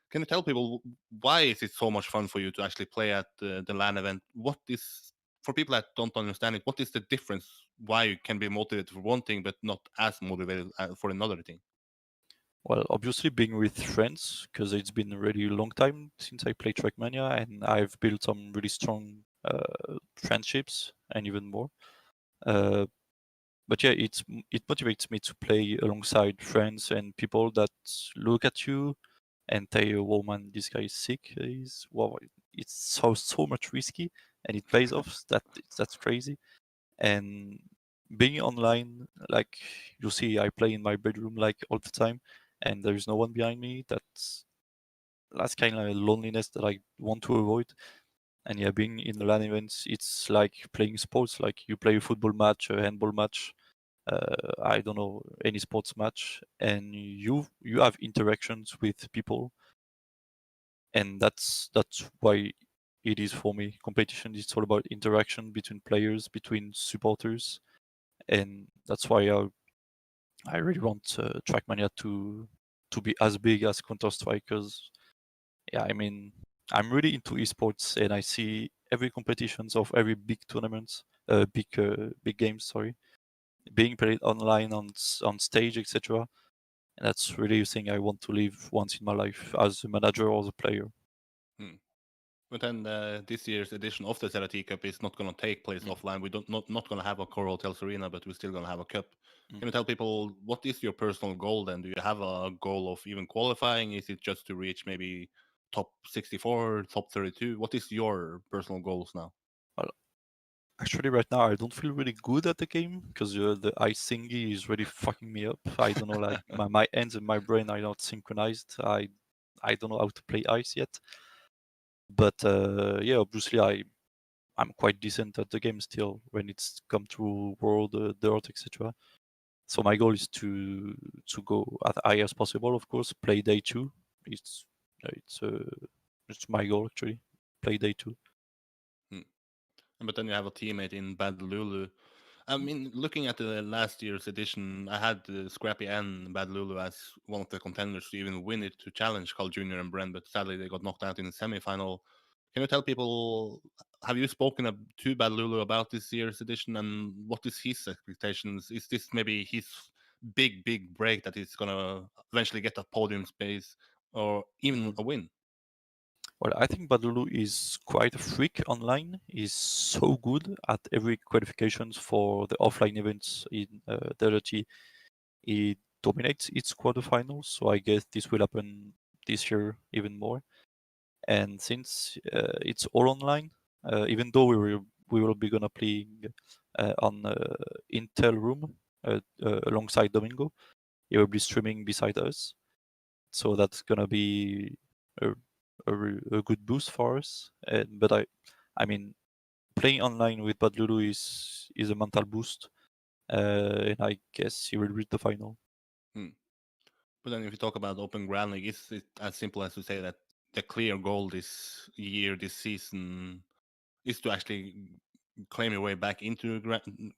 can you tell people why is it so much fun for you to actually play at the LAN event? What is for people that don't understand it, what is the difference? Why you can be motivated for one thing but not as motivated for another thing? Well, obviously being with friends, because it's been a really long time since I played Trackmania, and I've built some really strong friendships and even more. But yeah, it motivates me to play alongside friends and people that look at you and say, "Oh man, this guy is sick." It's so much risky, and it pays off. That's crazy. And being online, like you see, I play in my bedroom like all the time, and there is no one behind me. That's kind of a loneliness that I want to avoid. And yeah, being in the LAN events, it's like playing sports. Like you play a football match, a handball match, I don't know, any sports match, and you have interactions with people, and that's why it is for me. Competition is all about interaction between players, between supporters, and that's why I really want Trackmania to be as big as Counter Strike. Because yeah, I mean, I'm really into esports, and I see every competitions of every big tournaments, big games, sorry, being played online on stage, etc. And that's really a thing I want to live once in my life as a manager or as a player. But then this year's edition of the Serati Cup is not going to take place offline. We not going to have a Core Hotels Arena, but we're still going to have a cup. Can you tell people what is your personal goal then? Do you have a goal of even qualifying? Is it just to reach maybe top 64, top 32? What is your personal goals now? Well, actually, right now I don't feel really good at the game because the ice thingy is really fucking me up. I don't know, like my hands and my brain are not synchronized. I don't know how to play ice yet. But yeah, obviously I'm quite decent at the game still when it's come to world, dirt, etc. So my goal is to go as high as possible. Of course, play day 2. It's my goal actually. Play day 2. But then you have a teammate in Bad Lulu. I mean, looking at the last year's edition, I had Scrappy and Bad Lulu as one of the contenders to even win it, to challenge Carl Jr. and Bren, but sadly they got knocked out in the semifinal. Can you tell people, have you spoken to Bad Lulu about this year's edition, and what is his expectations? Is this maybe his big break that he's going to eventually get a podium space or even a win? Well, I think Badulu is quite a freak online. He's so good at every qualifications for the offline events in DLT. He dominates its quarterfinals, so I guess this will happen this year even more. And since it's all online, even though we will be gonna play on Intel room alongside Domingo, he will be streaming beside us. So that's gonna be a good boost for us. But I mean, playing online with Bad Lulu is a mental boost, and I guess he will reach the final. But then if you talk about Open Grand League, is it as simple as to say that the clear goal this year, this season, is to actually claim your way back into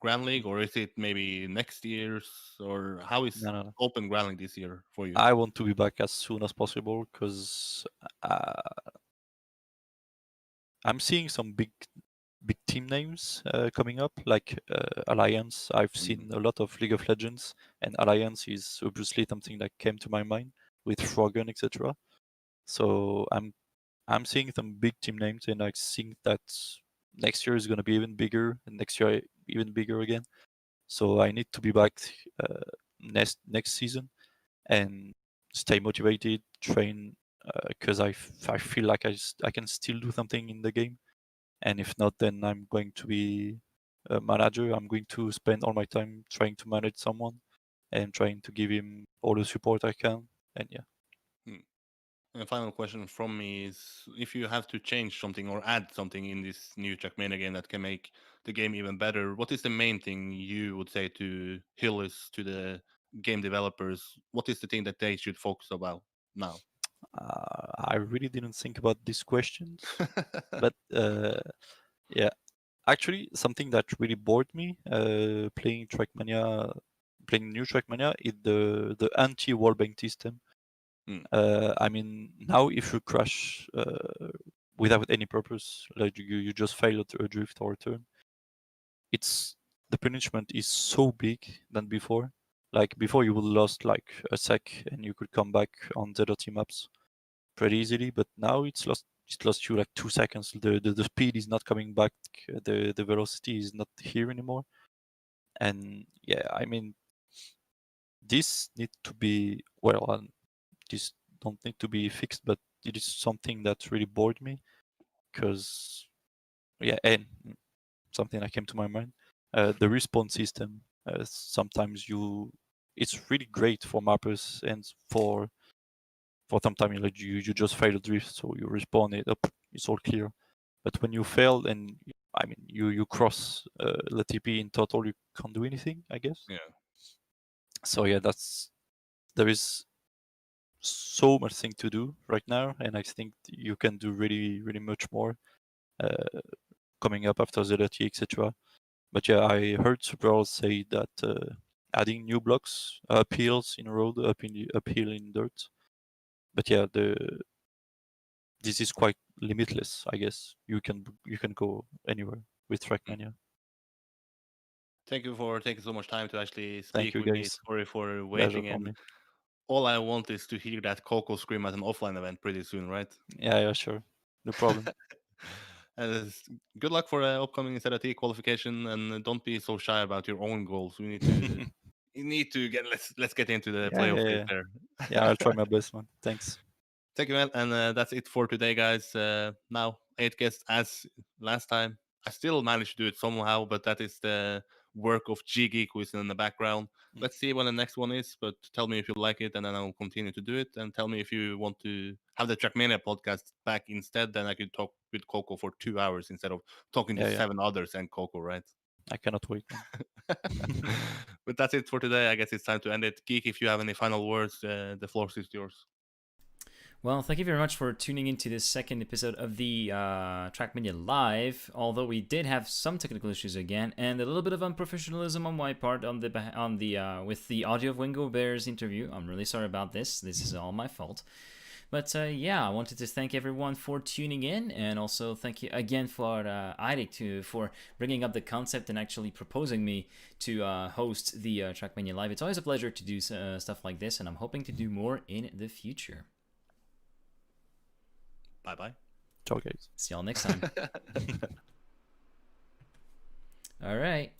Grand League, or is it maybe next year's, or how is No. Open Grand League this year for you? I want to be back as soon as possible because I'm seeing some big team names coming up, like Alliance. I've seen a lot of League of Legends, and Alliance is obviously something that came to my mind with Froggen, etc. So I'm seeing some big team names, and I think that next year is going to be even bigger, and next year even bigger again. So I need to be back next season and stay motivated, train, because I feel like I can still do something in the game. And if not, then I'm going to be a manager. I'm going to spend all my time trying to manage someone and trying to give him all the support I can. And yeah. And a final question from me is, if you have to change something or add something in this new Trackmania game that can make the game even better, what is the main thing you would say to Hillis, to the game developers? What is the thing that they should focus about now? I really didn't think about these questions, but yeah, actually, something that really bored me playing new Trackmania is the anti-wallbang system. I mean, now if you crash without any purpose, like you just fail a drift or a turn, the punishment is so big than before. Like before, you would lost like a sec and you could come back on ZRT maps pretty easily, but now it lost you like 2 seconds. The speed is not coming back. The velocity is not here anymore. And yeah, I mean, this need to be this don't need to be fixed, but it is something that really bored me, because yeah, and something that came to my mind, the respawn system. Sometimes it's really great for mappers and for sometimes like you just fail a drift, so you respawn it up, it's all clear. But when you fail and I mean you cross the TP in total, you can't do anything, I guess. Yeah. So yeah, there is so much thing to do right now, and I think you can do really much more coming up after ZRT, etc. But yeah, I heard Superal say that adding new blocks, uphills in road, uphill in dirt. But yeah, this is quite limitless, I guess. You can go anywhere with Trackmania. Thank you for taking so much time to actually Thank speak you, with me. guys. Sorry for Pleasure waiting, for and me. all I want is to hear that Cocow scream at an offline event pretty soon, right? Yeah, sure. No problem. And good luck for the upcoming ZRT qualification, and don't be so shy about your own goals. We need to, you need to get. Let's get into the playoff phase there. Yeah, I'll try my best, man. Thanks. Thank you, man. And that's it for today, guys. Now, 8 guests as last time. I still managed to do it somehow, but that is the work of G Geek, who is in the background. Let's see when the next one is, but tell me if you like it, and then I'll continue to do it. And tell me if you want to have the Trackmania podcast back instead, then I could talk with Coco for 2 hours instead of talking to Yeah. 7 others and Coco, right? I cannot wait, man. But that's it for today. I guess it's time to end it. Geek, if you have any final words, the floor is yours. Well, thank you very much for tuning into this second episode of the Trackmania Live. Although we did have some technical issues again, and a little bit of unprofessionalism on my part with the audio of Wingobear's interview. I'm really sorry about this. This is all my fault. But yeah, I wanted to thank everyone for tuning in, and also thank you again for Eirik for bringing up the concept and actually proposing me to host the Trackmania Live. It's always a pleasure to do stuff like this, and I'm hoping to do more in the future. Bye-bye. Ciao, guys. See y'all next time. All right.